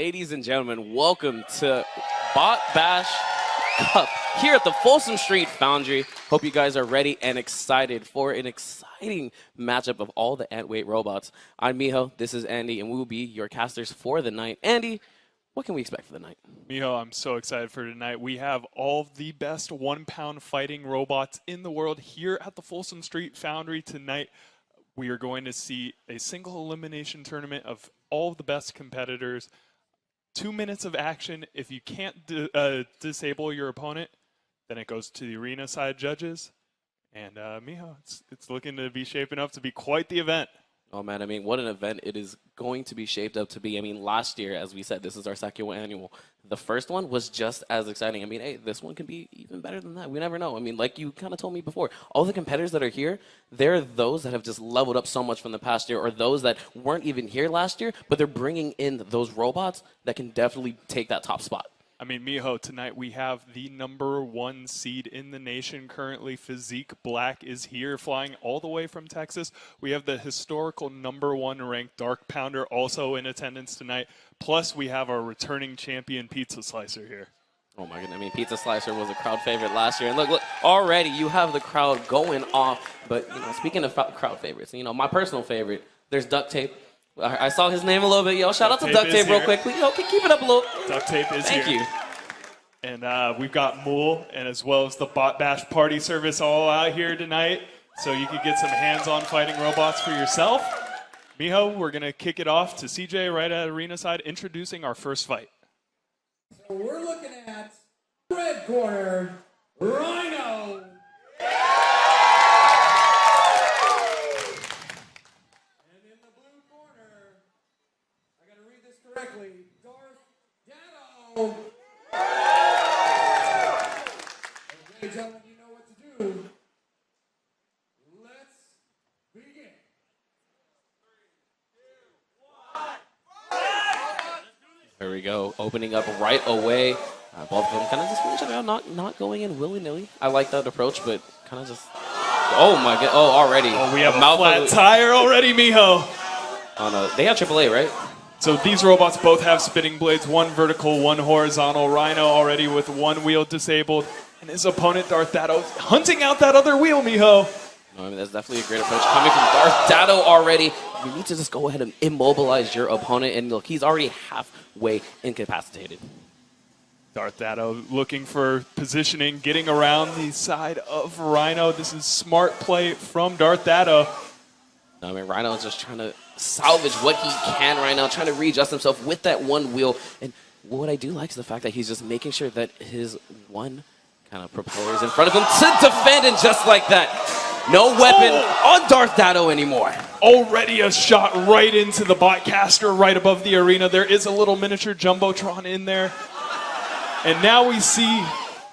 ladies and gentlemen, welcome to Bot Bash Cup here at the Folsom Street Foundry. Hope you guys are ready and excited for an exciting matchup of all the Antweight robots. I'm Miho, this is Andy, and we will be your casters for the night. Andy, what can we expect for the night? Miho, I'm so excited for tonight. We have all of the best one-pound fighting robots in the world here at the Folsom Street Foundry tonight. We are going to see a single elimination tournament of all of the best competitors. 2 minutes of action. If you can't disable your opponent, then it goes to the arena side judges. And Miho, it's looking to be shaping up to be quite the event. Oh man, I mean, what an event it is going to be shaped up to be. I mean, last year, as we said, this is our second annual. The first one was just as exciting. I mean, hey, this one can be even better than that. We never know. I mean, like you kind of told me before, all the competitors that are here, they're those that have just leveled up so much from the past year, or those that weren't even here last year, but they're bringing in those robots that can definitely take that top spot. I mean, Miho, tonight we have the #1 seed in the nation currently. Physique Black is here, flying all the way from Texas. We have the historical #1 ranked Dark Pounder also in attendance tonight. Plus, we have our returning champion Pizza Slicer here. Oh my goodness, I mean, Pizza Slicer was a crowd favorite last year. And look, already you have the crowd going off. But, you know, speaking of crowd favorites, you know, my personal favorite, there's Duct Tape. I saw his name a little bit. Yo, shout out to Duct Tape real quick. Yo, keep it up a little. Duct Tape is here. Thank you. And we've got Mool, and as well as the Bot Bash party service all out here tonight. So you could get some hands-on fighting robots for yourself. Miho, we're going to kick it off to CJ right at arena side, introducing our first fight. So we're looking at red corner, Rhino. And in the blue corner, I got to read this correctly, Darth, Dado. Okay, gentlemen, you know what to do. Let's begin. 3, 2, 1. There we go. Opening up right away. Both of them kind of just finish it out, not going in willy-nilly. I like that approach, but kind of just... Oh, my God. Oh, already. Oh, we have a flat tire already, Miho. Oh, no. They have AAA, right? So these robots both have spinning blades, one vertical, one horizontal. Rhino already with one wheel disabled. And his opponent, Darth Dado, hunting out that other wheel, Miho. No, I mean, that's definitely a great approach. Coming from Darth Dado already, you need to just go ahead and immobilize your opponent. And look, he's already halfway incapacitated. Darth Dado looking for positioning, getting around the side of Rhino. This is smart play from Darth Dado. No, I mean, Rhino is just trying to salvage what he can right now, trying to readjust himself with that one wheel. And what I do like is the fact that he's just making sure that his one kind of propeller is in front of him to defend, and just like that, no weapon on Darth Dado anymore. Already a shot right into the botcaster right above the arena. There is a little miniature Jumbotron in there. And now we see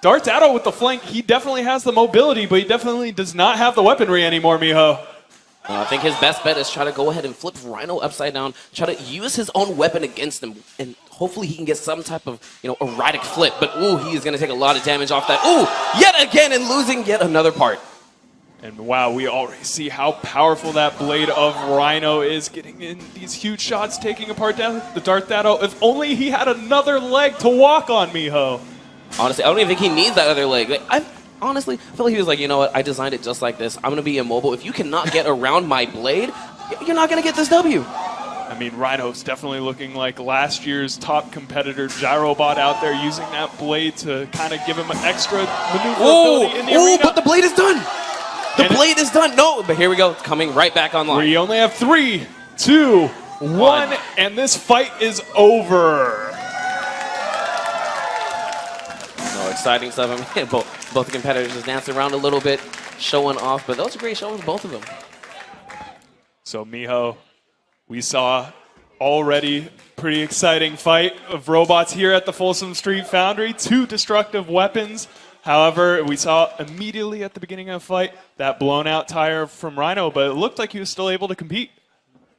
Darth Dado with the flank. He definitely has the mobility, but he definitely does not have the weaponry anymore, Miho. I think his best bet is try to go ahead and flip Rhino upside down, try to use his own weapon against him, and hopefully he can get some type of, you know, erratic flip. But, ooh, he is going to take a lot of damage off that. Ooh, yet again, and losing yet another part. And wow, we already see how powerful that blade of Rhino is, getting in these huge shots, taking apart the Darth Dado. If only he had another leg to walk on, Miho. Honestly, I don't even think he needs that other leg. Like, honestly, I feel like he was like, you know what, I designed it just like this. I'm going to be immobile. If you cannot get around my blade, you're not going to get this W. I mean, Rhino's definitely looking like last year's top competitor, Gyrobot, out there using that blade to kind of give him an extra maneuverability in the arena. But the blade is done. The blade is done. No, but here we go, coming right back online. We only have 3, 2, 1, and this fight is over. No, exciting stuff. I mean, both the competitors just dancing around a little bit, showing off, but those are great shows, both of them. So, Miho, we saw already pretty exciting fight of robots here at the Folsom Street Foundry. 2 destructive weapons. However, we saw immediately at the beginning of the fight that blown out tire from Rhino, but it looked like he was still able to compete.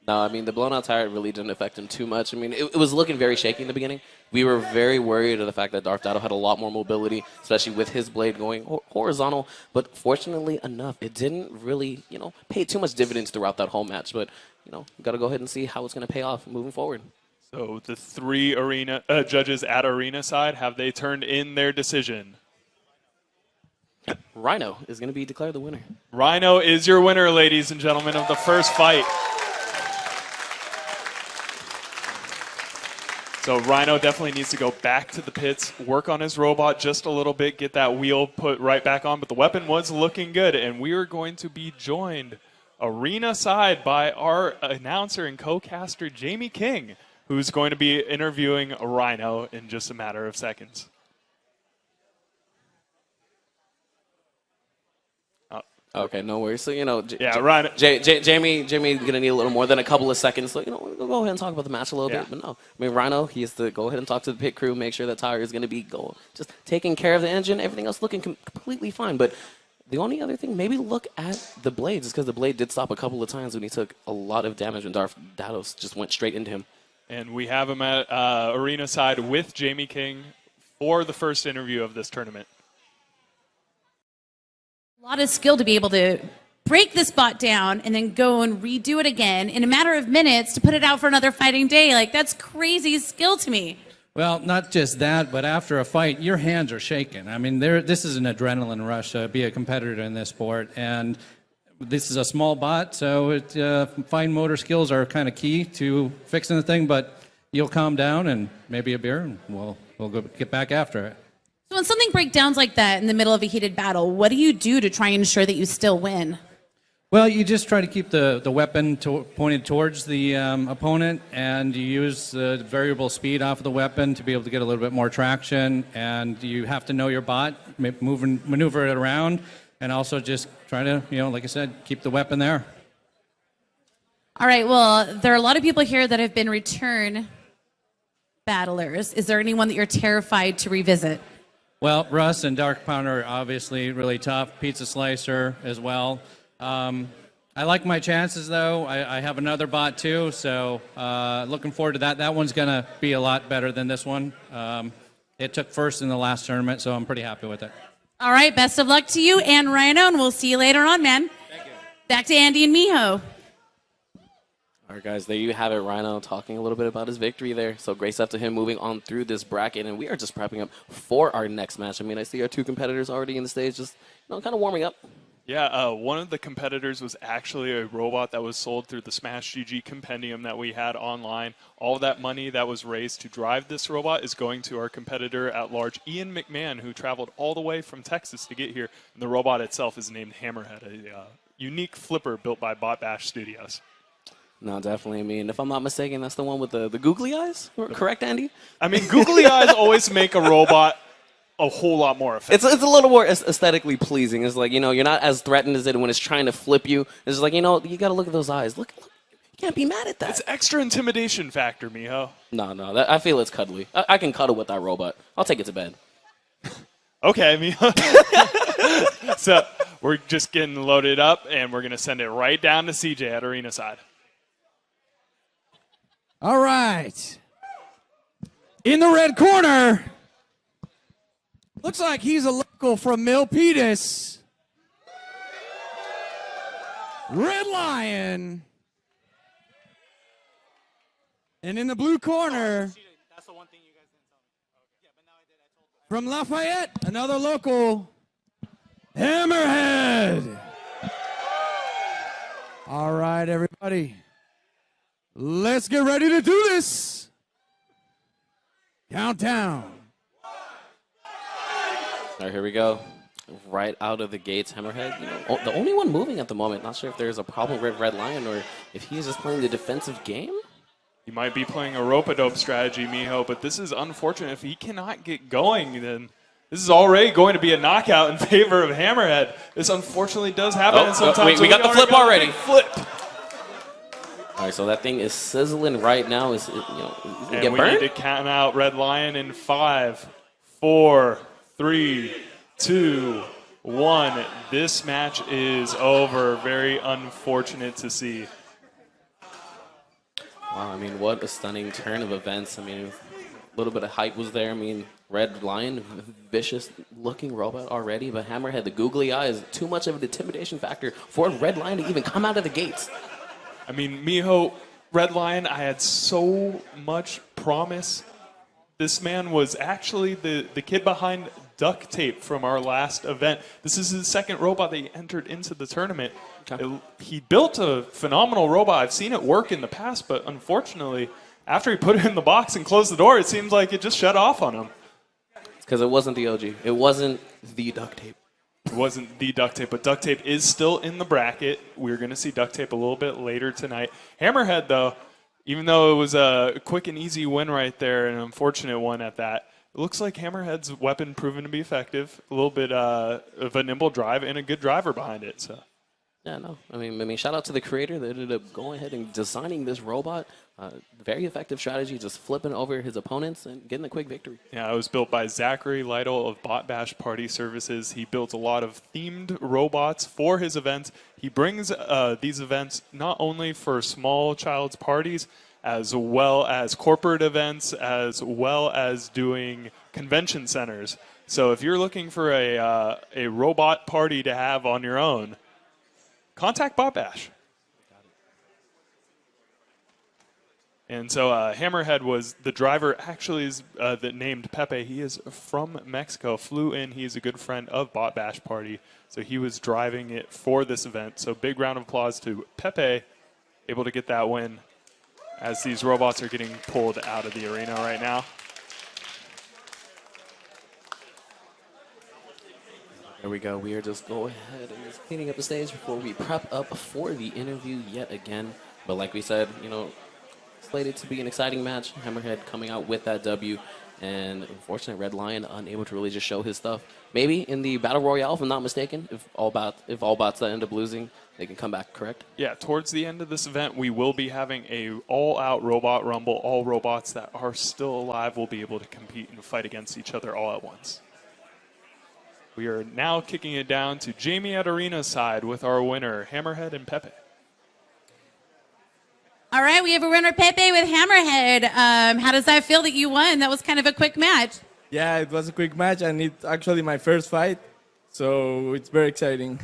No, I mean, the blown out tire really didn't affect him too much. I mean, it was looking very shaky in the beginning. We were very worried of the fact that Darth Dado had a lot more mobility, especially with his blade going horizontal. But fortunately enough, it didn't really, you know, pay too much dividends throughout that whole match. But, you know, got to go ahead and see how it's going to pay off moving forward. So the three arena judges at arena side, have they turned in their decision? Rhino is going to be declared the winner. Rhino is your winner, ladies and gentlemen, of the first fight. So Rhino definitely needs to go back to the pits, work on his robot just a little bit, get that wheel put right back on. But the weapon was looking good, and we are going to be joined arena side by our announcer and co-caster, Jamie King, who's going to be interviewing Rhino in just a matter of seconds. Okay, no worries. So, Rhino. Jamie gonna need a little more than a couple of seconds. So, we'll go ahead and talk about the match a little bit. But no, I mean, Rhino, he has to go ahead and talk to the pit crew, make sure that tire is gonna be just taking care of the engine, everything else looking completely fine. But the only other thing, maybe look at the blades, is because the blade did stop a couple of times when he took a lot of damage when Darth Dado just went straight into him. And we have him at arena side with Jamie King for the first interview of this tournament. A lot of skill to be able to break this bot down and then go and redo it again in a matter of minutes to put it out for another fighting day. Like, that's crazy skill to me. Well, not just that, but after a fight, your hands are shaking. I mean, this is an adrenaline rush to be a competitor in this sport. And this is a small bot, so fine motor skills are kind of key to fixing the thing. But you'll calm down and maybe a beer, and we'll go get back after it. So when something breakdowns like that in the middle of a heated battle, what do you do to try and ensure that you still win? Well, you just try to keep the weapon pointed towards the opponent, and you use the variable speed off of the weapon to be able to get a little bit more traction. And you have to know your bot, maneuver it around, and also just try to, like I said, keep the weapon there. All right, well, there are a lot of people here that have been return battlers. Is there anyone that you're terrified to revisit? Well, Russ and Dark Pounder are obviously really tough. Pizza Slicer as well. I like my chances, though. I have another bot, too, so looking forward to that. That one's going to be a lot better than this one. It took first in the last tournament, so I'm pretty happy with it. All right, best of luck to you and Rhino, and we'll see you later on, man. Thank you. Back to Andy and Miho. All right, guys, there you have it. Rhino talking a little bit about his victory there. So great stuff to him moving on through this bracket. And we are just prepping up for our next match. I mean, I see our two competitors already in the stage just, kind of warming up. Yeah, one of the competitors was actually a robot that was sold through the Smash GG compendium that we had online. All of that money that was raised to drive this robot is going to our competitor at large, Ian McMahon, who traveled all the way from Texas to get here. And the robot itself is named Hammerhead, a unique flipper built by Bot Bash Studios. No, definitely. I mean, if I'm not mistaken, that's the one with the googly eyes? Correct, Andy? I mean, googly eyes always make a robot a whole lot more effective. It's a little more aesthetically pleasing. It's like, you're not as threatened as it when it's trying to flip you. It's like, you got to look at those eyes. Look, you can't be mad at that. It's extra intimidation factor, Miho. No, I feel it's cuddly. I can cuddle with that robot. I'll take it to bed. Okay, Miho. So we're just getting loaded up, and we're going to send it right down to CJ at arena side. All right. In the red corner, looks like he's a local from Milpitas. Red Lion. And in the blue corner, from Lafayette, another local, Hammerhead. All right, everybody. Let's get ready to do this. Countdown. All right, here we go. Right out of the gates, Hammerhead. The only one moving at the moment. Not sure if there's a problem with Red Lion or if he is just playing the defensive game. He might be playing a rope-a-dope strategy, Miho, but this is unfortunate. If he cannot get going, then this is already going to be a knockout in favor of Hammerhead. This unfortunately does happen, and sometimes we got the flip already. Flip. All right, so that thing is sizzling right now. Is he's gonna get we burned? need to count out Red Lion in 5, 4, 3, 2, 1. This match is over. Very unfortunate to see. Wow, I mean, what a stunning turn of events. I mean, a little bit of hype was there. I mean, Red Lion, vicious-looking robot already, but Hammerhead, the googly eyes, too much of an intimidation factor for Red Lion to even come out of the gates. I mean, Miho, Red Lion, I had so much promise. This man was actually the kid behind Duct Tape from our last event. This is his second robot that he entered into the tournament. Okay. He built a phenomenal robot. I've seen it work in the past, but unfortunately, after he put it in the box and closed the door, it seems like it just shut off on him. Because it wasn't the OG. It wasn't the Duct Tape. It wasn't the Duct Tape, but Duct Tape is still in the bracket. We're going to see Duct Tape a little bit later tonight. Hammerhead, though, even though it was a quick and easy win right there, an unfortunate one at that, it looks like Hammerhead's weapon proven to be effective. A little bit of a nimble drive and a good driver behind it. So. Yeah, no. I mean, shout out to the creator that ended up going ahead and designing this robot. Very effective strategy, just flipping over his opponents and getting a quick victory. Yeah, it was built by Zachary Lytle of Bot Bash Party Services. He built a lot of themed robots for his events. He brings these events not only for small child's parties, as well as corporate events, as well as doing convention centers. So if you're looking for a robot party to have on your own, contact Bot Bash. And so Hammerhead was the driver, actually is that named Pepe. He is from Mexico, flew in. He is a good friend of Bot Bash Party. So he was driving it for this event. So big round of applause to Pepe, able to get that win as these robots are getting pulled out of the arena right now. There we go. We are just going ahead and just cleaning up the stage before we prep up for the interview yet again. But like we said, you know, slated to be an exciting match. Hammerhead coming out with that W, and unfortunately Red Lion unable to really just show his stuff. Maybe in the Battle Royale, if I'm not mistaken, if all bots that end up losing, they can come back, correct? Yeah, towards the end of this event, we will be having a all-out robot rumble. All robots that are still alive will be able to compete and fight against each other all at once. We are now kicking it down to Jamie at Arena's side with our winner, Hammerhead and Pepe. All right, we have a winner, Pepe, with Hammerhead. How does that feel that you won? That was kind of a quick match. Yeah, it was a quick match, and it's actually my first fight, so it's very exciting.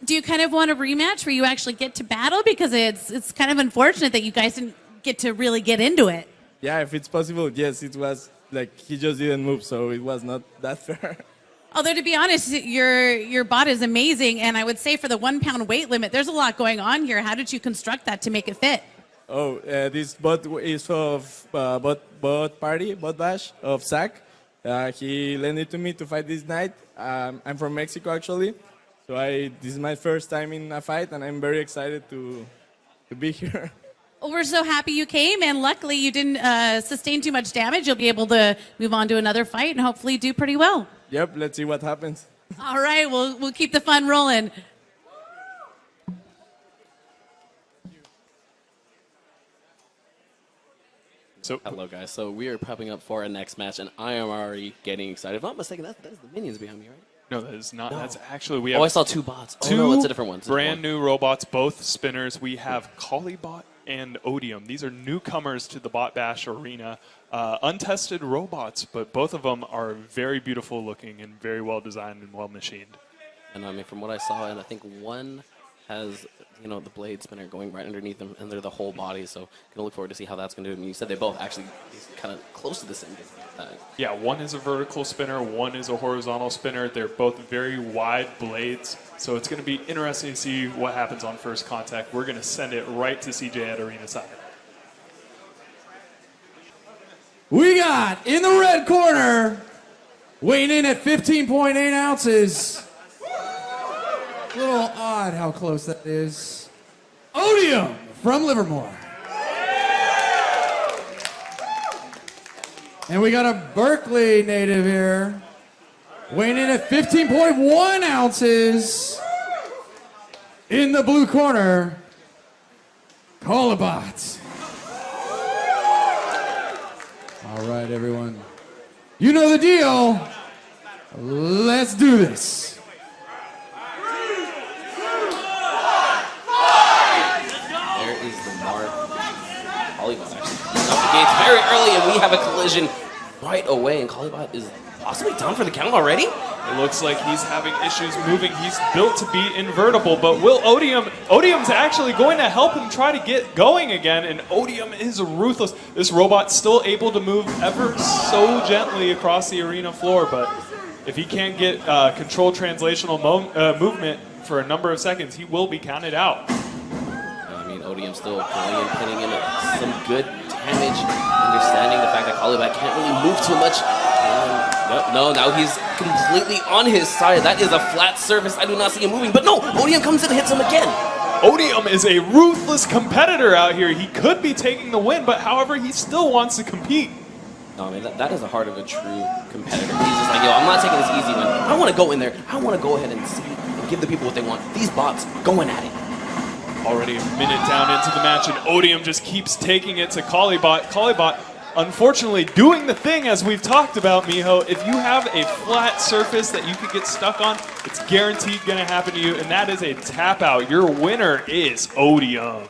Do you kind of want a rematch where you actually get to battle? Because it's kind of unfortunate that you guys didn't get to really get into it. Yeah, if it's possible, yes, it was like he just didn't move, so it was not that fair. Although, to be honest, your bot is amazing, and I would say for the 1 pound weight limit, there's a lot going on here. How did you construct that to make it fit? Oh, this bot is of bot bash of Zach. He lent it to me to fight this night. I'm from Mexico, actually, so this is my first time in a fight, and I'm very excited to be here. Well, we're so happy you came, and luckily you didn't sustain too much damage. You'll be able to move on to another fight and hopefully do pretty well. Yep, let's see what happens. All right, we'll keep the fun rolling. So, Hello, guys. So we are prepping up for our next match, and I am already getting excited. If I'm not mistaken, that's the minions behind me, right? no, that is not. No. That's actually, we have Oh, I saw two bots. two Oh, no, it's a different one. It's a brand different new robots, both spinners. We have Collybot and Odium. These are newcomers to the Bot Bash arena. Untested robots, but both of them are very beautiful looking and very well designed and well machined. one. And I mean, from what I saw, and I think one has, you know, the blade spinner going right underneath them, and they're the whole body. So gonna look forward to see how that's gonna do. I mean, you said they both actually kind of close to the same thing. Yeah, one is a vertical spinner, one is a horizontal spinner. They're both very wide blades, so it's going to be interesting to see what happens on first contact. We're going to send it right to CJ at Arena side. We got in the red corner, weighing in at 15.8 ounces. A little odd how close that is. Odium from Livermore. And we got a Berkeley native here, weighing in at 15.1 ounces. In the blue corner, Collybot. All right, everyone. You know the deal. Let's do this. There is the mark. Collybot actually off the gates very early, and we have a collision right away. And Collybot is possibly down for the count already? It looks like he's having issues moving. He's built to be invertible, but will Odium's actually going to help him try to get going again, and Odium is ruthless. This robot's still able to move ever so gently across the arena floor, but if he can't get controlled translational movement for a number of seconds, he will be counted out. I mean, Odium still going and putting in some good damage, understanding the fact that Calibat can't really move too much. No, now he's completely on his side. That is a flat surface. I do not see him moving, but no, Odium comes in and hits him again. Odium is a ruthless competitor out here. He could be taking the win, but however, he still wants to compete. No, man, that is the heart of a true competitor. He's just like, yo, I'm not taking this easy win. I want to go in there. I want to go ahead and see and give the people what they want. These bots going at it. Already a minute down into the match, and Odium just keeps taking it to Calibot. Calibot, unfortunately, doing the thing as we've talked about, Miho. If you have a flat surface that you could get stuck on, it's guaranteed going to happen to you, and that is a tap out. Your winner is Odium.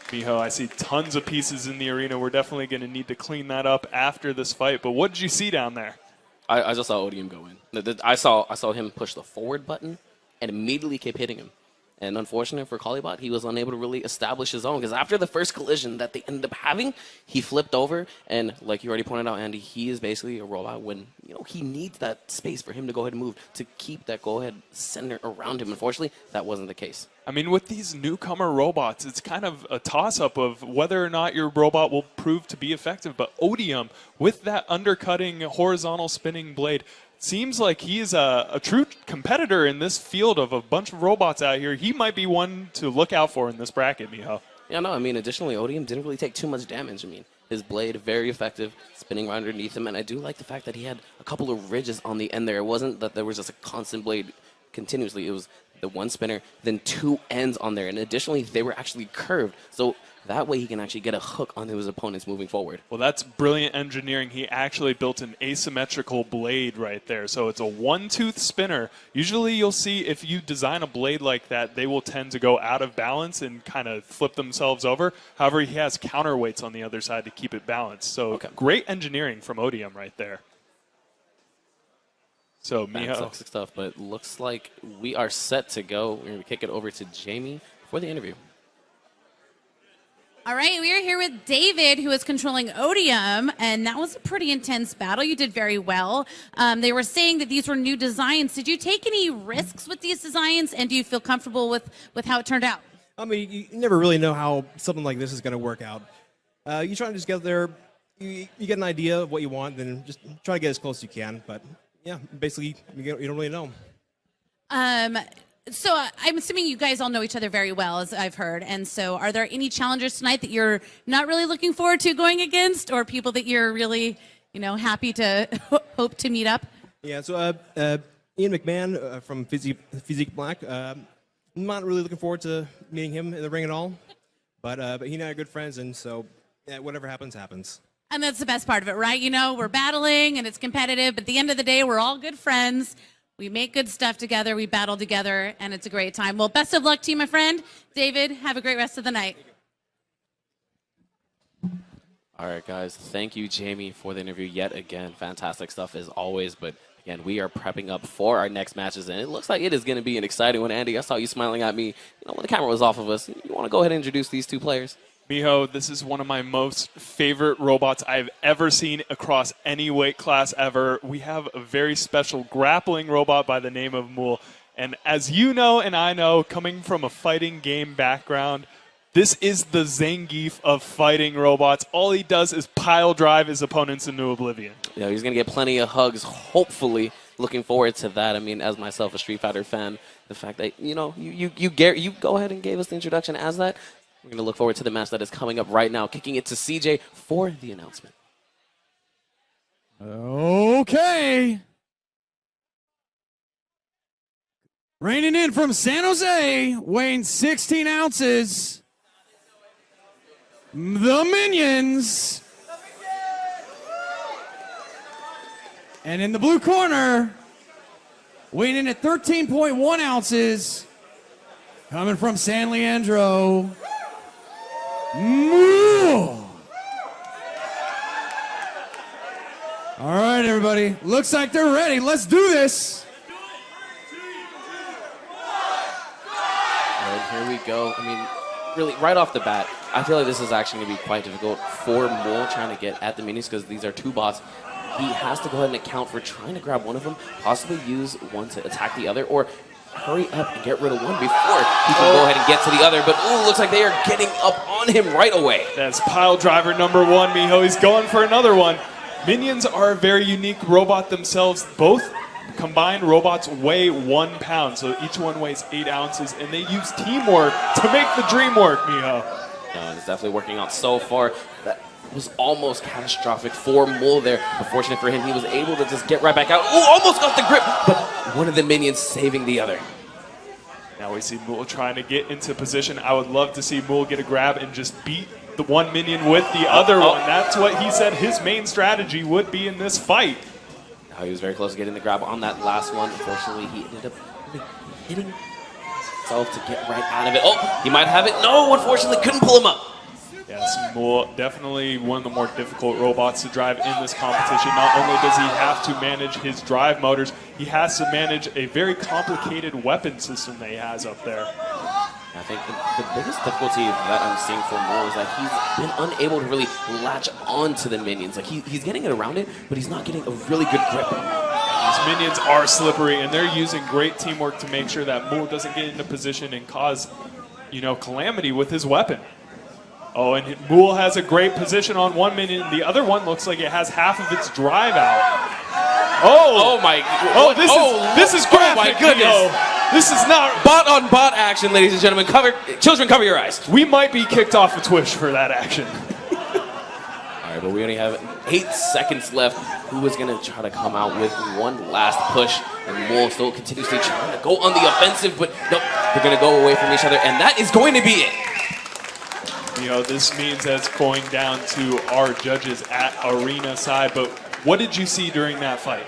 Miho, I see tons of pieces in the arena. We're definitely going to need to clean that up after this fight, but what did you see down there? I just saw Odium go in. I saw him push the forward button and immediately kept hitting him. And unfortunate for Calibot, he was unable to really establish his own, because after the first collision that they ended up having, he flipped over, and like you already pointed out, Andy, he is basically a robot when, you know, he needs that space for him to go ahead and move, to keep that go-ahead center around him. Unfortunately, that wasn't the case. I mean, with these newcomer robots, it's kind of a toss-up of whether or not your robot will prove to be effective, but Odium, with that undercutting horizontal spinning blade, seems like he's a true competitor in this field of a bunch of robots out here. He might be one to look out for in this bracket, Miho. Yeah, no, I mean, additionally, Odium didn't really take too much damage. I mean, his blade, very effective, spinning right underneath him, and I do like the fact that he had a couple of ridges on the end there. It wasn't that there was just a constant blade continuously. It was the one spinner, then two ends on there, and additionally, they were actually curved. So that way he can actually get a hook on his opponents moving forward. Well, that's brilliant engineering. He actually built an asymmetrical blade right there. So it's a one-tooth spinner. Usually you'll see if you design a blade like that, they will tend to go out of balance and kind of flip themselves over. However, he has counterweights on the other side to keep it balanced. So great engineering from Odium right there. So, Miho. Fantastic stuff, but it looks like we are set to go. We're going to kick it over to Jamie for the interview. All right, we are here with David, who is controlling Odium, and that was a pretty intense battle. You did very well. They were saying that these were new designs. Did you take any risks with these designs, and do you feel comfortable with how it turned out? I mean, you never really know how something like this is going to work out. You try to just get there, you get an idea of what you want, then just try to get as close as you can. But, yeah, basically, you don't really know. So I'm assuming you guys all know each other very well, as I've heard. And so are there any challengers tonight that you're not really looking forward to going against, or people that you're really, happy to hope to meet up? Yeah, so Ian McMahon from Physique Black. I'm not really looking forward to meeting him in the ring at all. But he and I are good friends, and so whatever happens, happens. And that's the best part of it, right? We're battling, and it's competitive. But at the end of the day, we're all good friends. We make good stuff together, we battle together, and it's a great time. Well, best of luck to you, my friend. David, have a great rest of the night. All right, guys. Thank you, Jamie, for the interview yet again. Fantastic stuff as always. But, again, we are prepping up for our next matches, and it looks like it is going to be an exciting one. Andy, I saw you smiling at me when the camera was off of us. You want to go ahead and introduce these two players? Miho, this is one of my most favorite robots I've ever seen across any weight class ever. We have a very special grappling robot by the name of Mool. And as you know and I know, coming from a fighting game background, this is the Zangief of fighting robots. All he does is pile drive his opponents into oblivion. Yeah, he's going to get plenty of hugs, hopefully. Looking forward to that. I mean, as myself, a Street Fighter fan, the fact that, you go ahead and gave us the introduction as that. We're going to look forward to the match that is coming up right now. Kicking it to CJ for the announcement. Okay. Reining in from San Jose, weighing 16 ounces, the Minions. And in the blue corner, weighing in at 13.1 ounces, coming from San Leandro, everybody. Looks like they're ready. Let's do this. And here we go. I mean, really, right off the bat, I feel like this is actually going to be quite difficult for Mole trying to get at the minions because these are two bots. He has to go ahead and account for trying to grab one of them, possibly use one to attack the other, or hurry up and get rid of one before he can go ahead and get to the other. But, ooh, looks like they are getting up on him right away. That's pile driver number 1, Miho. He's going for another one. Minions are a very unique robot themselves. Both combined robots weigh 1 pound, so each one weighs 8 ounces, and they use teamwork to make the dream work, Miho. No, it's definitely working out so far. That was almost catastrophic for Mole there. Unfortunate for him, he was able to just get right back out. Ooh, almost got the grip, but one of the minions saving the other. Now we see Mool trying to get into position. I would love to see Mool get a grab and just beat the one minion with the other one. That's what he said his main strategy would be in this fight. Now he was very close to getting the grab on that last one. Unfortunately, he ended up hitting himself to get right out of it. Oh, he might have it. No, unfortunately, couldn't pull him up. Yes, Mool, definitely one of the more difficult robots to drive in this competition. Not only does he have to manage his drive motors, he has to manage a very complicated weapon system that he has up there. I think the biggest difficulty that I'm seeing for Moore is that he's been unable to really latch on to the minions. Like he's getting it around it, but he's not getting a really good grip. These minions are slippery, and they're using great teamwork to make sure that Moore doesn't get into position and cause, calamity with his weapon. Oh, and Mool has a great position on one minion. The other one looks like it has half of its drive out. Oh my! Oh, this is graphic. Oh my goodness! This is not bot on bot action, ladies and gentlemen. Children, cover your eyes. We might be kicked off of Twitch for that action. All right, but we only have 8 seconds left. Who is going to try to come out with one last push? And Mool still continuously trying to go on the offensive, but nope, they're going to go away from each other, and that is going to be it. This means that it's going down to our judges at arena side. But what did you see during that fight?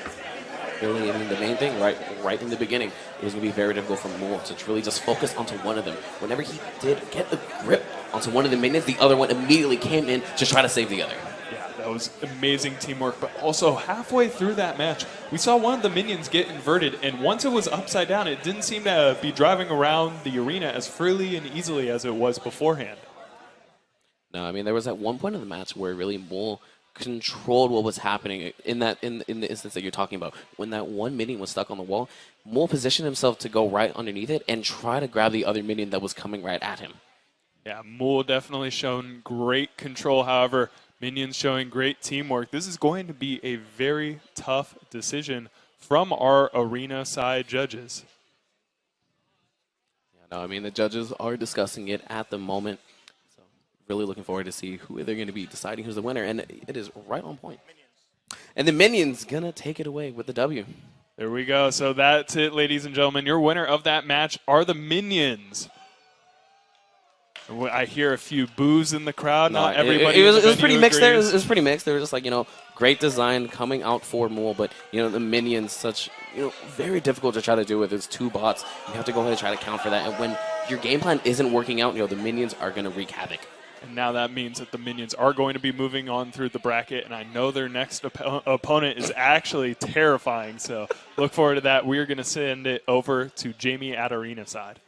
Really, I mean, the main thing, right in the beginning, it was going to be very difficult for Mool to really just focus onto one of them. Whenever he did get a grip onto one of the minions, the other one immediately came in to try to save the other. Yeah, that was amazing teamwork. But also, halfway through that match, we saw one of the minions get inverted. And once it was upside down, it didn't seem to be driving around the arena as freely and easily as it was beforehand. No, I mean, there was at one point in the match where really Mool controlled what was happening in the instance that you're talking about. When that one minion was stuck on the wall, Mool positioned himself to go right underneath it and try to grab the other minion that was coming right at him. Yeah, Mool definitely shown great control. However, minions showing great teamwork. This is going to be a very tough decision from our arena side judges. Yeah, no, I mean, the judges are discussing it at the moment. Really looking forward to see who they're going to be deciding who's the winner, and it is right on point. And the minions going to take it away with the W. There we go. So that's it, ladies and gentlemen. Your winner of that match are the minions. I hear a few boos in the crowd. Not everybody. It was pretty mixed there. It was pretty mixed. They were just like, great design coming out for Mool, but, the minions, such, very difficult to try to do with. It's 2 bots. You have to go ahead and try to count for that. And when your game plan isn't working out, the minions are going to wreak havoc. And now that means that the minions are going to be moving on through the bracket, and I know their next opponent is actually terrifying. So look forward to that. We are going to send it over to Jamie at arena side.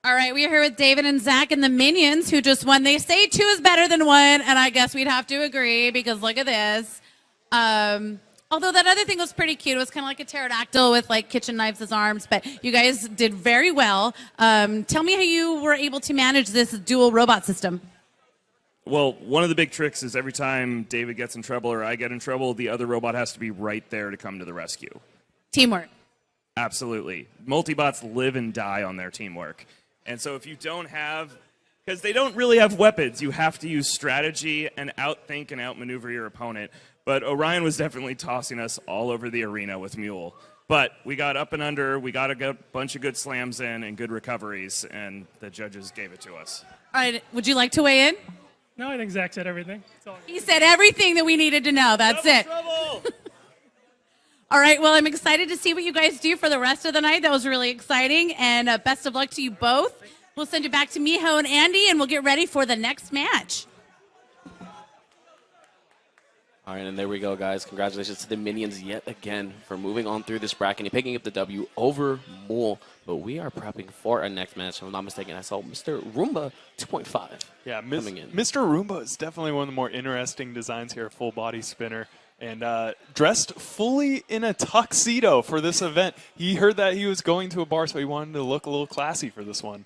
All right, we are here with David and Zach and the minions who just won. They say 2 is better than 1, and I guess we'd have to agree because look at this. Although that other thing was pretty cute. It was kind of like a pterodactyl with like kitchen knives as arms, but you guys did very well. Tell me how you were able to manage this dual robot system. Well, one of the big tricks is every time David gets in trouble or I get in trouble, the other robot has to be right there to come to the rescue. Teamwork. Absolutely. Multibots live and die on their teamwork. And so if you don't have, because they don't really have weapons, you have to use strategy and outthink and outmaneuver your opponent. But Orion was definitely tossing us all over the arena with Mule. But we got up and under, we got a bunch of good slams in and good recoveries, and the judges gave it to us. All right, would you like to weigh in? No, I think Zach said everything. He said everything that we needed to know. That's it. All right, well, I'm excited to see what you guys do for the rest of the night. That was really exciting, and best of luck to you both. We'll send you back to Miho and Andy, and we'll get ready for the next match. All right, and there we go, guys. Congratulations to the Minions yet again for moving on through this bracket and picking up the W over Mool. But we are prepping for our next match. If I'm not mistaken, I saw Mr. Roomba 2.5 Yeah, coming in. Mr. Roomba is definitely one of the more interesting designs here, full body spinner. And dressed fully in a tuxedo for this event. He heard that he was going to a bar, so he wanted to look a little classy for this one.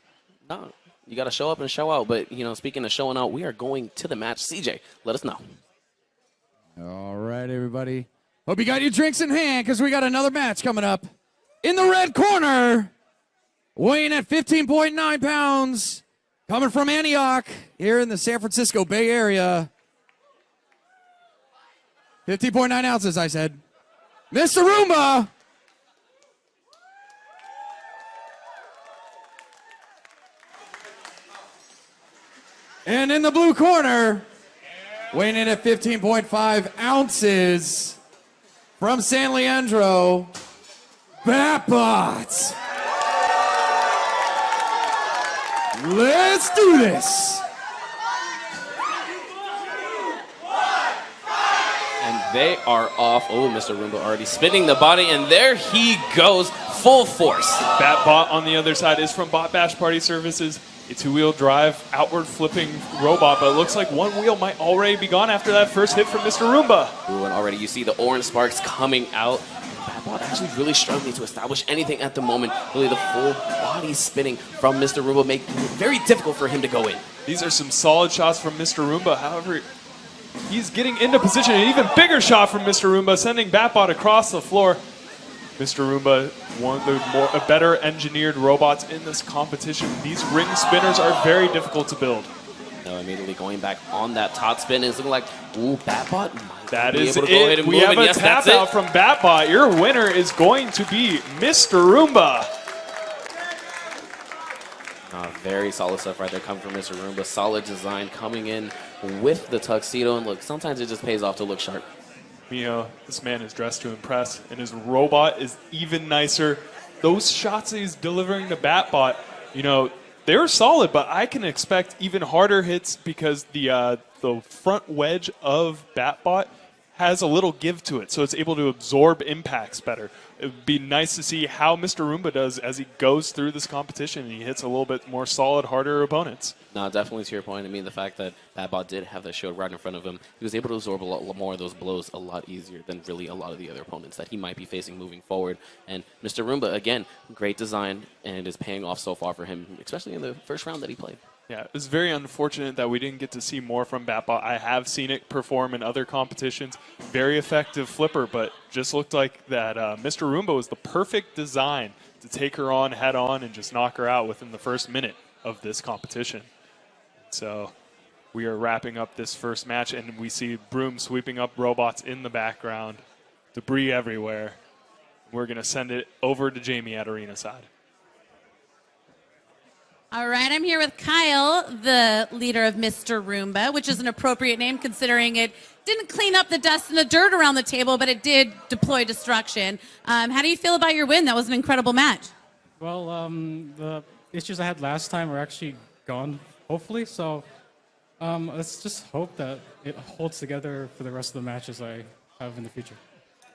No, you got to show up and show out. But, you know, speaking of showing out, we are going to the match. CJ, let us know. All right, everybody. Hope you got your drinks in hand because we got another match coming up. In the red corner, weighing at 15.9 pounds, coming from Antioch here in the San Francisco Bay Area. 15.9 ounces, I said. Mr. Roomba. And in the blue corner, weighing in at 15.5 ounces, from San Leandro, Batbot. Let's do this. And they are off. Oh, Mr. Roomba already spinning the body, and there he goes, full force. Batbot on the other side is from Bot Bash Party Services. It's a wheel drive, outward flipping robot, but it looks like one wheel might already be gone after that first hit from Mr. Roomba. Ooh, and already you see the orange sparks coming out. Batbot actually really struggling to establish anything at the moment. Really, the full body spinning from Mr. Roomba making it very difficult for him to go in. These are some solid shots from Mr. Roomba. However, he's getting into position. An even bigger shot from Mr. Roomba, sending Batbot across the floor. Mr. Roomba, one of the better engineered robots in this competition. These ring spinners are very difficult to build. Now immediately going back on that top spin, it's looking like, ooh, Batbot might That be is able to go ahead it. and We move, have and a yes, tap that's out it. from Batbot. Your winner is going to be Mr. Roomba. Very solid stuff right there coming from Mr. Roomba. Solid design coming in with the tuxedo. And look, sometimes it just pays off to look sharp. You know, this man is dressed to impress, and his robot is even nicer. Those shots he's delivering to Batbot, you know, they're solid, but I can expect even harder hits because the front wedge of Batbot has a little give to it, so it's able to absorb impacts better. It would be nice to see how Mr. Roomba does as he goes through this competition and he hits a little bit more solid, harder opponents. No, definitely to your point. I mean, the fact that Batbot did have that shield right in front of him, he was able to absorb a lot more of those blows a lot easier than really a lot of the other opponents that he might be facing moving forward. And Mr. Roomba, again, great design and is paying off so far for him, especially in the first round that he played. Yeah, it was very unfortunate that we didn't get to see more from Batbot. I have seen it perform in other competitions. Very effective flipper, but just looked like that Mr. Roomba was the perfect design to take her on head on and just knock her out within the first minute of this competition. So we are wrapping up this first match, and we see Broom sweeping up robots in the background, debris everywhere. We're going to send it over to Jamie at arena side. All right, I'm here with Kyle, the leader of Mr. Roomba, which is an appropriate name considering it didn't clean up the dust and the dirt around the table, but it did deploy destruction. How do you feel about your win? That was an incredible match. Well, the issues I had last time are actually gone, hopefully. So let's just hope that it holds together for the rest of the matches I have in the future.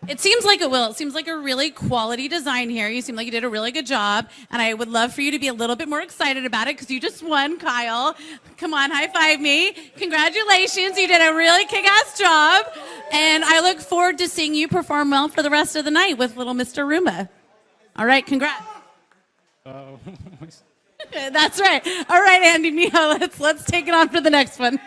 It seems like it will. It seems like a really quality design here. You seem like you did a really good job, and I would love for you to be a little bit more excited about it because you just won, Kyle. Come on, high five me. Congratulations. You did a really kick-ass job, and I look forward to seeing you perform well for the rest of the night with little Mr. Roomba. All right, congrats. That's right. All right, Andy, Mia, let's take it on for the next one.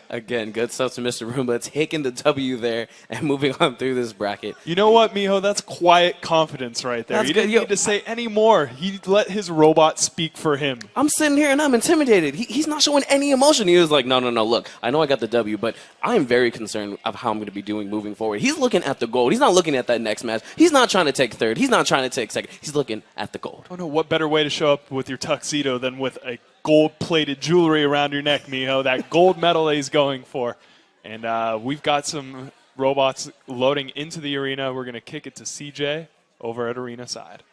Again, good stuff to Mr. Roomba, taking the W there and moving on through this bracket. You know what, Miho? That's quiet confidence right there. That's He didn't good. need to say any more. He let his robot speak for him. I'm sitting here and I'm intimidated. He's not showing any emotion. He was like, no, look, I know I got the W, but I'm very concerned of how I'm going to be doing moving forward. He's looking at the gold. He's not looking at that next match. He's not trying to take third. He's not trying to take second. He's looking at the gold. I don't know what better way to show up with your tuxedo than with a gold-plated jewelry around your neck, Miho. That gold medal that he's going for. And we've got some robots loading into the arena. We're going to kick it to CJ over at arena side.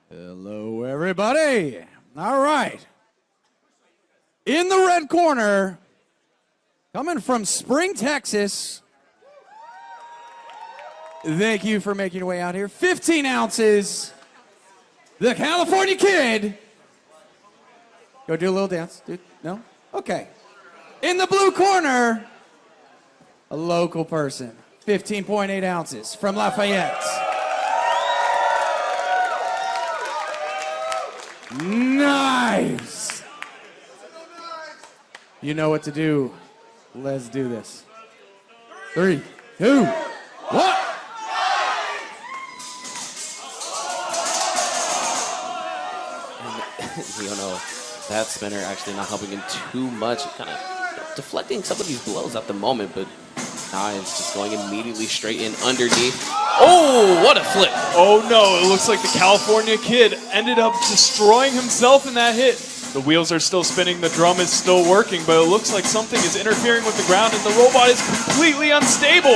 Hello, everybody. All right. In the red corner, Coming from Spring, Texas. Thank you for making your way out here. 15 ounces. The California Kid. Go do a little dance, dude. No? Okay. In the blue corner, a local person. 15.8 ounces from Lafayette. Nice. You know what to do. Let's do this. 3, 2, 1. You know, that spinner actually not helping him too much, kind of deflecting some of these blows at the moment, but Knives just going immediately straight in underneath. Oh, what a flip. Oh no, it looks like the California Kid ended up destroying himself in that hit. The wheels are still spinning, the drum is still working, but it looks like something is interfering with the ground and the robot is completely unstable.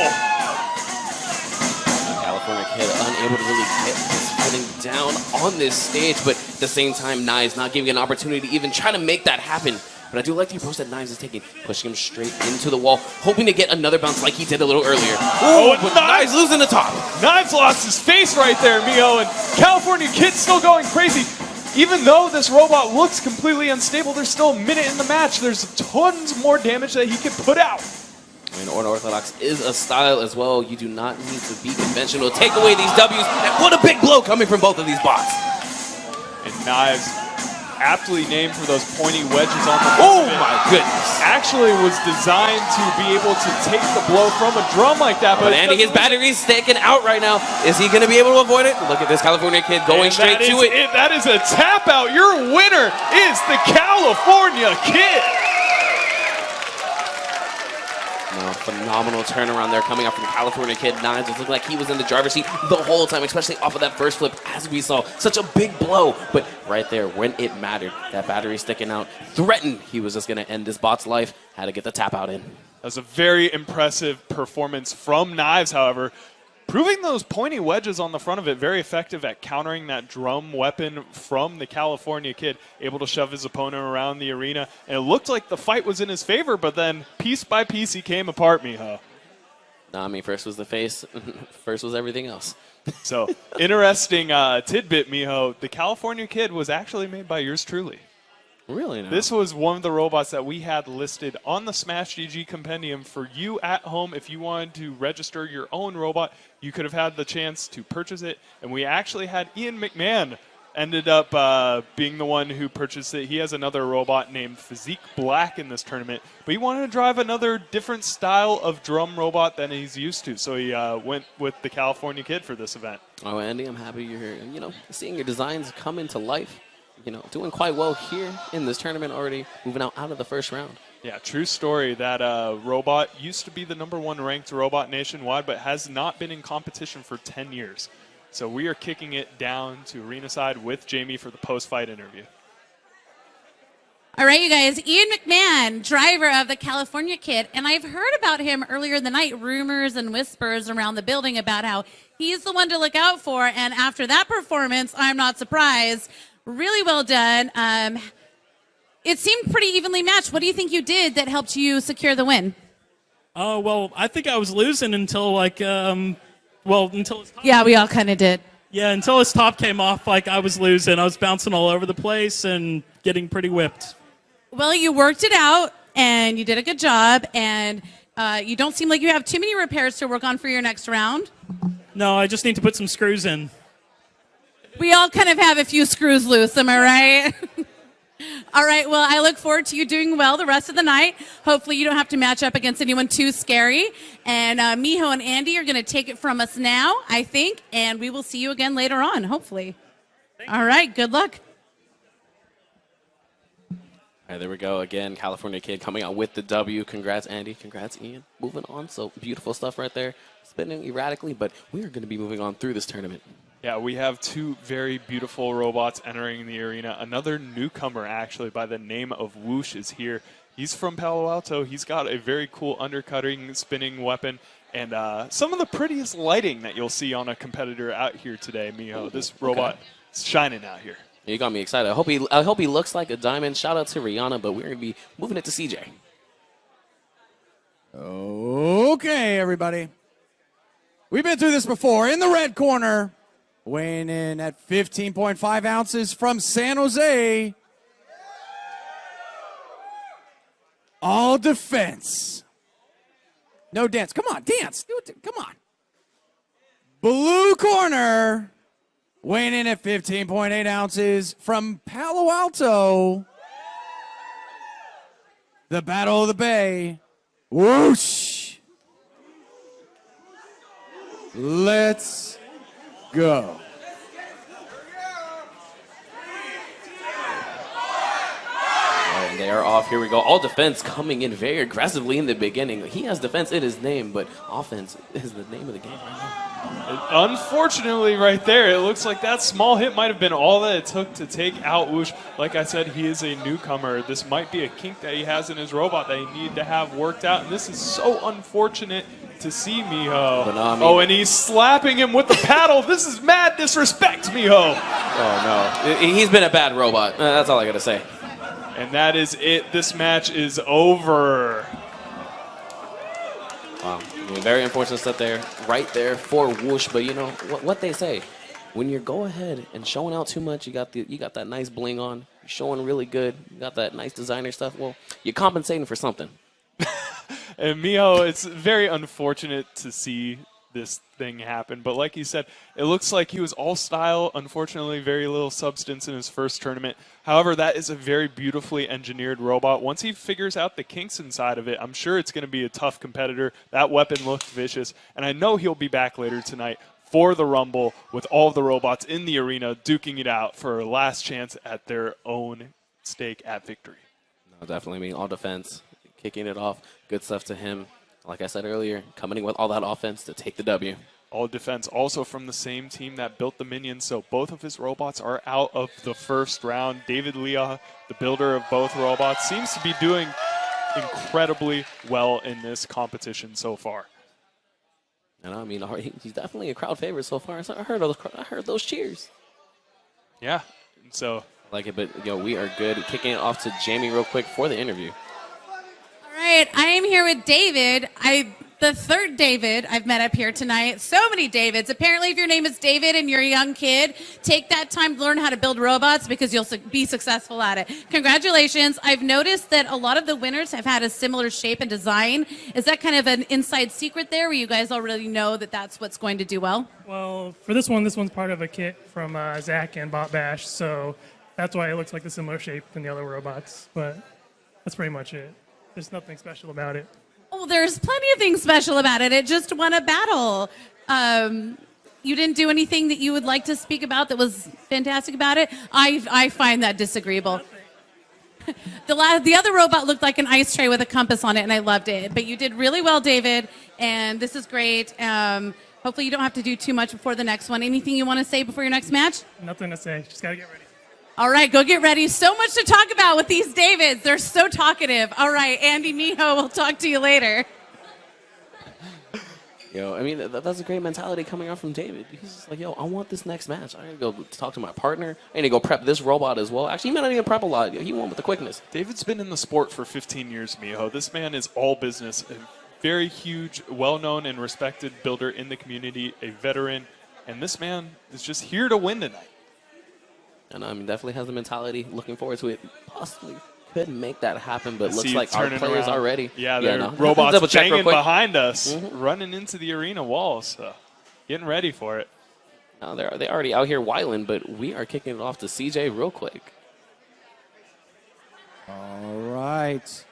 California Kid unable to really get his footing down on this stage, but at the same time, Knives not giving an opportunity to even try to make that happen. But I do like the approach that Knives is taking, pushing him straight into the wall, hoping to get another bounce like he did a little earlier. Oh, but Knives losing the top. Knives lost his face right there, Miho, and California Kid's still going crazy. Even though this robot looks completely unstable, there's still a minute in the match. There's tons more damage that he can put out. I mean, unorthodox is a style as well. You do not need to be conventional. Take away these W's, and what a big blow coming from both of these bots. And Knives, aptly named for those pointy wedges on the Oh my goodness. Actually was designed to be able to take the blow from a drum like that. But Andy, his battery's sticking out right now. Is he going to be able to avoid it? Look at this California Kid going straight to it. That is a tap out. Your winner is the California Kid. No, phenomenal turnaround there coming up from California Kid. Knives was looking like he was in the driver's seat the whole time, especially off of that first flip, as we saw. Such a big blow, but right there, when it mattered, that battery sticking out, threatened he was just going to end this bot's life, had to get the tap out in. That was a very impressive performance from Knives, however. Proving those pointy wedges on the front of it, very effective at countering that drum weapon from the California Kid, able to shove his opponent around the arena. And it looked like the fight was in his favor, but then piece by piece he came apart, Miho. Nah, I mean, first was the face, first was everything else. So, interesting tidbit, Miho. The California Kid was actually made by yours truly. Really? No. This was one of the robots that we had listed on the SmashGG compendium for you at home. If you wanted to register your own robot, you could have had the chance to purchase it. And we actually had Ian McMahon ended up being the one who purchased it. He has another robot named Physique Black in this tournament, but he wanted to drive another different style of drum robot than he's used to. So he went with the California Kid for this event. Oh, Andy, I'm happy you're here. You know, seeing your designs come into life. You know, doing quite well here in this tournament already, moving out of the first round. Yeah, true story. That robot used to be the #1 ranked robot nationwide, but has not been in competition for 10 years. So we are kicking it down to arena side with Jamie for the post-fight interview. All right, you guys. Ian McMahon, driver of the California Kid, and I've heard about him earlier in the night, rumors and whispers around the building about how he's the one to look out for, and after that performance, I'm not surprised. Really well done. It seemed pretty evenly matched. What do you think you did that helped you secure the win? Oh, well, I think I was losing until, until his top. Yeah, we all kind of did. Yeah, until his top came off, I was losing. I was bouncing all over the place and getting pretty whipped. Well, you worked it out, and you did a good job, and you don't seem like you have too many repairs to work on for your next round. No, I just need to put some screws in. We all kind of have a few screws loose, am I right? All right, well, I look forward to you doing well the rest of the night. Hopefully you don't have to match up against anyone too scary. And Miho and Andy are going to take it from us now, I think, and we will see you again later on, hopefully. All right, good luck. All right, there we go. Again, California Kid coming out with the W. Congrats, Andy. Congrats, Ian. Moving on. So beautiful stuff right there. Spinning erratically, but we are going to be moving on through this tournament. Yeah, we have two very beautiful robots entering the arena. Another newcomer, actually, by the name of Whoosh is here. He's from Palo Alto. He's got a very cool undercutting, spinning weapon, and some of the prettiest lighting that you'll see on a competitor out here today, Miho. This robot is shining out here. You got me excited. I hope he looks like a diamond. Shout out to Rihanna, but we're going to be moving it to CJ. Okay, everybody. We've been through this before. In the red corner, weighing in at 15.5 ounces from San Jose, all defense. No dance. Come on, dance. Do it. Come on. Blue corner, weighing in at 15.8 ounces from Palo Alto, the Battle of the Bay, Whoosh. Let's go. And they are off. Here we go. All defense coming in very aggressively in the beginning. He has defense in his name, but offense is the name of the game right now. Unfortunately, right there, it looks like that small hit might have been all that it took to take out Whoosh. Like I said, he is a newcomer. This might be a kink that he has in his robot that he needed to have worked out, and this is so unfortunate to see, Miho. And he's slapping him with the paddle. This is mad disrespect, Miho. Oh, no. He's been a bad robot. That's all I got to say. And that is it. This match is over. Wow. Very unfortunate stuff there, right there for Whoosh. But you know what they say, when you go ahead and showing out too much, you got that nice bling on, you're showing really good, you got that nice designer stuff. Well, you're compensating for something. And Miho, it's very unfortunate to see this thing happen. But like you said, it looks like he was all style. Unfortunately, very little substance in his first tournament. However, that is a very beautifully engineered robot. Once he figures out the kinks inside of it, I'm sure it's going to be a tough competitor. That weapon looked vicious. And I know he'll be back later tonight for the Rumble with all of the robots in the arena duking it out for a last chance at their own stake at victory. No, definitely. I mean, all defense, kicking it off. Good stuff to him. Like I said earlier, coming in with all that offense to take the W. All defense also from the same team that built the minions, so both of his robots are out of the first round. David Leah, the builder of both robots, seems to be doing incredibly well in this competition so far. And I mean, he's definitely a crowd favorite so far. I heard those cheers. Yeah, so I like it, but we are good. Kicking it off to Jamie real quick for the interview. All right, I am here with David. The third David I've met up here tonight. So many Davids. Apparently, if your name is David and you're a young kid, take that time to learn how to build robots because you'll be successful at it. Congratulations. I've noticed that a lot of the winners have had a similar shape and design. Is that kind of an inside secret there where you guys already know that that's what's going to do well? Well, for this one's part of a kit from Zach and Bot Bash, so that's why it looks like the similar shape than the other robots, but that's pretty much it. There's nothing special about it. Oh, there's plenty of things special about it. It just won a battle. You didn't do anything that you would like to speak about that was fantastic about it? I find that disagreeable. The other robot looked like an ice tray with a compass on it, and I loved it. But you did really well, David, and this is great. Hopefully you don't have to do too much before the next one. Anything you want to say before your next match? Nothing to say. Just got to get ready. All right, go get ready. So much to talk about with these Davids. They're so talkative. All right, Andy Miho, we'll talk to you later. I mean, that's a great mentality coming out from David. He's just like, I want this next match. I need to go talk to my partner. I need to go prep this robot as well. Actually, he might not even prep a lot. He won with the quickness. David's been in the sport for 15 years, Miho. This man is all business. A very huge, well-known and respected builder in the community, a veteran. And this man is just here to win tonight. And I mean, definitely has the mentality. Looking forward to it. Possibly could make that happen, but looks like our players are ready. Yeah, they're robots banging behind us, running into the arena walls. So getting ready for it. No, they're already out here whiling, but we are kicking it off to CJ real quick. All right.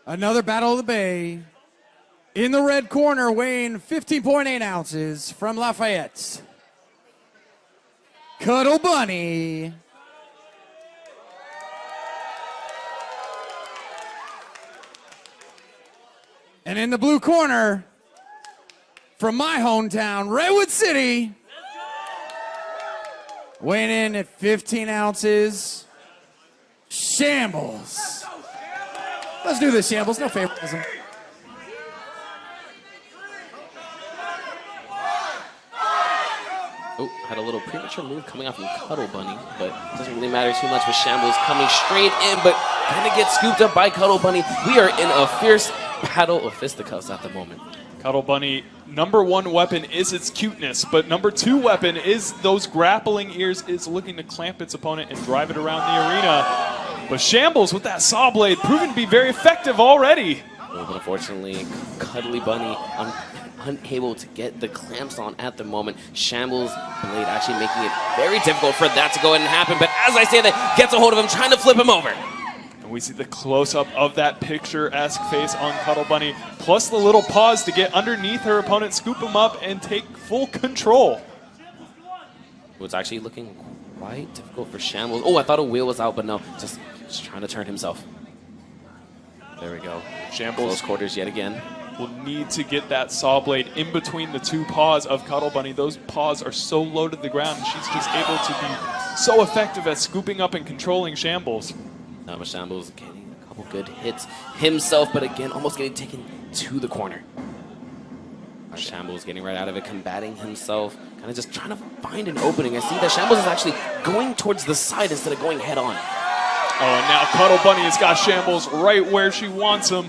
Another Battle of the Bay. In the red corner, weighing 15.8 ounces from Lafayette, Cuddle Bunny. And in the blue corner, from my hometown, Redwood City, weighing in at 15 ounces, Shambles. Let's do this, Shambles. No favoritism. Oh, had a little premature move coming out from Cuddle Bunny, but it doesn't really matter too much with Shambles coming straight in, but kind of gets scooped up by Cuddle Bunny. We are in a fierce battle of fisticuffs at the moment. Cuddle Bunny, #1 weapon is its cuteness, but #2 weapon is those grappling ears, is looking to clamp its opponent and drive it around the arena. But Shambles with that saw blade proven to be very effective already. But unfortunately, Cuddly Bunny unable to get the clamps on at the moment. Shambles blade actually making it very difficult for that to go ahead and happen. But as I say that, gets a hold of him, trying to flip him over. And we see the close-up of that picturesque face on Cuddle Bunny, plus the little pause to get underneath her opponent, scoop him up, and take full control. It's actually looking quite difficult for Shambles. Oh, I thought a wheel was out, but no, just trying to turn himself. There we go. Shambles close quarters yet again. Will need to get that saw blade in between the two paws of Cuddle Bunny. Those paws are so low to the ground, and she's just able to be so effective at scooping up and controlling Shambles. Now Shambles getting a couple good hits himself, but again, almost getting taken to the corner. Shambles getting right out of it, combating himself, kind of just trying to find an opening. I see that Shambles is actually going towards the side instead of going head on. Oh, and now Cuddle Bunny has got Shambles right where she wants him,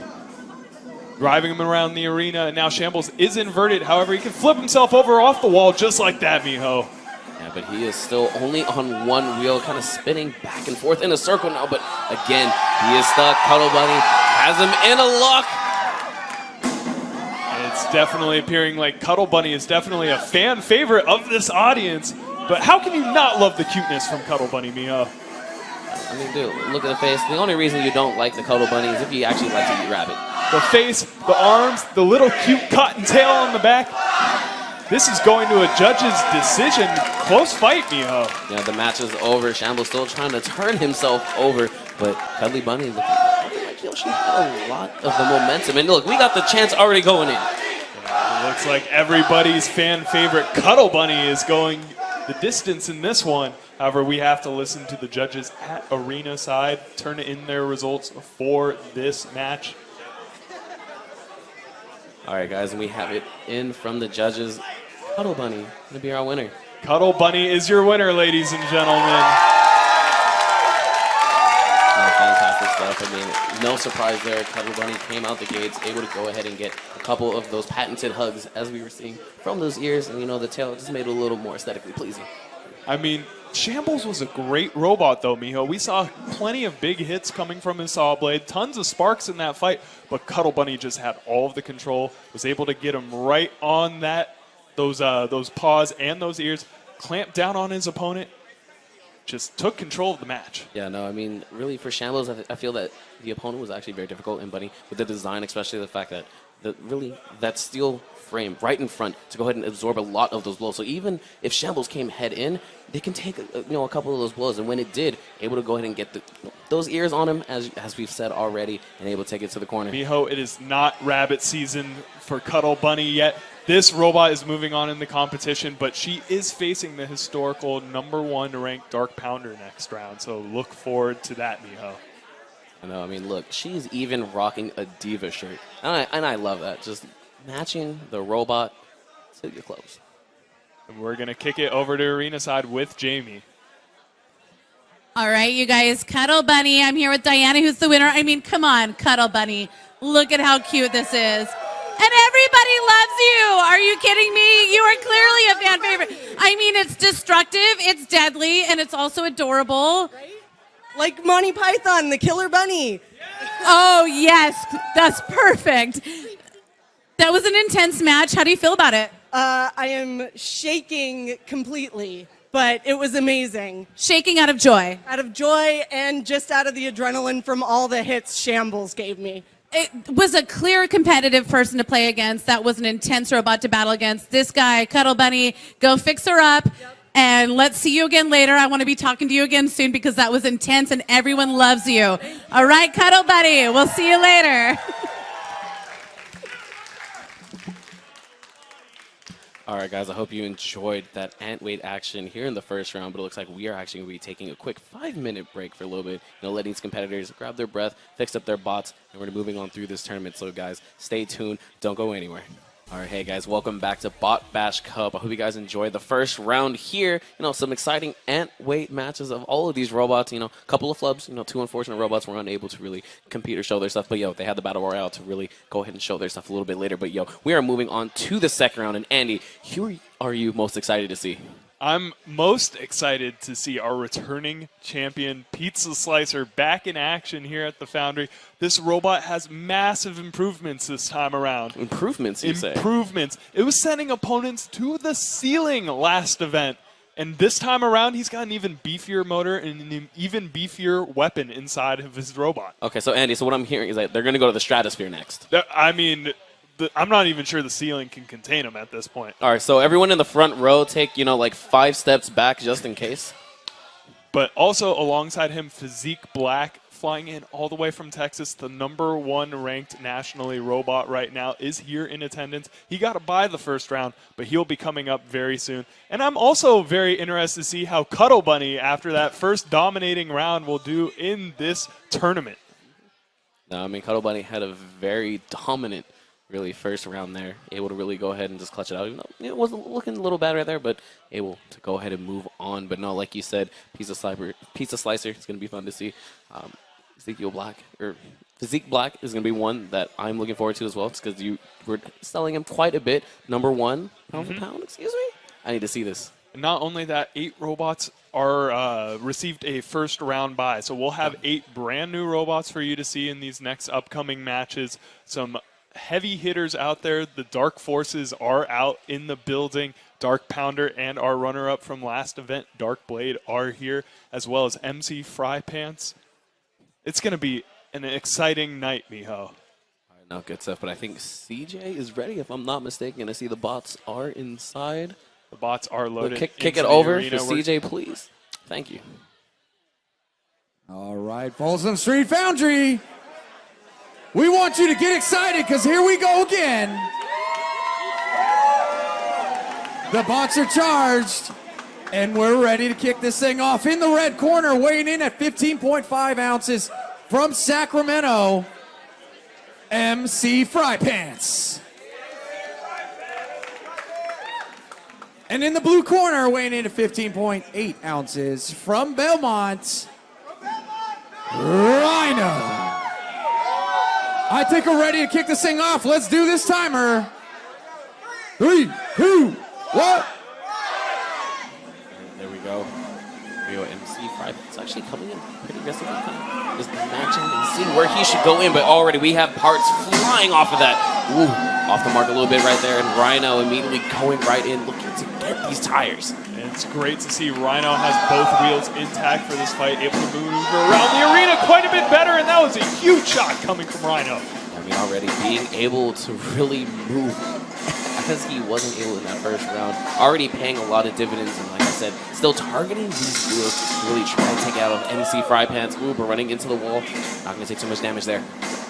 driving him around the arena, and now Shambles is inverted. However, he can flip himself over off the wall just like that, Miho. Yeah, but he is still only on one wheel, kind of spinning back and forth in a circle now, but again, he is stuck. Cuddle Bunny has him in a lock. And it's definitely appearing like Cuddle Bunny is definitely a fan favorite of this audience, but how can you not love the cuteness from Cuddle Bunny, Miho? I mean, dude, look at the face. The only reason you don't like the Cuddle Bunny is if you actually like to eat rabbit. The face, the arms, the little cute cottontail on the back. This is going to a judge's decision. Close fight, Miho. Yeah, the match is over. Shambles still trying to turn himself over, but Cuddly Bunny looking like she had a lot of the momentum. And look, we got the chance already going in. Yeah, it looks like everybody's fan favorite Cuddle Bunny is going the distance in this one. However, we have to listen to the judges at arena side turn in their results for this match. All right, guys, and we have it in from the judges. Cuddle Bunny going to be our winner. Cuddle Bunny is your winner, ladies and gentlemen. Fantastic stuff. I mean, no surprise there. Cuddle Bunny came out the gates, able to go ahead and get a couple of those patented hugs, as we were seeing from those ears, and, you know, the tail just made it a little more aesthetically pleasing. I mean, Shambles was a great robot, though, Miho. We saw plenty of big hits coming from his saw blade, tons of sparks in that fight, but Cuddle Bunny just had all of the control, was able to get him right on those paws and those ears, clamped down on his opponent, just took control of the match. Yeah, no, I mean, really for Shambles, I feel that the opponent was actually very difficult in Bunny with the design, especially the fact that that steel frame right in front to go ahead and absorb a lot of those blows. So even if Shambles came head in, they can take a couple of those blows. And when it did, able to go ahead and get those ears on him, as we've said already, and able to take it to the corner. Miho, it is not rabbit season for Cuddle Bunny yet. This robot is moving on in the competition, but she is facing the historical #1 ranked Dark Pounder next round. So look forward to that, Miho. I know, I mean, look, she's even rocking a Diva shirt. And I love that. Just matching the robot to your clothes. And we're going to kick it over to arena side with Jamie. All right, you guys, Cuddle Bunny. I'm here with Diana, who's the winner. I mean, come on, Cuddle Bunny. Look at how cute this is. And everybody loves you. Are you kidding me? You are clearly a fan favorite. I mean, it's destructive, it's deadly, and it's also adorable. Right? Like Monty Python, the Killer Bunny. Oh, yes, that's perfect. That was an intense match. How do you feel about it? I am shaking completely, but it was amazing. Shaking out of joy. Out of joy and just out of the adrenaline from all the hits Shambles gave me. It was a clear competitive person to play against. That was an intense robot to battle against. This guy, Cuddle Bunny, go fix her up. Yep. And let's see you again later. I want to be talking to you again soon because that was intense and everyone loves you. All right, Cuddle Bunny, we'll see you later. All right, guys, I hope you enjoyed that Antweight action here in the first round, but it looks like we are actually going to be taking a quick 5-minute break for a little bit, letting these competitors grab their breath, fix up their bots, and we're moving on through this tournament. So, guys, stay tuned. Don't go anywhere. All right, hey guys, welcome back to Bot Bash Cup. I hope you guys enjoyed the first round here. Some exciting Antweight matches of all of these robots. A couple of flubs. Two unfortunate robots were unable to really compete or show their stuff. But they had the Battle Royale to really go ahead and show their stuff a little bit later. But we are moving on to the second round. And Andy, who are you most excited to see? I'm most excited to see our returning champion, Pizza Slicer, back in action here at the Foundry. This robot has massive improvements this time around. Improvements, you say? Improvements. It was sending opponents to the ceiling last event. And this time around, he's got an even beefier motor and an even beefier weapon inside of his robot. Okay, so Andy, what I'm hearing is that they're going to go to the stratosphere next. I'm not even sure the ceiling can contain him at this point. All right, so everyone in the front row take, 5 steps back just in case. But also alongside him, Physique Black, flying in all the way from Texas, the #1 ranked nationally robot right now, is here in attendance. He got to buy the first round, but he'll be coming up very soon. And I'm also very interested to see how Cuddle Bunny, after that first dominating round, will do in this tournament. No, Cuddle Bunny had a very dominant really first round there, able to really go ahead and just clutch it out. Even though it wasn't looking a little bad right there, but able to go ahead and move on. But no, like you said, Pizza Slicer is going to be fun to see. Physique Black is going to be one that I'm looking forward to as well, because you were selling him quite a bit. #1 pound for pound, excuse me? I need to see this. Not only that, 8 robots are received a first round bye. So we'll have 8 brand new robots for you to see in these next upcoming matches. Some heavy hitters out there. The Dark Forces are out in the building. Dark Pounder and our runner-up from last event, Dark Blade, are here, as well as MC Fry Pants. It's going to be an exciting night, Miho. All right, now good stuff, but I think CJ is ready, if I'm not mistaken. I see the bots are inside. The bots are loaded. Kick it over for CJ, please. Thank you. All right, Folsom Street Foundry. We want you to get excited, because here we go again. The bots are charged, and we're ready to kick this thing off. In the red corner, weighing in at 15.5 ounces from Sacramento, MC Fry Pants. And in the blue corner, weighing in at 15.8 ounces from Belmont, Rhino. I think we're ready to kick this thing off. Let's do this timer. 3, 2, 1. There we go. MC Fry. It's actually coming in pretty aggressively. Just matching and seeing where he should go in, but already we have parts flying off of that. Ooh, off the mark a little bit right there, and Rhino immediately going right in, looking to get these tires. And it's great to see Rhino has both wheels intact for this fight, able to maneuver around the arena quite a bit better, and that was a huge shot coming from Rhino. Already being able to really move as he wasn't able in that first round. Already paying a lot of dividends, and like I said, still targeting these wheels to really try and take out of MC Fry Pants. Ooh, but running into the wall. Not going to take too much damage there.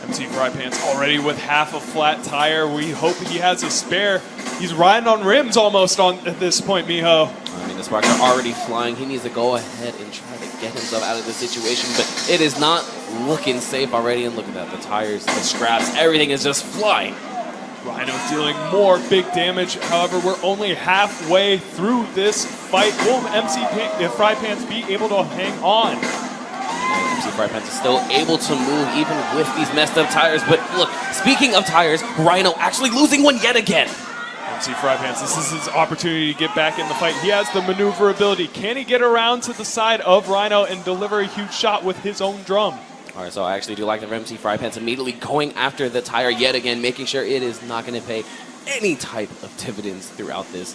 MC Fry Pants already with half a flat tire. We hope he has a spare. He's riding on rims almost at this point, Miho. The sparks are already flying. He needs to go ahead and try to get himself out of this situation, but it is not looking safe already. And look at that, the tires, the scraps, everything is just flying. Rhino's dealing more big damage. However, we're only halfway through this fight. Will MC Fry Pants be able to hang on? MC Fry Pants is still able to move even with these messed up tires. But look, speaking of tires, Rhino actually losing one yet again. MC Fry Pants, this is his opportunity to get back in the fight. He has the maneuverability. Can he get around to the side of Rhino and deliver a huge shot with his own drum? All right, so I actually do like the MC Fry Pants immediately going after the tire yet again, making sure it is not going to pay any type of dividends throughout this.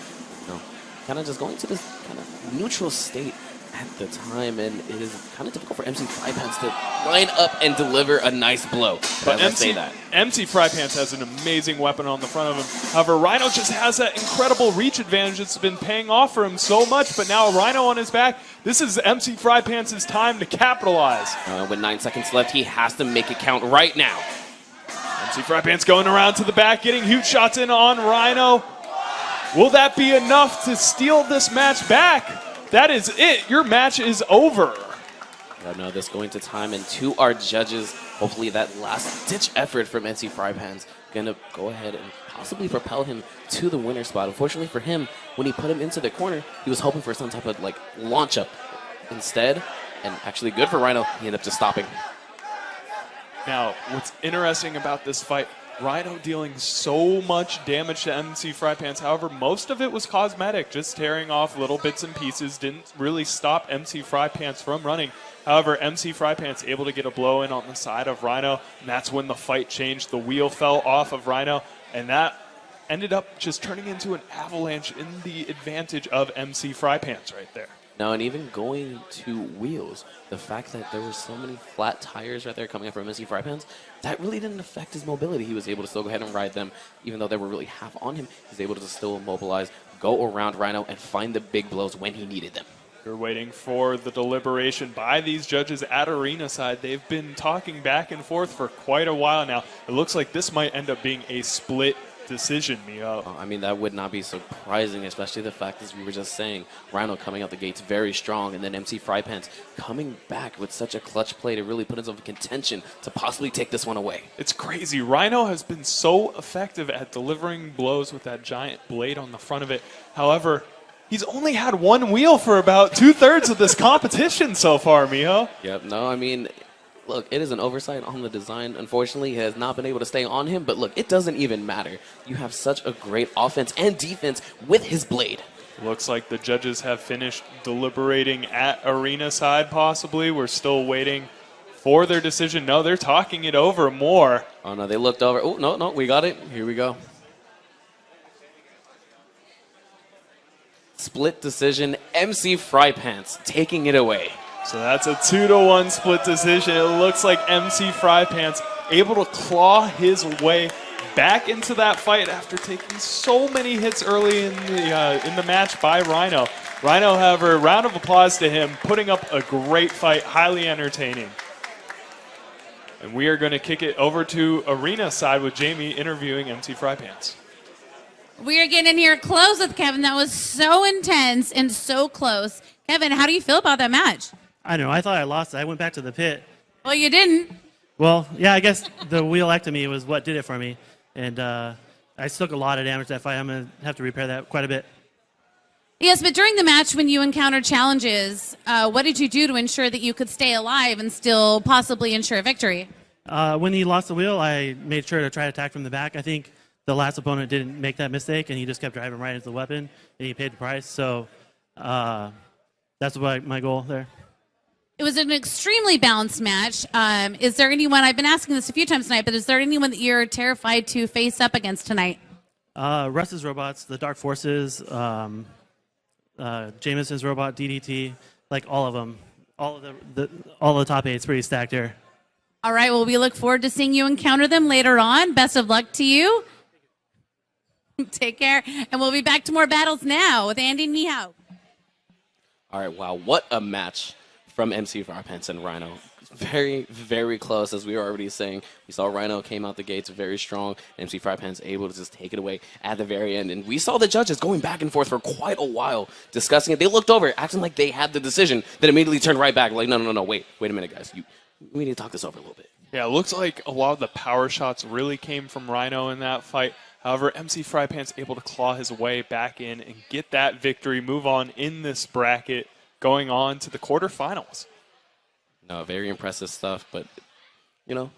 Kind of just going to this kind of neutral state at the time, and it is kind of difficult for MC Fry Pants to line up and deliver a nice blow. But MC Fry Pants has an amazing weapon on the front of him. However, Rhino just has that incredible reach advantage that's been paying off for him so much, but now Rhino on his back. This is MC Fry Pants' time to capitalize. With 9 seconds left, he has to make it count right now. MC Fry Pants going around to the back, getting huge shots in on Rhino. Will that be enough to steal this match back? That is it. Your match is over. I know this going to time, and to our judges, hopefully that last-ditch effort from NC Frypan's going to go ahead and possibly propel him to the winner spot. Unfortunately for him, when he put him into the corner, he was hoping for some type of launch up. Instead, and actually good for Rhino, he ended up just stopping. Now, what's interesting about this fight, Rhino dealing so much damage to MC Frypants. However, most of it was cosmetic, just tearing off little bits and pieces. Didn't really stop MC Frypants from running. However, MC Frypants able to get a blow in on the side of Rhino, and that's when the fight changed. The wheel fell off of Rhino, and that ended up just turning into an avalanche in the advantage of MC Frypants right there. Now, and even going to wheels, the fact that there were so many flat tires right there coming up from MC Frypants, that really didn't affect his mobility. He was able to still go ahead and ride them, even though they were really half on him. He was able to still mobilize, go around Rhino, and find the big blows when he needed them. We're waiting for the deliberation by these judges at arena side. They've been talking back and forth for quite a while now. It looks like this might end up being a split decision, Miho. I mean, that would not be surprising, especially the fact, as we were just saying, Rhino coming out the gates very strong, and then MC Frypants coming back with such a clutch play to really put himself in contention to possibly take this one away. It's crazy. Rhino has been so effective at delivering blows with that giant blade on the front of it. However, he's only had one wheel for about 2/3 of this competition so far, Miho. Yep, no, I mean, look, it is an oversight on the design. Unfortunately, he has not been able to stay on him, but look, it doesn't even matter. You have such a great offense and defense with his blade. Looks like the judges have finished deliberating at arena side, possibly. We're still waiting for their decision. No, they're talking it over more. Oh, no, they looked over. Oh, no, we got it. Here we go. Split decision, MC Frypants taking it away. So that's a 2-1 split decision. It looks like MC Frypants able to claw his way back into that fight after taking so many hits early in the match by Rhino. Rhino, however, round of applause to him, putting up a great fight, highly entertaining. And we are going to kick it over to arena side with Jamie interviewing MC Frypants. We are getting in here close with Kevin. That was so intense and so close. Kevin, how do you feel about that match? I don't know. I thought I lost it. I went back to the pit. Well, you didn't. Well, yeah, I guess the wheelectomy was what did it for me. And I took a lot of damage that fight. I'm going to have to repair that quite a bit. Yes, but during the match when you encountered challenges, what did you do to ensure that you could stay alive and still possibly ensure a victory? When he lost the wheel, I made sure to try to attack from the back. I think the last opponent didn't make that mistake, and he just kept driving right into the weapon, and he paid the price. So that's my goal there. It was an extremely balanced match. Is there anyone, I've been asking this a few times tonight, but is there anyone that you're terrified to face up against tonight? Russ's robots, the Dark Forces, Jameson's robot, DDT, like all of them. All of the top 8's pretty stacked here. All right, well, we look forward to seeing you encounter them later on. Best of luck to you. Take care. And we'll be back to more battles now with Andy and Miho. All right, wow, what a match from MC Frypants and Rhino. Very, very close, as we were already saying. We saw Rhino came out the gates very strong. MC Frypants able to just take it away at the very end. And we saw the judges going back and forth for quite a while, discussing it. They looked over, acting like they had the decision, then immediately turned right back, like, no, wait a minute, guys. We need to talk this over a little bit. Yeah, it looks like a lot of the power shots really came from Rhino in that fight. However, MC Frypants able to claw his way back in and get that victory, move on in this bracket, going on to the quarterfinals. No, very impressive stuff, but,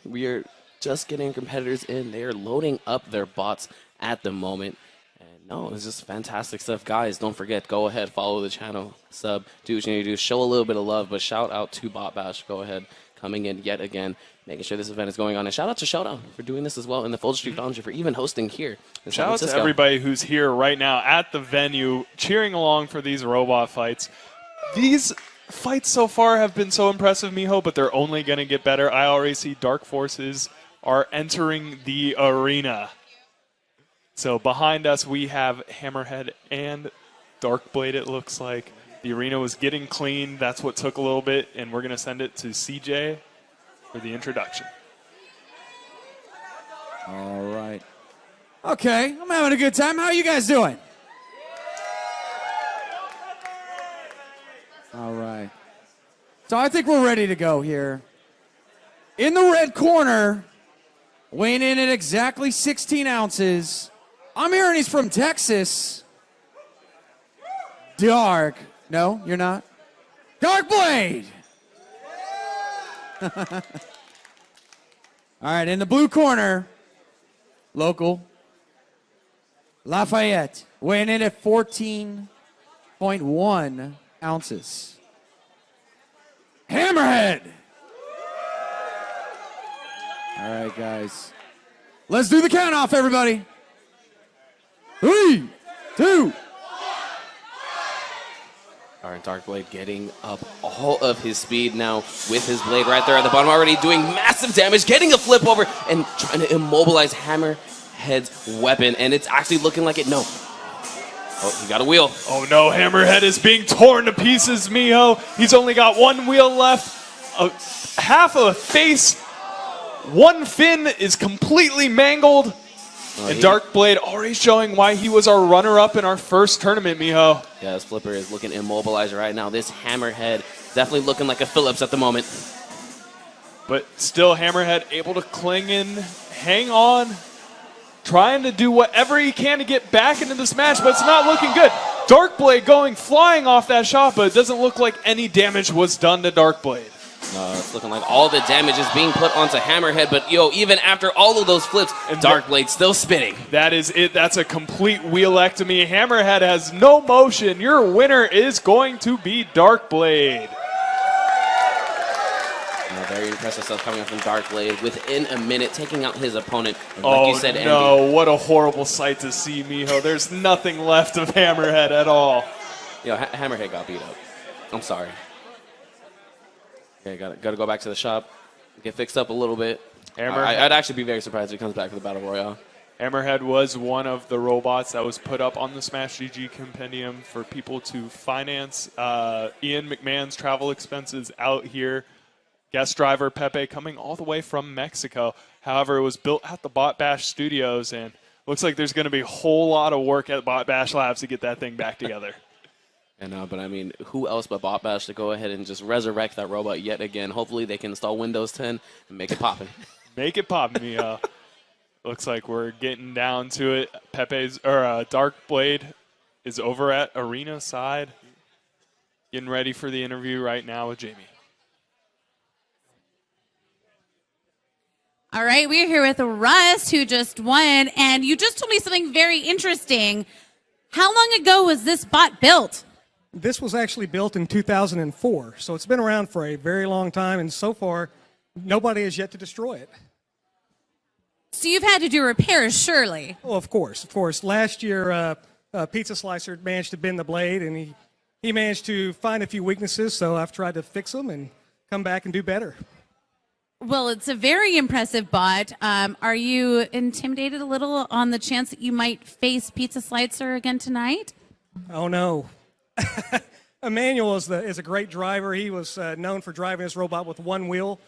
we are just getting competitors in. They are loading up their bots at the moment. And no, it's just fantastic stuff. Guys, don't forget, go ahead, follow the channel, sub, do what you need to do, show a little bit of love, but shout out to Bot Bash. Go ahead, coming in yet again, making sure this event is going on. And shout out to Showdown for doing this as well, and the Folsom Street Foundry for even hosting here in San Shout out Francisco. to everybody who's here right now at the venue, cheering along for these robot fights. These fights so far have been so impressive, Miho, but they're only going to get better. I already see Dark Forces are entering the arena. So behind us, we have Hammerhead and Darkblade, it looks like. The arena was getting clean. That's what took a little bit, and we're going to send it to CJ for the introduction. All right. Okay, I'm having a good time. How are you guys doing? All right. So I think we're ready to go here. In the red corner, weighing in at exactly 16 ounces. I'm hearing he's from Texas. Dark. No, you're not? Dark Blade! All right, in the blue corner, local, Lafayette, weighing in at 14.1 ounces. Hammerhead! All right, guys. Let's do the count off, everybody. 3, 2. All right, Dark Blade getting up all of his speed now with his blade right there at the bottom, already doing massive damage, getting a flip over and trying to immobilize Hammerhead's weapon. And it's actually looking like it. No. Oh, he got a wheel. Oh no, Hammerhead is being torn to pieces, Miho. He's only got one wheel left. Half of a face. One fin is completely mangled. And Dark Blade already showing why he was our runner-up in our first tournament, Miho. Yeah, his flipper is looking immobilized right now. This Hammerhead definitely looking like a Phillips at the moment. But still, Hammerhead able to cling in, hang on, trying to do whatever he can to get back into this match, but it's not looking good. Dark Blade going flying off that shot, but it doesn't look like any damage was done to Dark Blade. It's looking like all the damage is being put onto Hammerhead, but even after all of those flips, Dark Blade still spinning. That is it. That's a complete wheelectomy. Hammerhead has no motion. Your winner is going to be Dark Blade. Very impressive stuff coming up from Dark Blade within a minute, taking out his opponent. And like you said, no, what a horrible sight to see, Miho. There's nothing left of Hammerhead at all. Hammerhead got beat up. I'm sorry. Okay, got to go back to the shop, get fixed up a little bit. I'd actually be very surprised if he comes back to the Battle Royale. Hammerhead was one of the robots that was put up on the Smash GG compendium for people to finance Ian McMahon's travel expenses out here. Guest driver Pepe coming all the way from Mexico. However, it was built at the Bot Bash Studios, and looks like there's going to be a whole lot of work at Bot Bash Labs to get that thing back together. But I mean, who else but Bot Bash to go ahead and just resurrect that robot yet again? Hopefully they can install Windows 10 and make it poppin'. Make it poppin', Mia. Looks like we're getting down to it. Dark Blade is over at Arena side, getting ready for the interview right now with Jamie. All right, we're here with Russ, who just won, and you just told me something very interesting. How long ago was this bot built? This was actually built in 2004, so it's been around for a very long time, and so far, nobody has yet to destroy it. So you've had to do repairs, surely? Oh, of course, of course. Last year, Pizza Slicer managed to bend the blade, and he managed to find a few weaknesses, so I've tried to fix them and come back and do better. Well, it's a very impressive bot. Are you intimidated a little on the chance that you might face Pizza Slicer again tonight? Oh, no. Emmanuel is a great driver. He was known for driving his robot with one wheel.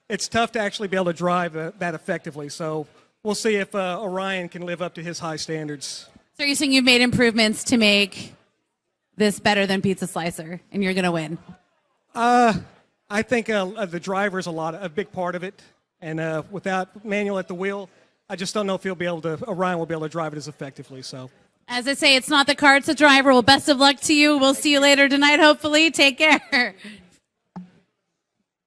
It's tough to actually be able to drive that effectively, so we'll see if Orion can live up to his high standards. So you're saying you've made improvements to make this better than Pizza Slicer, and you're going to win? I think the driver is a big part of it, and without Manuel at the wheel, I just don't know if Orion will be able to drive it as effectively. So, as I say, it's not the car, it's the driver. Well, best of luck to you. We'll see you later tonight, hopefully. Take care.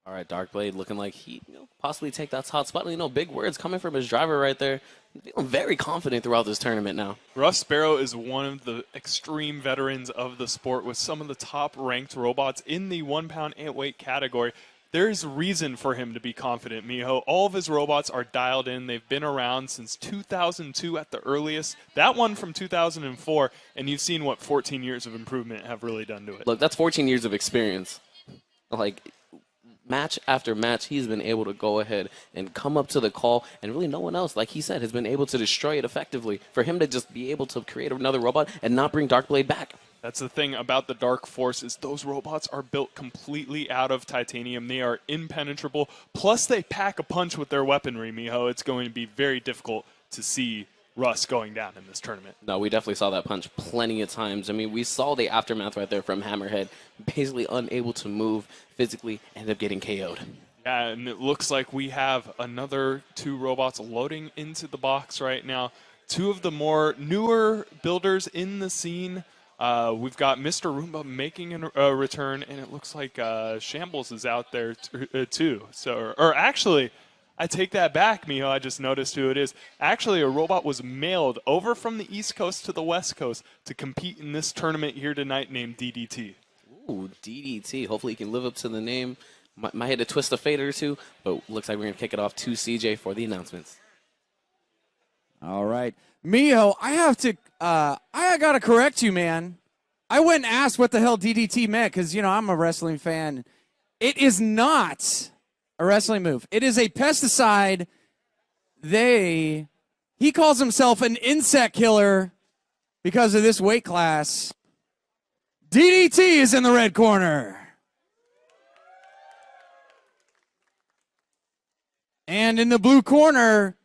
All right, Dark Blade looking like he possibly take that hot spot. Big words coming from his driver right there. Feeling very confident throughout this tournament now. Russ Sparrow is one of the extreme veterans of the sport with some of the top-ranked robots in the 1-pound antweight category. There's reason for him to be confident, Miho. All of his robots are dialed in. They've been around since 2002 at the earliest. That one from 2004, and you've seen what 14 years of improvement have really done to it. Look, that's 14 years of experience. Match after match, he's been able to go ahead and come up to the call, and really no one else, like he said, has been able to destroy it effectively. For him to just be able to create another robot and not bring Dark Blade back. That's the thing about the Dark Force is those robots are built completely out of titanium. They are impenetrable. Plus, they pack a punch with their weaponry, Miho. It's going to be very difficult to see Russ going down in this tournament. No, we definitely saw that punch plenty of times. I mean, we saw the aftermath right there from Hammerhead, basically unable to move physically, end up getting KO'd. Yeah, and it looks like we have another 2 robots loading into the box right now. 2 of the more newer builders in the scene. We've got Mr. Roomba making a return, and it looks like Shambles is out there too. Or actually, I take that back, Miho. I just noticed who it is. Actually, a robot was mailed over from the East Coast to the West Coast to compete in this tournament here tonight named DDT. Ooh, DDT. Hopefully he can live up to the name. Might hit a twist of fate or two, but looks like we're going to kick it off to CJ for the announcements. All right. Miho, I got to correct you, man. I went and asked what the hell DDT meant because, I'm a wrestling fan. It is not a wrestling move. It is a pesticide. He calls himself an insect killer because of this weight class. DDT is in the red corner. And in the blue corner,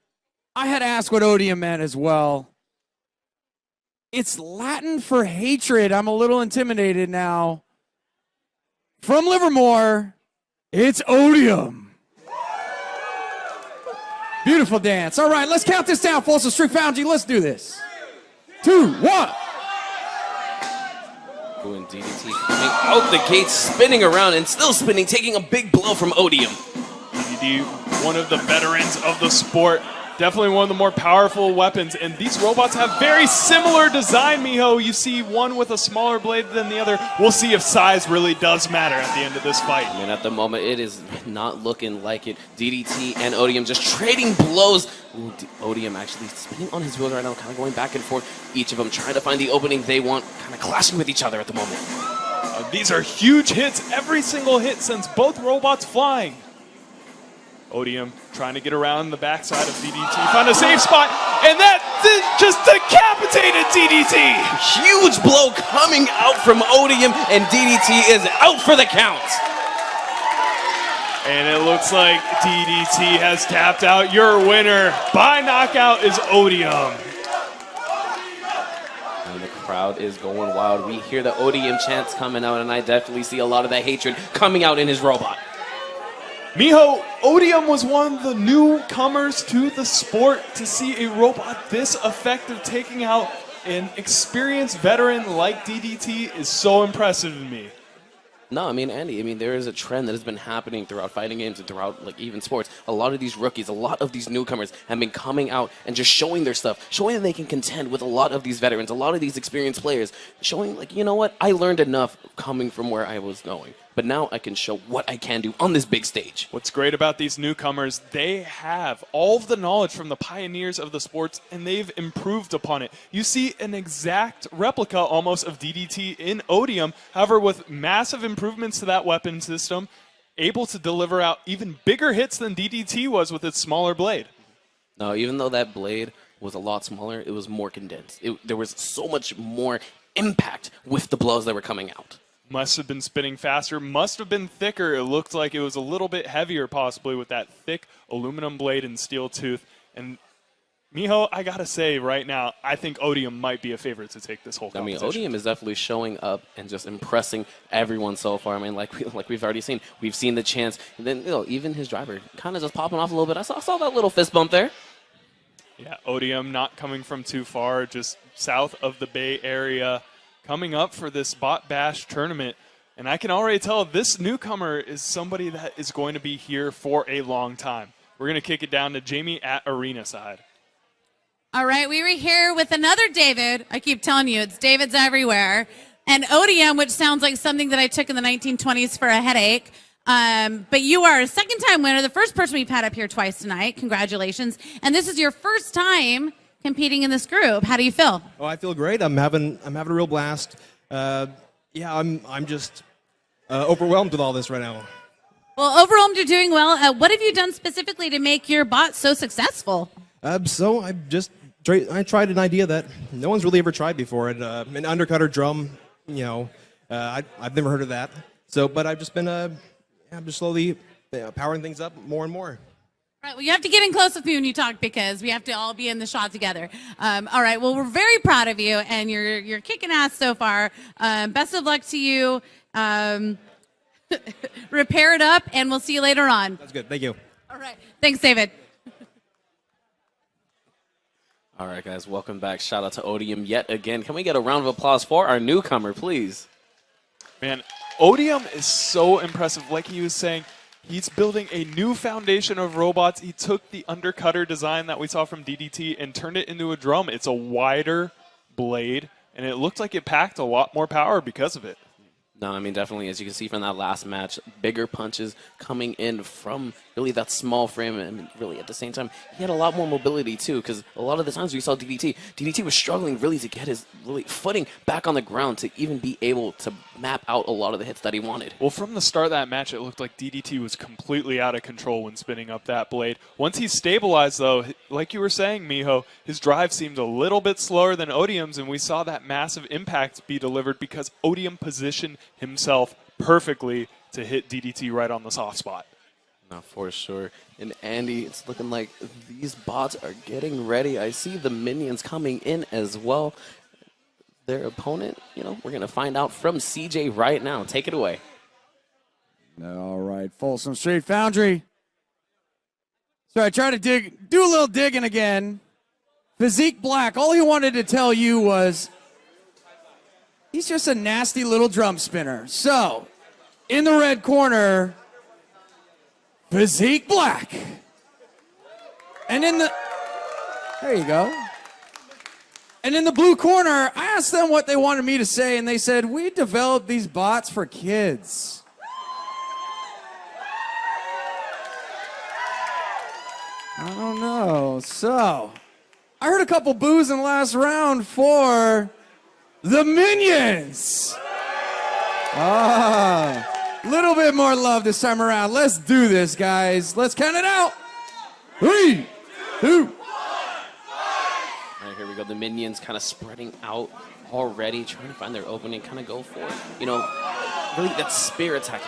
I had asked what Odium meant as well. It's Latin for hatred. I'm a little intimidated now. From Livermore, it's Odium. Beautiful dance. All right, let's count this down, Folsom Street Foundry. Let's do this. 2, 1. Doing DDT coming out the gate, spinning around and still spinning, taking a big blow from Odium. DDT, one of the veterans of the sport. Definitely one of the more powerful weapons, and these robots have very similar design, Miho. You see one with a smaller blade than the other. We'll see if size really does matter at the end of this fight. I mean, at the moment, it is not looking like it. DDT and Odium just trading blows. Ooh, Odium actually spinning on his wheels right now, kind of going back and forth. Each of them trying to find the opening they want, kind of clashing with each other at the moment. These are huge hits. Every single hit sends both robots flying. Odium trying to get around the backside of DDT. Found a safe spot, and that just decapitated DDT. Huge blow coming out from Odium, and DDT is out for the count. And it looks like DDT has tapped out. Your winner by knockout is Odium. And the crowd is going wild. We hear the Odium chants coming out, and I definitely see a lot of that hatred coming out in his robot. Miho, Odium was one of the newcomers to the sport. To see a robot this effective taking out an experienced veteran like DDT is so impressive to me. No, I mean, Andy, there is a trend that has been happening throughout fighting games and throughout, even sports. A lot of these rookies, a lot of these newcomers have been coming out and just showing their stuff, showing that they can contend with a lot of these veterans, a lot of these experienced players, showing, you know what, I learned enough coming from where I was going. But now I can show what I can do on this big stage. What's great about these newcomers, they have all of the knowledge from the pioneers of the sports, and they've improved upon it. You see an exact replica almost of DDT in Odium, however, with massive improvements to that weapon system, able to deliver out even bigger hits than DDT was with its smaller blade. No, even though that blade was a lot smaller, it was more condensed. There was so much more impact with the blows that were coming out. Must have been spinning faster, must have been thicker. It looked like it was a little bit heavier possibly with that thick aluminum blade and steel tooth. And Miho, I gotta say right now, I think Odium might be a favorite to take this whole competition. Odium is definitely showing up and just impressing everyone so far. Like we've already seen. We've seen the chance. And then, even his driver kind of just popping off a little bit. I saw that little fist bump there. Yeah, Odium not coming from too far, just south of the Bay Area, coming up for this Bot Bash tournament. And I can already tell this newcomer is somebody that is going to be here for a long time. We're going to kick it down to Jamie at arena side. All right, we were here with another David. I keep telling you, it's Davids everywhere. And Odium, which sounds like something that I took in the 1920s for a headache. But you are a second-time winner, the first person we've had up here twice tonight. Congratulations. And this is your first time competing in this group. How do you feel? Oh, I feel great. I'm having a real blast. I'm just overwhelmed with all this right now. Well, overall, you're doing well. What have you done specifically to make your bot so successful? So I tried an idea that no one's really ever tried before. An undercutter drum, I've never heard of that. So, but I've just been, I'm just slowly powering things up more and more. All right, well, you have to get in close with me when you talk because we have to all be in the shot together. All right, well, we're very proud of you, and you're kicking ass so far. Best of luck to you. Repair it up, and we'll see you later on. That's good. Thank you. All right. Thanks, David. All right, guys, welcome back. Shout out to Odium yet again. Can we get a round of applause for our newcomer, please? Man, Odium is so impressive. Like he was saying, he's building a new foundation of robots. He took the undercutter design that we saw from DDT and turned it into a drum. It's a wider blade, and it looked like it packed a lot more power because of it. No, I mean, definitely, as you can see from that last match, bigger punches coming in from really that small frame. And really, at the same time, he had a lot more mobility, too, because a lot of the times we saw DDT was struggling really to get his footing back on the ground to even be able to map out a lot of the hits that he wanted. Well, from the start of that match, it looked like DDT was completely out of control when spinning up that blade. Once he stabilized, though, like you were saying, Miho, his drive seemed a little bit slower than Odium's, and we saw that massive impact be delivered because Odium positioned himself perfectly to hit DDT right on the soft spot. No, for sure. And Andy, it's looking like these bots are getting ready. I see the minions coming in as well. Their opponent, we're going to find out from CJ right now. Take it away. All right, Folsom Street Foundry. So I tried to do a little digging again. Physique Black, all he wanted to tell you was he's just a nasty little drum spinner. So, in the red corner, Physique Black. And there you go. And in the blue corner, I asked them what they wanted me to say, and they said, we developed these bots for kids. I don't know. So, I heard a couple boos in the last round for the Minions. Little bit more love this time around. Let's do this, guys. Let's count it out. 3, 2. All right, here we go. The minions kind of spreading out already, trying to find their opening, kind of go for it. Really that spear attack,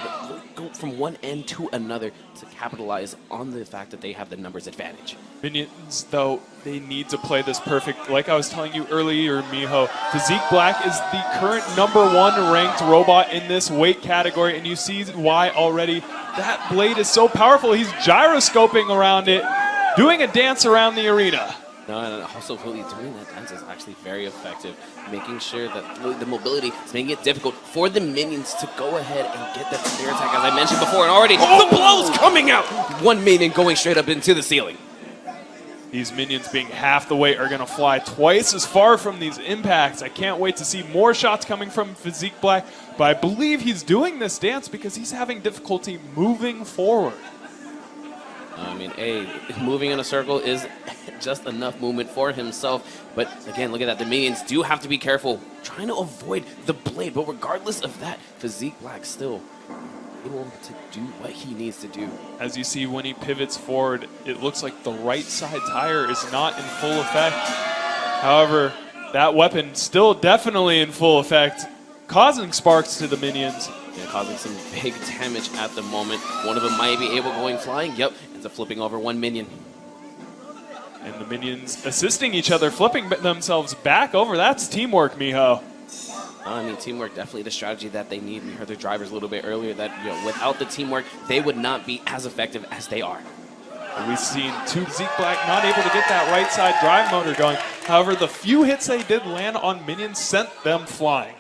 go from one end to another to capitalize on the fact that they have the numbers advantage. Minions, though, they need to play this perfect. Like I was telling you earlier, Miho, Physique Black is the current #1 ranked robot in this weight category, and you see why already. That blade is so powerful. He's gyroscoping around it, doing a dance around the arena. No, and also really doing that dance is actually very effective, making sure that really the mobility is making it difficult for the minions to go ahead and get that spear attack, as I mentioned before, and already the blows coming out. One minion going straight up into the ceiling. These minions being half the weight are going to fly twice as far from these impacts. I can't wait to see more shots coming from Physique Black, but I believe he's doing this dance because he's having difficulty moving forward. I mean, moving in a circle is just enough movement for himself. But again, look at that. The minions do have to be careful, trying to avoid the blade. But regardless of that, Physique Black still able to do what he needs to do. As you see, when he pivots forward, it looks like the right side tire is not in full effect. However, that weapon still definitely in full effect, causing sparks to the minions. Yeah, causing some big damage at the moment. One of them might be able going flying. Yep, ends up flipping over one minion. And the minions assisting each other, flipping themselves back over. That's teamwork, Miho. I mean, teamwork definitely the strategy that they need. We heard their drivers a little bit earlier that without the teamwork, they would not be as effective as they are. And we've seen Physique Black not able to get that right side drive motor going. However, the few hits they did land on minions sent them flying.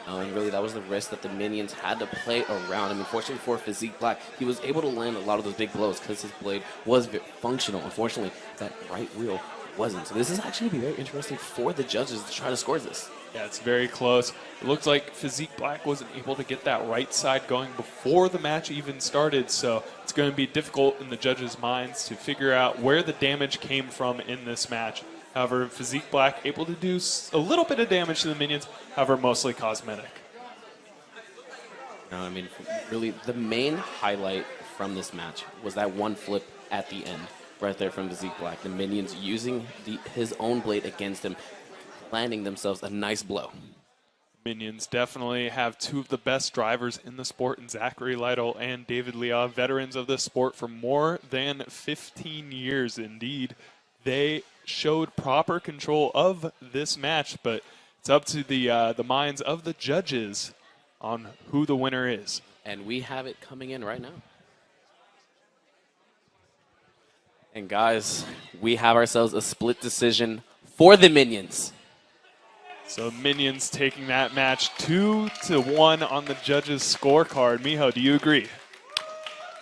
And really, that was the risk that the minions had to play around. I mean, fortunately for Physique Black, he was able to land a lot of those big blows because his blade was functional. Unfortunately, that right wheel wasn't. So this is actually going to be very interesting for the judges to try to score this. Yeah, it's very close. It looks like Physique Black wasn't able to get that right side going before the match even started, so it's going to be difficult in the judges' minds to figure out where the damage came from in this match. However, Physique Black able to do a little bit of damage to the minions, however, mostly cosmetic. No, I mean, really, the main highlight from this match was that one flip at the end, right there from Physique Black. The minions using his own blade against him, landing themselves a nice blow. Minions definitely have two of the best drivers in the sport in Zachary Lytle and David Leah, veterans of this sport for more than 15 years. Indeed, they showed proper control of this match, but it's up to the minds of the judges on who the winner is. And we have it coming in right now. And guys, we have ourselves a split decision for the Minions. So Minions taking that match 2-1 on the judges' scorecard. Miho, do you agree?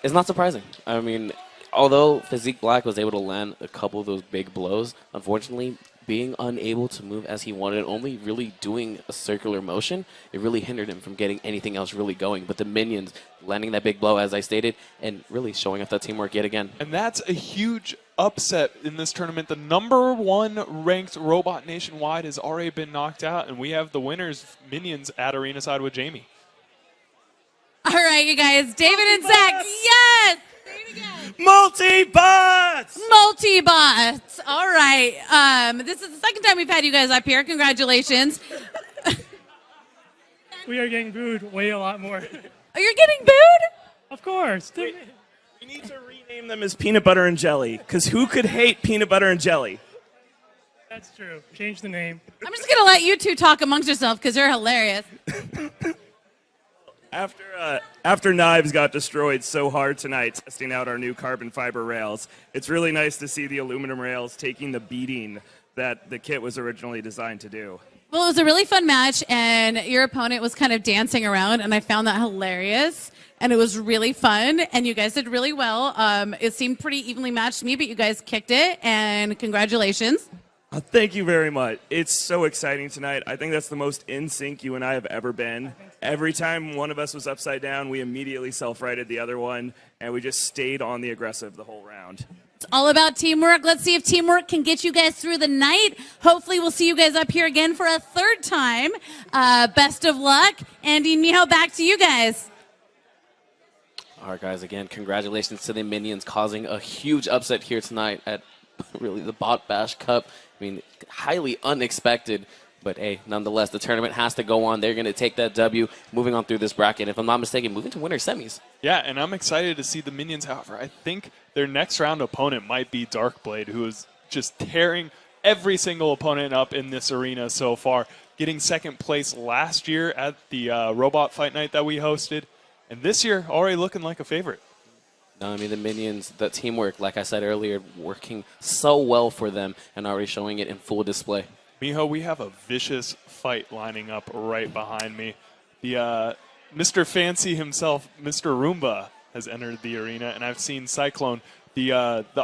It's not surprising. I mean, although Physique Black was able to land a couple of those big blows, unfortunately, being unable to move as he wanted, only really doing a circular motion, it really hindered him from getting anything else really going. But the Minions landing that big blow, as I stated, and really showing off that teamwork yet again. And that's a huge upset in this tournament. The #1 ranked robot nationwide has already been knocked out, and we have the winners, Minions, at arena side with Jamie. All right, you guys. David and Zach. Yes! Multi-bots! Multi-bots. All right. This is the second time we've had you guys up here. Congratulations. We are getting booed way a lot more. Oh, you're getting booed? Of course. We need to rename them as peanut butter and jelly, because who could hate peanut butter and jelly? That's true. Change the name. I'm just going to let you two talk amongst yourselves because you're hilarious. After Knives got destroyed so hard tonight testing out our new carbon fiber rails, it's really nice to see the aluminum rails taking the beating that the kit was originally designed to do. Well, it was a really fun match, and your opponent was kind of dancing around, and I found that hilarious, and it was really fun, and you guys did really well. It seemed pretty evenly matched to me, but you guys kicked it, and congratulations. Thank you very much. It's so exciting tonight. I think that's the most in sync you and I have ever been. Every time one of us was upside down, we immediately self-righted the other one, and we just stayed on the aggressive the whole round. It's all about teamwork. Let's see if teamwork can get you guys through the night. Hopefully we'll see you guys up here again for a third time. Best of luck. Andy and Miho, back to you guys. All right, guys, again, congratulations to the Minions causing a huge upset here tonight at really the Bot Bash Cup. I mean, highly unexpected, but hey, nonetheless, the tournament has to go on. They're going to take that W, moving on through this bracket. If I'm not mistaken, moving to winner semis. Yeah, and I'm excited to see the Minions. However, I think their next round opponent might be Darkblade, who is just tearing every single opponent up in this arena so far, getting second place last year at the Robot Fight Night that we hosted, and this year already looking like a favorite. No, I mean, the Minions, the teamwork, like I said earlier, working so well for them and already showing it in full display. Miho, we have a vicious fight lining up right behind me. The Mr. Fancy himself, Mr. Roomba, has entered the arena, and I've seen Cyclone, the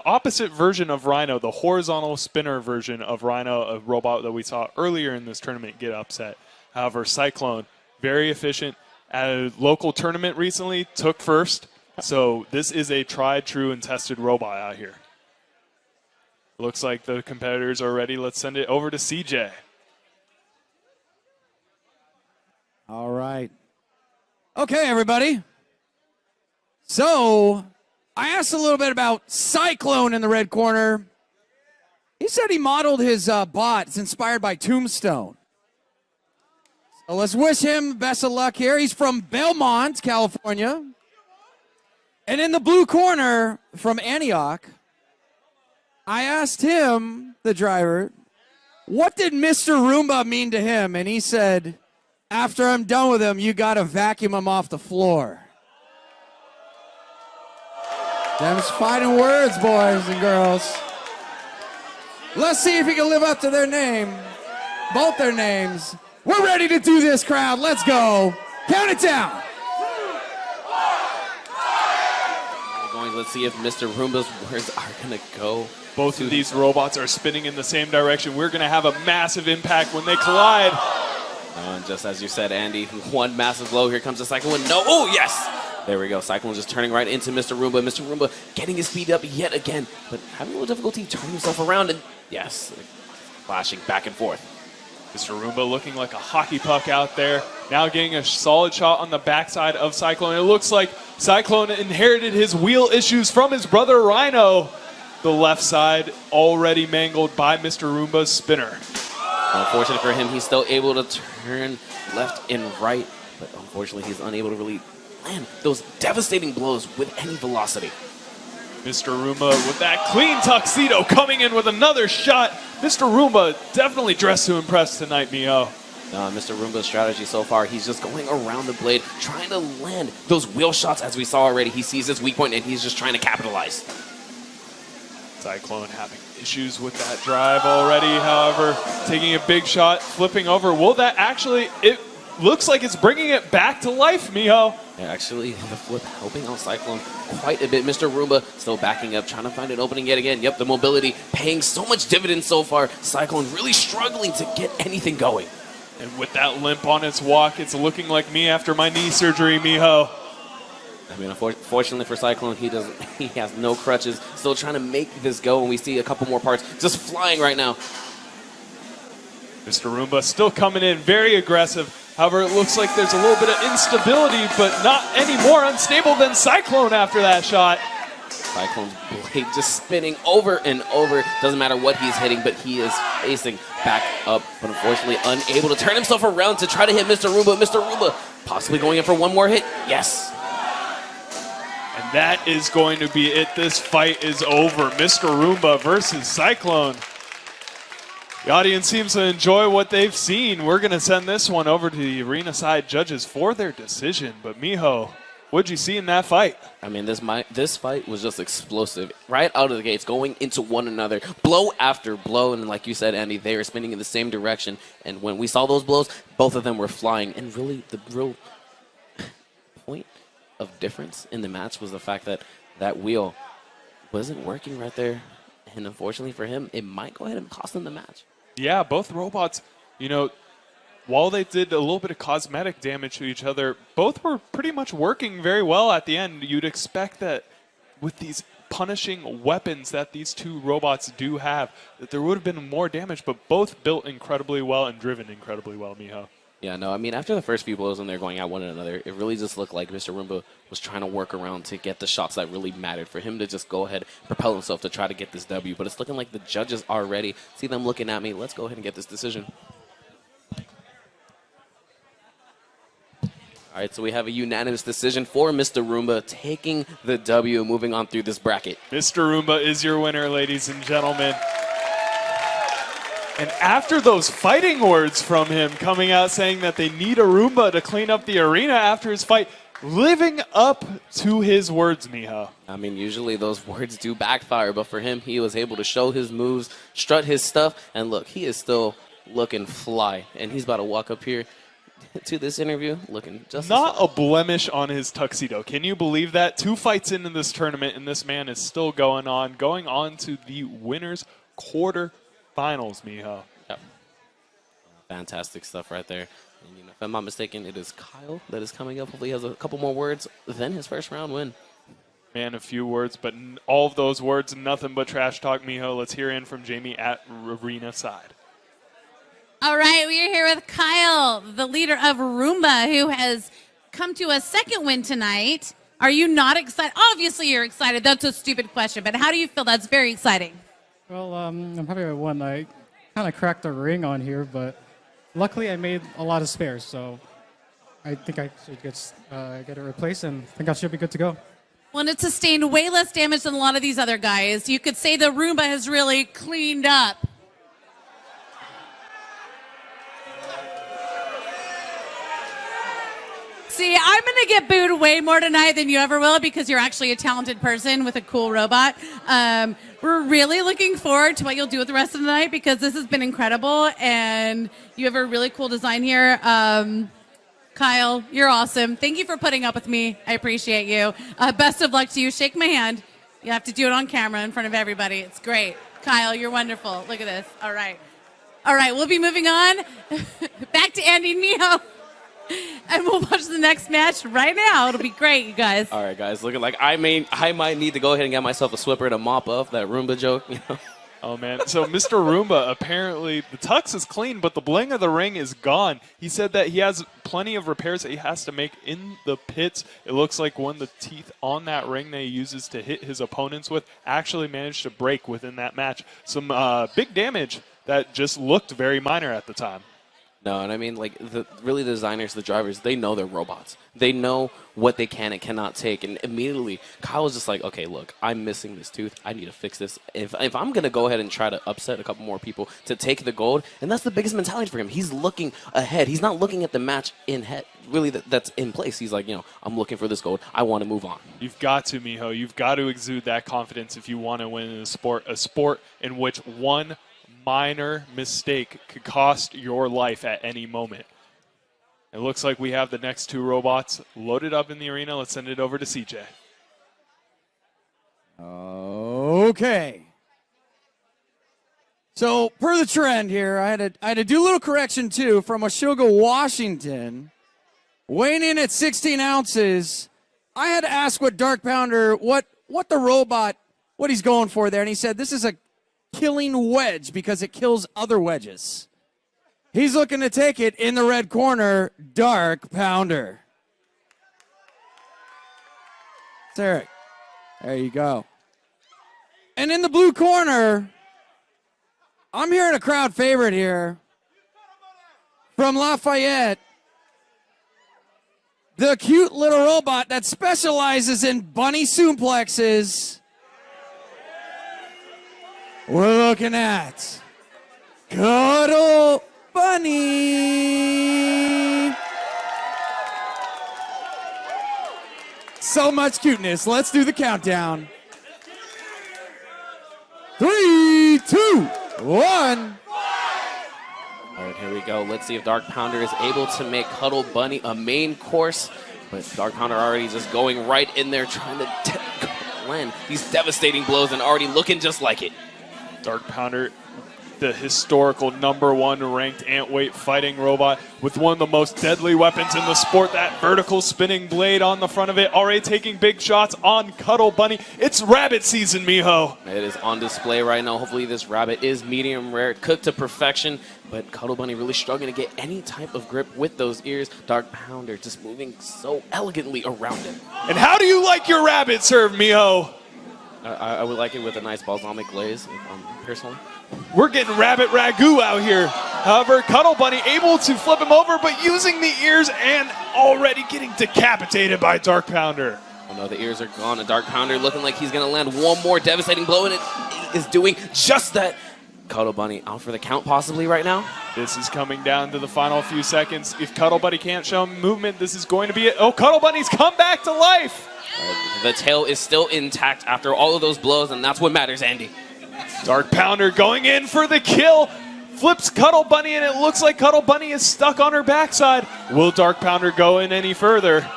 opposite version of Rhino, the horizontal spinner version of Rhino, a robot that we saw earlier in this tournament, get upset. However, Cyclone, very efficient. At a local tournament recently, took first. So this is a tried, true, and tested robot out here. Looks like the competitors are ready. Let's send it over to CJ. All right. Okay, everybody. So I asked a little bit about Cyclone in the red corner. He said he modeled his bot. It's inspired by Tombstone. So let's wish him best of luck here. He's from Belmont, California. And in the blue corner from Antioch, I asked him, the driver, what did Mr. Roomba mean to him? And he said, after I'm done with him, you got to vacuum him off the floor. Them's fighting words, boys and girls. Let's see if he can live up to their name, both their names. We're ready to do this, crowd. Let's go. Count it down. Let's see if Mr. Roomba's words are going to go. Both of these robots are spinning in the same direction. We're going to have a massive impact when they collide. And just as you said, Andy, one massive blow. Here comes the Cyclone. No. Oh, yes. There we go. Cyclone just turning right into Mr. Roomba. Mr. Roomba getting his speed up yet again, but having a little difficulty turning himself around. And yes, flashing back and forth. Mr. Roomba looking like a hockey puck out there. Now getting a solid shot on the backside of Cyclone. It looks like Cyclone inherited his wheel issues from his brother Rhino. The left side already mangled by Mr. Roomba's spinner. Unfortunately for him, he's still able to turn left and right, but unfortunately he's unable to really land those devastating blows with any velocity. Mr. Roomba with that clean tuxedo coming in with another shot. Mr. Roomba definitely dressed to impress tonight, Miho. Mr. Roomba's strategy so far, he's just going around the blade, trying to land those wheel shots as we saw already. He sees his weak point and he's just trying to capitalize. Cyclone having issues with that drive already, however, taking a big shot, flipping over. Will that actually, it looks like it's bringing it back to life, Miho. Yeah, actually, the flip helping out Cyclone quite a bit. Mr. Roomba still backing up, trying to find an opening yet again. Yep, the mobility paying so much dividends so far. Cyclone really struggling to get anything going. And with that limp on its walk, it's looking like me after my knee surgery, Miho. I mean, unfortunately for Cyclone, he has no crutches. Still trying to make this go, and we see a couple more parts just flying right now. Mr. Roomba still coming in very aggressive. However, it looks like there's a little bit of instability, but not any more unstable than Cyclone after that shot. Cyclone's blade just spinning over and over. Doesn't matter what he's hitting, but he is facing back up. But unfortunately, unable to turn himself around to try to hit Mr. Roomba. Mr. Roomba possibly going in for one more hit. Yes. And that is going to be it. This fight is over. Mr. Roomba versus Cyclone. The audience seems to enjoy what they've seen. We're going to send this one over to the arena side judges for their decision. But Miho, what'd you see in that fight? I mean, this fight was just explosive. Right out of the gates, going into one another, blow after blow. And like you said, Andy, they were spinning in the same direction. And when we saw those blows, both of them were flying. And really, the real point of difference in the match was the fact that that wheel wasn't working right there. And unfortunately for him, it might go ahead and cost him the match. Yeah, both robots, you know, while they did a little bit of cosmetic damage to each other, both were pretty much working very well at the end. You'd expect that with these punishing weapons that these two robots do have, that there would have been more damage, but both built incredibly well and driven incredibly well, Miho. Yeah, no, I mean, after the first few blows when they're going at one another, it really just looked like Mr. Roomba was trying to work around to get the shots that really mattered for him to just go ahead and propel himself to try to get this W. But it's looking like the judges are ready. See them looking at me. Let's go ahead and get this decision. All right, so we have a unanimous decision for Mr. Roomba taking the W, moving on through this bracket. Mr. Roomba is your winner, ladies and gentlemen. And after those fighting words from him coming out saying that they need a Roomba to clean up the arena after his fight, living up to his words, Miho. I mean, usually those words do backfire, but for him, he was able to show his moves, strut his stuff, and look, he is still looking fly. And he's about to walk up here to this interview looking just not a blemish on his tuxedo. Can you believe that? 2 fights into this tournament, and this man is still going on to the winners quarterfinals, Miho. Yep. Fantastic stuff right there. And, you know, if I'm not mistaken, it is Kyle that is coming up. Hopefully he has a couple more words than his first round win. Man, a few words, but all of those words, nothing but trash talk, Miho. Let's hear in from Jamie at arena side. All right, we are here with Kyle, the leader of Roomba, who has come to a second win tonight. Are you not excited? Obviously you're excited. That's a stupid question, but how do you feel? That's very exciting. Well, I'm happy I won. I kind of cracked the ring on here, but luckily I made a lot of spares, so I think I should get it replaced, and I think I should be good to go. Well, and it sustained way less damage than a lot of these other guys. You could say the Roomba has really cleaned up. See, I'm going to get booed way more tonight than you ever will because you're actually a talented person with a cool robot. We're really looking forward to what you'll do with the rest of the night because this has been incredible, and you have a really cool design here. Kyle, you're awesome. Thank you for putting up with me. I appreciate you. Best of luck to you. Shake my hand. You have to do it on camera in front of everybody. It's great. Kyle, you're wonderful. Look at this. All right. All right, we'll be moving on. Back to Andy and Miho. And we'll watch the next match right now. It'll be great, you guys. All right, guys. Looking like I might need to go ahead and get myself a swipper to mop up that Roomba joke. You know? Oh, man. So Mr. Roomba, apparently the tux is clean, but the bling of the ring is gone. He said that he has plenty of repairs that he has to make in the pits. It looks like one of the teeth on that ring that he uses to hit his opponents with actually managed to break within that match. Some big damage that just looked very minor at the time. No, and I mean, like, the designers, the drivers, they know they're robots. They know what they can and cannot take. And immediately, Kyle was just like, okay, look, I'm missing this tooth. I need to fix this. If I'm going to go ahead and try to upset a couple more people to take the gold, and that's the biggest mentality for him. He's looking ahead. He's not looking at the match in head. Really, that's in place. He's like, I'm looking for this gold. I want to move on. You've got to, Miho. You've got to exude that confidence if you want to win in a sport in which one minor mistake could cost your life at any moment. It looks like we have the next two robots loaded up in the arena. Let's send it over to CJ. Okay. So, per the trend here, I had to do a little correction, too, from Oshoga, Washington. Weighing in at 16 ounces, I had to ask what Dark Pounder, what the robot, what he's going for there. And he said, this is a killing wedge because it kills other wedges. He's looking to take it in the red corner, Dark Pounder. Eric. There you go. And in the blue corner, I'm hearing a crowd favorite here from Lafayette. The cute little robot that specializes in bunny suplexes. We're looking at Cuddle Bunny. So much cuteness. Let's do the countdown. 3, 2, 1. All right, here we go. Let's see if Dark Pounder is able to make Cuddle Bunny a main course. But Dark Pounder already just going right in there, trying to land these devastating blows and already looking just like it. Dark Pounder, the historical #1 ranked Antweight fighting robot with one of the most deadly weapons in the sport, that vertical spinning blade on the front of it, already taking big shots on Cuddle Bunny. It's rabbit season, Miho. It is on display right now. Hopefully this rabbit is medium rare, cooked to perfection, but Cuddle Bunny really struggling to get any type of grip with those ears. Dark Pounder just moving so elegantly around him. And how do you like your rabbit served, Miho? I would like it with a nice balsamic glaze, personally. We're getting rabbit ragu out here. However, Cuddle Bunny able to flip him over, but using the ears and already getting decapitated by Dark Pounder. Oh no, the ears are gone, and Dark Pounder looking like he's going to land one more devastating blow, and it is doing just that. Cuddle Bunny out for the count possibly right now. This is coming down to the final few seconds. If Cuddle Bunny can't show movement, this is going to be it. Oh, Cuddle Bunny's come back to life. The tail is still intact after all of those blows, and that's what matters, Andy. Dark Pounder going in for the kill. Flips Cuddle Bunny, and it looks like Cuddle Bunny is stuck on her backside. Will Dark Pounder go in any further?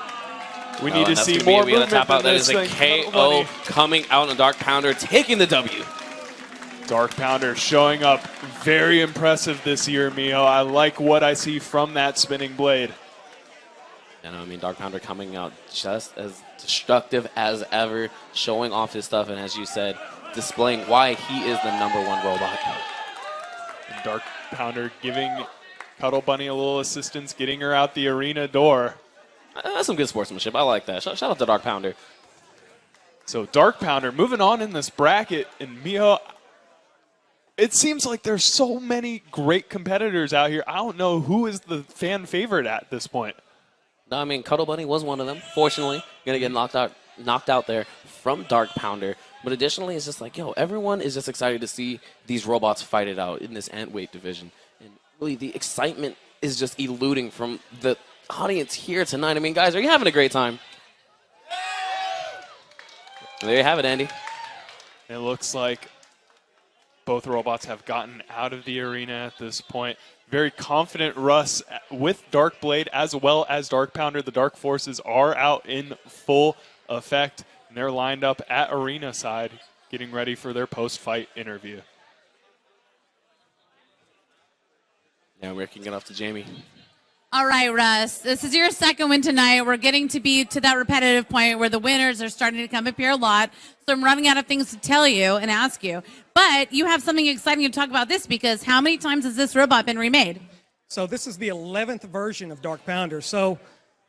We need to see more movement tap out. than That is this a thing. KO coming out, and Dark Pounder taking the W. Dark Pounder showing up very impressive this year, Miho. I like what I see from that spinning blade. And I mean, Dark Pounder coming out just as destructive as ever, showing off his stuff, and as you said, displaying why he is the #1 robot. And Dark Pounder giving Cuddle Bunny a little assistance, getting her out the arena door. That's some good sportsmanship. I like that. Shout out to Dark Pounder. So Dark Pounder moving on in this bracket, and Miho, it seems like there's so many great competitors out here. I don't know who is the fan favorite at this point. No, I mean, Cuddle Bunny was one of them. Fortunately, going to get knocked out there from Dark Pounder. But additionally, it's just like, everyone is just excited to see these robots fight it out in this Antweight division. And really, the excitement is just eluding from the audience here tonight. I mean, guys, are you having a great time? There you have it, Andy. It looks like both robots have gotten out of the arena at this point. Very confident Russ with Dark Blade as well as Dark Pounder. The Dark Forces are out in full effect, and they're lined up at arena side, getting ready for their post-fight interview. Yeah, we're kicking it off to Jamie. All right, Russ, this is your second win tonight. We're getting to be to that repetitive point where the winners are starting to come up here a lot. So I'm running out of things to tell you and ask you. But you have something exciting to talk about this, because how many times has this robot been remade? So this is the 11th version of Dark Pounder. So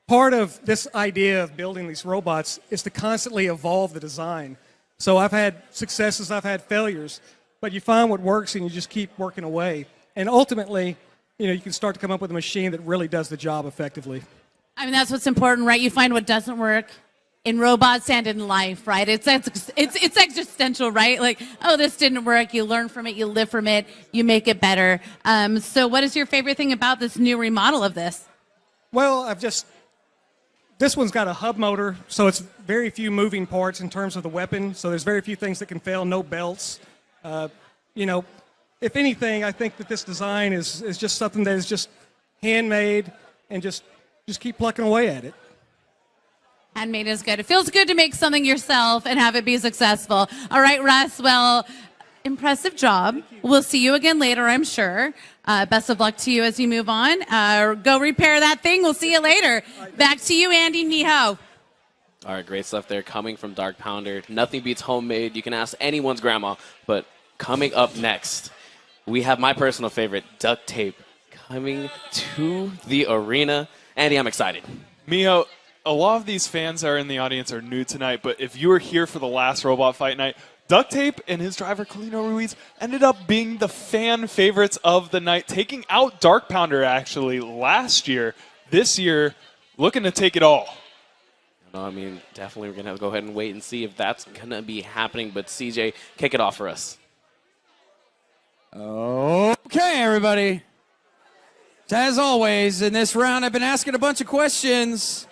part of this idea of building these robots is to constantly evolve the design. So I've had successes, I've had failures. but you find what works and you just keep working away. And ultimately, you can start to come up with a machine that really does the job effectively. I mean, that's what's important, right? You find what doesn't work in robots and in life, right? It's existential, right? Like, oh, this didn't work. You learn from it. You live from it. You make it better. So what is your favorite thing about this new remodel of this? Well, this one's got a hub motor, so it's very few moving parts in terms of the weapon. So there's very few things that can fail, no belts. If anything, I think that this design is just something that is just handmade and just keep plucking away at it. Handmade is good. It feels good to make something yourself and have it be successful. All right, Russ. Well, impressive job. We'll see you again later, I'm sure. Best of luck to you as you move on. Go repair that thing. We'll see you later. Back to you, Andy Niho. All right, great stuff there coming from Dark Pounder. Nothing beats homemade. You can ask anyone's grandma. But coming up next, we have my personal favorite, Duct Tape, coming to the arena. Andy, I'm excited. Miho, a lot of these fans that are in the audience are new tonight, but if you were here for the last Robot Fight Night, Duct Tape and his driver, Colino Ruiz, ended up being the fan favorites of the night, taking out Dark Pounder, actually, last year. This year, looking to take it all. I mean, definitely we're going to have to go ahead and wait and see if that's going to be happening. But CJ, kick it off for us. Okay, everybody. As always, in this round, I've been asking a bunch of questions.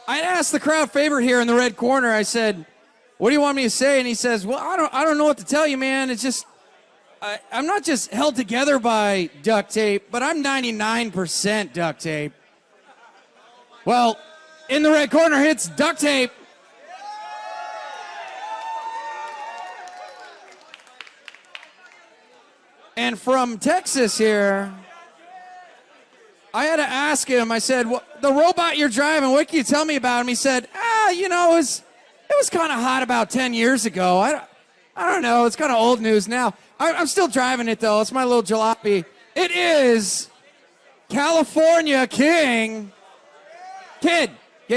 I asked the crowd favorite here in the red corner. I said, what do you want me to say? And he says, well, I don't know what to tell you, man. It's just, I'm not just held together by duct tape, but I'm 99% duct tape. Well, in the red corner hits Duct Tape. And from Texas here, I had to ask him, I said, well, the robot you're driving, what can you tell me about him? He said, it was kind of hot about 10 years ago. I don't know, it's kind of old news now. I'm still driving it, though. It's my little jalopy. It is California King. Kid,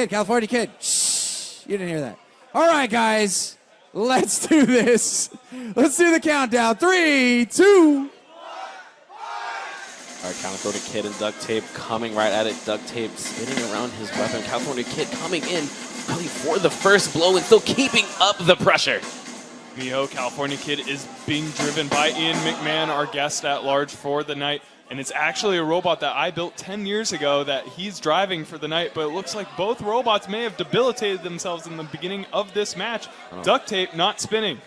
California Kid. Shh, you didn't hear that. All right, guys, let's do this. Let's do the countdown. 3, 2. All right, California Kid and Duct Tape coming right at it. Duct Tape spinning around his weapon. California Kid coming in probably for the first blow and still keeping up the pressure. Miho, California Kid is being driven by Ian McMahon, our guest at large for the night. And it's actually a robot that I built 10 years ago that he's driving for the night. But it looks like both robots may have debilitated themselves in the beginning of this match. Duct Tape not spinning.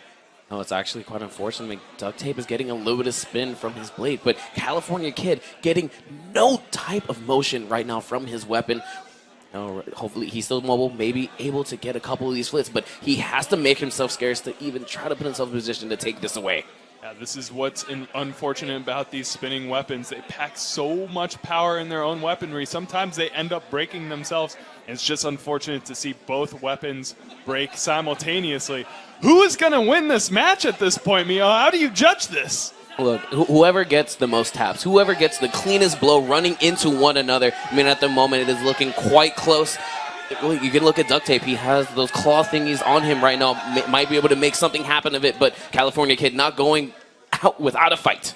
No, it's actually quite unfortunate. Duct Tape is getting a little bit of spin from his blade, but California Kid getting no type of motion right now from his weapon. No, hopefully he's still mobile, maybe able to get a couple of these flits, but he has to make himself scarce to even try to put himself in position to take this away. Yeah, this is what's unfortunate about these spinning weapons. They pack so much power in their own weaponry. Sometimes they end up breaking themselves, and it's just unfortunate to see both weapons break simultaneously. Who is going to win this match at this point, Mio? How do you judge this? Look, whoever gets the most taps, whoever gets the cleanest blow running into one another, I mean, at the moment, it is looking quite close. You can look at Duct Tape. He has those claw thingies on him right now. Might be able to make something happen of it, but California Kid not going out without a fight.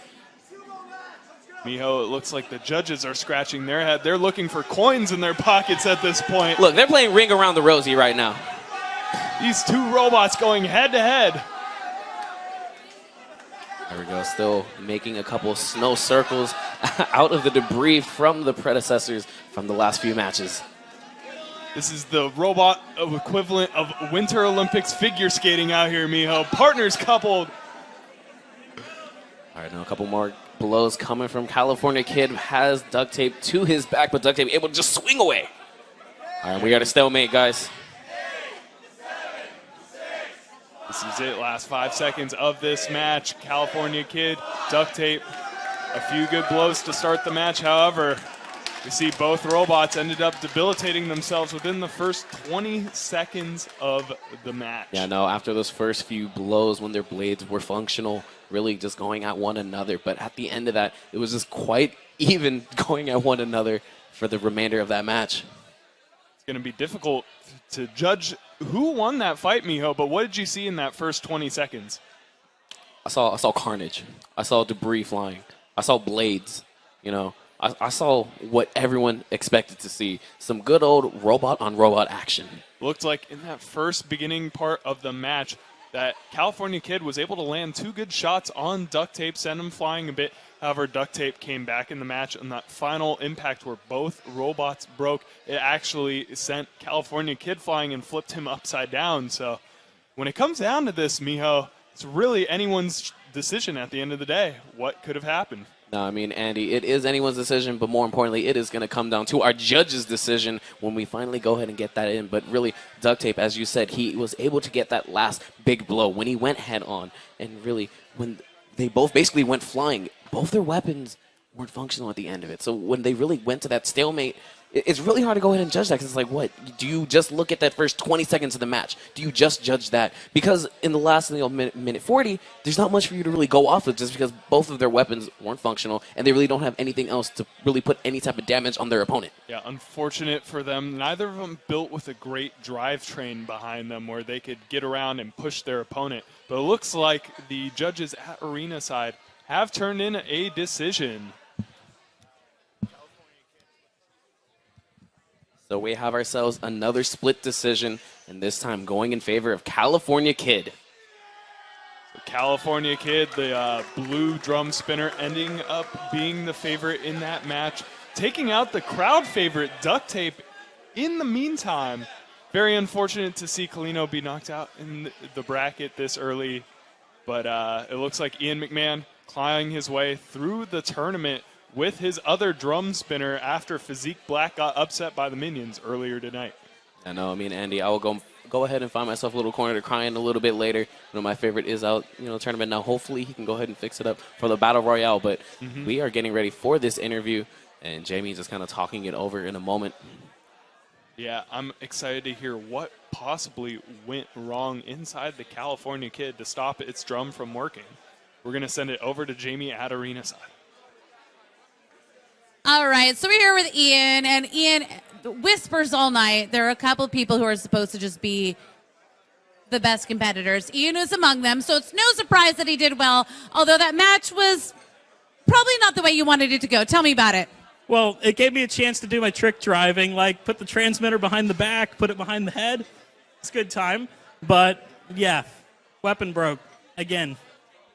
Miho, it looks like the judges are scratching their head. They're looking for coins in their pockets at this point. Look, they're playing Ring Around the Rosie right now. These two robots going head to head. There we go, still making a couple of snow circles out of the debris from the predecessors from the last few matches. This is the robot equivalent of Winter Olympics figure skating out here, Miho. Partners coupled. All right, now a couple more blows coming from California Kid. Has Duct Tape to his back, but Duct Tape able to just swing away. All right, we got a stalemate, guys. This is it, last 5 seconds of this match. California Kid, Duct Tape, a few good blows to start the match. However, we see both robots ended up debilitating themselves within the first 20 seconds of the match. Yeah, no, after those first few blows when their blades were functional, really just going at one another. But at the end of that, it was just quite even going at one another for the remainder of that match. It's going to be difficult to judge who won that fight, Miho, but what did you see in that first 20 seconds? I saw carnage. I saw debris flying. I saw blades. You know, I saw what everyone expected to see. Some good old robot on robot action. Looked like in that first beginning part of the match that California Kid was able to land 2 good shots on Duct Tape, send him flying a bit. However, Duct Tape came back in the match, and that final impact where both robots broke, it actually sent California Kid flying and flipped him upside down. So when it comes down to this, Miho, it's really anyone's decision at the end of the day. What could have happened? No, I mean, Andy, it is anyone's decision, but more importantly, it is going to come down to our judge's decision when we finally go ahead and get that in. But really, Duct Tape, as you said, he was able to get that last big blow when he went head on. And really, when they both basically went flying, both their weapons weren't functional at the end of it. So when they really went to that stalemate, it's really hard to go ahead and judge that because it's like, what? Do you just look at that first 20 seconds of the match? Do you just judge that? Because in the last minute 40, there's not much for you to really go off of just because both of their weapons weren't functional and they really don't have anything else to really put any type of damage on their opponent. Yeah, unfortunate for them. Neither of them built with a great drivetrain behind them where they could get around and push their opponent. But it looks like the judges at Arena side have turned in a decision. So we have ourselves another split decision, and this time going in favor of California Kid. So California Kid, the blue drum spinner, ending up being the favorite in that match, taking out the crowd favorite, Duct Tape. In the meantime, very unfortunate to see Kalino be knocked out in the bracket this early, but it looks like Ian McMahon climbing his way through the tournament with his other drum spinner after Physique Black got upset by the minions earlier tonight. I know, I mean, Andy, I will go ahead and find myself a little corner to cry in a little bit later. You know, my favorite is out, tournament now. Hopefully he can go ahead and fix it up for the Battle Royale, but we are getting ready for this interview, and Jamie's just kind of talking it over in a moment. Yeah, I'm excited to hear what possibly went wrong inside the California Kid to stop its drum from working. We're going to send it over to Jamie at Arena side. All right, so we're here with Ian, and Ian whispers all night. There are a couple of people who are supposed to just be the best competitors. Ian is among them, so it's no surprise that he did well, although that match was probably not the way you wanted it to go. Tell me about it. Well, it gave me a chance to do my trick driving, like put the transmitter behind the back, put it behind the head. It's a good time. But, yeah, weapon broke again.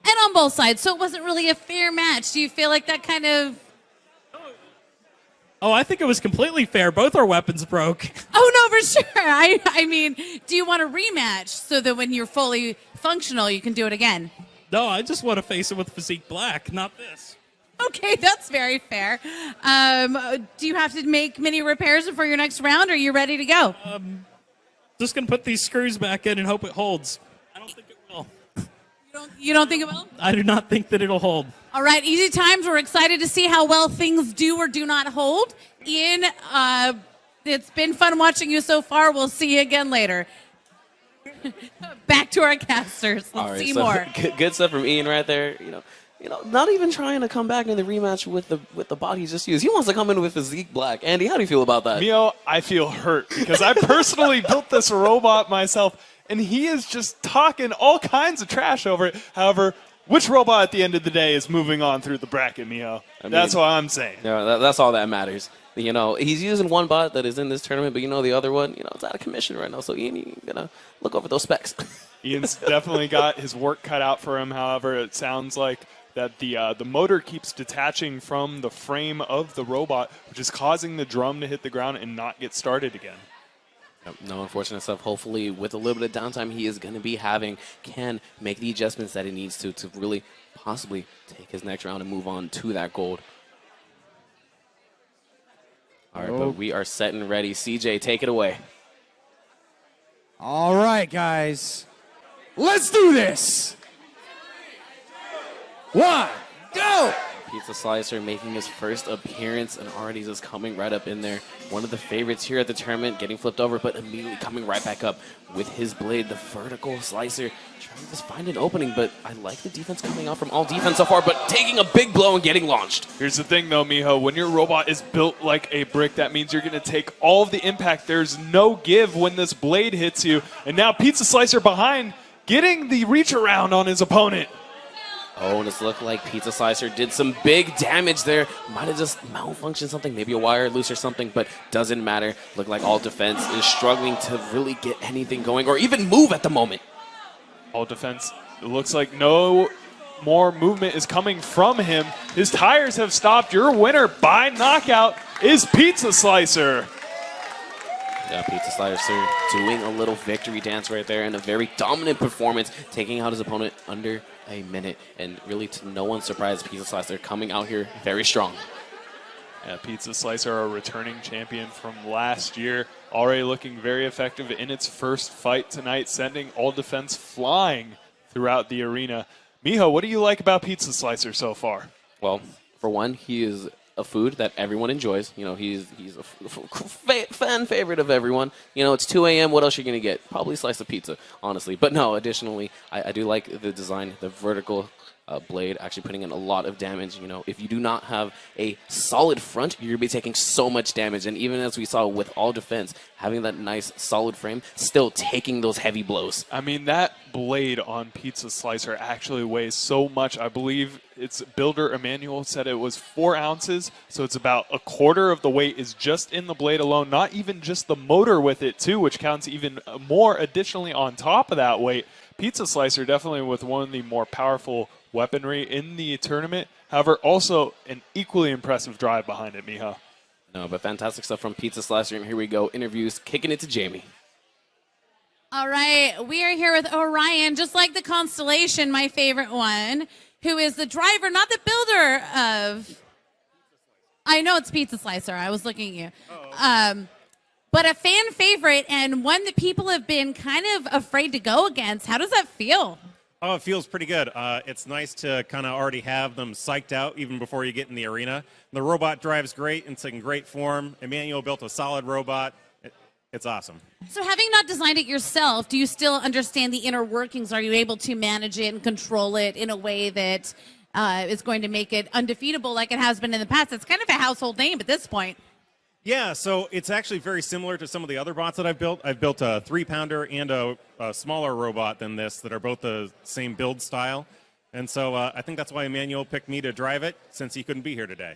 And on both sides, so it wasn't really a fair match. Do you feel like that kind of... Oh, I think it was completely fair. Both our weapons broke. Oh, no, for sure. I mean, do you want a rematch so that when you're fully functional, you can do it again? No, I just want to face it with Physique Black, not this. Okay, that's very fair. Do you have to make many repairs before your next round, or are you ready to go? Just going to put these screws back in and hope it holds. I don't think it will. You don't think it will? I do not think that it'll hold. All right, easy times. We're excited to see how well things do or do not hold. Ian, it's been fun watching you so far. We'll see you again later. Back to our casters. Let's see more. Good stuff from Ian right there. Not even trying to come back in the rematch with the bot he just used. He wants to come in with Physique Black. Andy, how do you feel about that? Mio, I feel hurt because I personally built this robot myself, and he is just talking all kinds of trash over it. However, which robot at the end of the day is moving on through the bracket, Mio? That's what I'm saying. Yeah, that's all that matters. He's using one bot that is in this tournament, but the other one, it's out of commission right now. So Ian, you gotta look over those specs. Ian's definitely got his work cut out for him. However, it sounds like that the motor keeps detaching from the frame of the robot, which is causing the drum to hit the ground and not get started again. No unfortunate stuff. Hopefully, with a little bit of downtime he is going to be having, can make the adjustments that he needs to really possibly take his next round and move on to that gold. All right, but we are set and ready. CJ, take it away. All right, guys. Let's do this. 1, go! Pizza Slicer making his first appearance and already just coming right up in there. One of the favorites here at the tournament, getting flipped over, but immediately coming right back up with his blade, the vertical slicer, trying to just find an opening, but I like the defense coming out from all defense so far, but taking a big blow and getting launched. Here's the thing, though, Miho. When your robot is built like a brick, that means you're going to take all of the impact. There's no give when this blade hits you, and now Pizza Slicer behind, getting the reach around on his opponent. Oh, and it's looked like Pizza Slicer did some big damage there. Might have just malfunctioned something, maybe a wire loose or something, but doesn't matter. Look like All Defense is struggling to really get anything going or even move at the moment. All Defense, it looks like no more movement is coming from him. His tires have stopped. Your winner by knockout is Pizza Slicer. Yeah, Pizza Slicer doing a little victory dance right there and a very dominant performance, taking out his opponent under a minute. And really, to no one's surprise, Pizza Slicer coming out here very strong. Yeah, Pizza Slicer, a returning champion from last year, already looking very effective in its first fight tonight, sending All Defense flying throughout the arena. Miho, what do you like about Pizza Slicer so far? Well, for one, he is a food that everyone enjoys. You know, he's a fan favorite of everyone. You know, it's 2 a.m. What else are you going to get? Probably a slice of pizza, honestly. But no, additionally, I do like the design, the vertical blade, actually putting in a lot of damage. You know, if you do not have a solid front, you're going to be taking so much damage. And even as we saw with All Defense, having that nice solid frame, still taking those heavy blows. I mean, that blade on Pizza Slicer actually weighs so much. I believe its builder, Emmanuel, said it was 4 ounces. So it's about a quarter of the weight is just in the blade alone, not even just the motor with it too, which counts even more additionally on top of that weight. Pizza Slicer definitely with one of the more powerful weaponry in the tournament. However, also an equally impressive drive behind it, Miho. No, but fantastic stuff from Pizza Slicer. And here we go, interviews, kicking it to Jamie. All right, we are here with Orion, just like the Constellation, my favorite one, who is the driver, not the builder of... I know it's Pizza Slicer. I was looking at you. But a fan favorite and one that people have been kind of afraid to go against. How does that feel? Oh, it feels pretty good. It's nice to kind of already have them psyched out even before you get in the arena. The robot drives great. It's in great form. Emmanuel built a solid robot. It's awesome. So having not designed it yourself, do you still understand the inner workings? Are you able to manage it and control it in a way that is going to make it undefeatable like it has been in the past? It's kind of a household name at this point. Yeah, so it's actually very similar to some of the other bots that I've built. I've built a 3-pounder and a smaller robot than this that are both the same build style. And so I think that's why Emmanuel picked me to drive it since he couldn't be here today.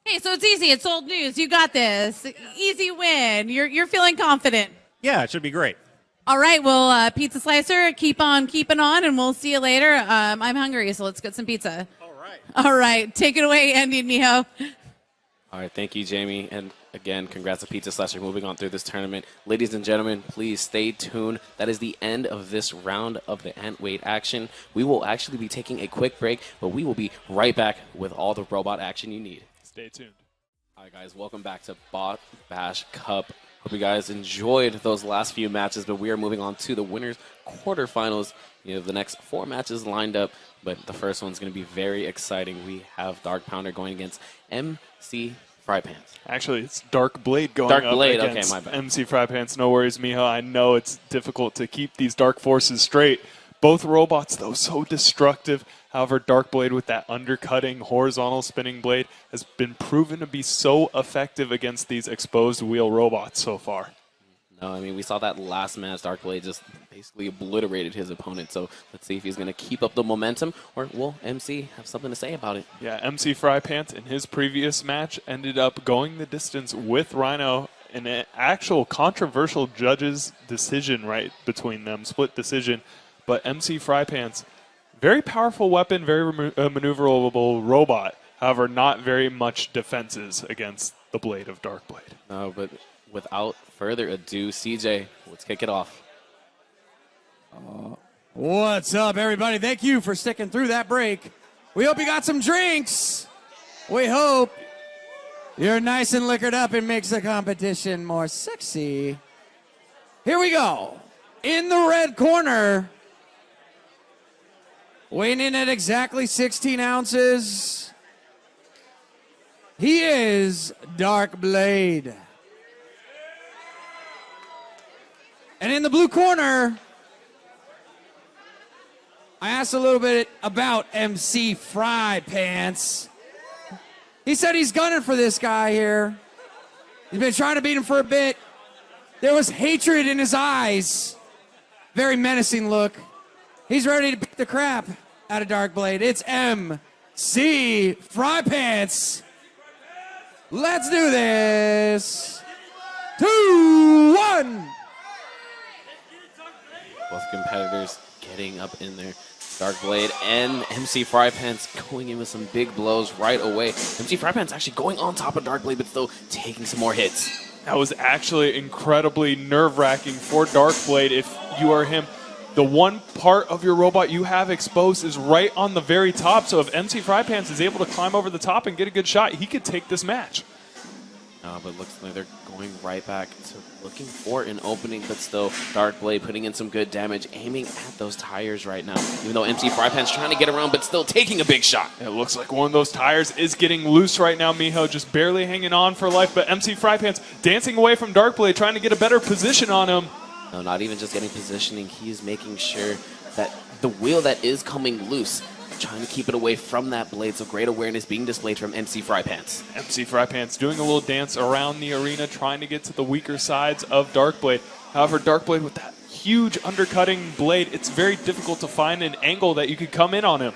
Hey, so it's easy. It's old news. You got this. Easy win. You're feeling confident. Yeah, it should be great. All right. Well, Pizza Slicer, keep on keeping on, and we'll see you later. I'm hungry, so let's get some pizza. All right. All right. Take it away, Andy and Miho. All right, thank you, Jamie. And again, congrats to Pizza Slicer moving on through this tournament. Ladies and gentlemen, please stay tuned. That is the end of this round of the Antweight action. We will actually be taking a quick break, but we will be right back with all the robot action you need. Stay tuned. All right, guys, welcome back to Bot Bash Cup. Hope you guys enjoyed those last few matches, but we are moving on to the winners quarterfinals. You know, the next 4 matches lined up, but the first one's going to be very exciting. We have Dark Pounder going against MC Fry Pants. Actually, it's Dark Blade going Dark up Blade, against okay, my bad. MC Fry Pants. No worries, Miho. I know it's difficult to keep these dark forces straight. Both robots, though, so destructive. However, Dark Blade with that undercutting, horizontal spinning blade has been proven to be so effective against these exposed wheel robots so far. No, I mean, we saw that last match. Dark Blade just basically obliterated his opponent. So let's see if he's going to keep up the momentum, or will MC have something to say about it? Yeah, MC Fry Pants in his previous match ended up going the distance with Rhino in an actual controversial judge's decision right between them, split decision. But MC Fry Pants, very powerful weapon, very maneuverable robot. However, not very much defenses against the blade of Dark Blade. No, but without further ado, CJ, let's kick it off. What's up, everybody? Thank you for sticking through that break. We hope you got some drinks. We hope you're nice and liquored up and makes the competition more sexy. Here we go. In the red corner, weighing in at exactly 16 ounces, he is Dark Blade. And in the blue corner, I asked a little bit about MC Fry Pants. He said he's gunning for this guy here. He's been trying to beat him for a bit. There was hatred in his eyes. Very menacing look. He's ready to beat the crap out of Dark Blade. It's MC Fry Pants. Let's do this. 2, 1. Both competitors getting up in there. Dark Blade and MC Fry Pants going in with some big blows right away. MC Fry Pants actually going on top of Dark Blade, but still taking some more hits. That was actually incredibly nerve-wracking for Dark Blade if you are him. The one part of your robot you have exposed is right on the very top, so if MC Fry Pants is able to climb over the top and get a good shot, he could take this match. But looks like they're going right back to looking for an opening, but still Dark Blade putting in some good damage, aiming at those tires right now. Even though MC Fry Pants trying to get around, but still taking a big shot. It looks like one of those tires is getting loose right now. Miho just barely hanging on for life, but MC Fry Pants dancing away from Dark Blade, trying to get a better position on him. No, not even just getting positioning. He's making sure that the wheel that is coming loose, trying to keep it away from that blade, so great awareness being displayed from MC Fry Pants. MC Fry Pants doing a little dance around the arena, trying to get to the weaker sides of Dark Blade. However, Dark Blade with that huge undercutting blade, it's very difficult to find an angle that you could come in on him.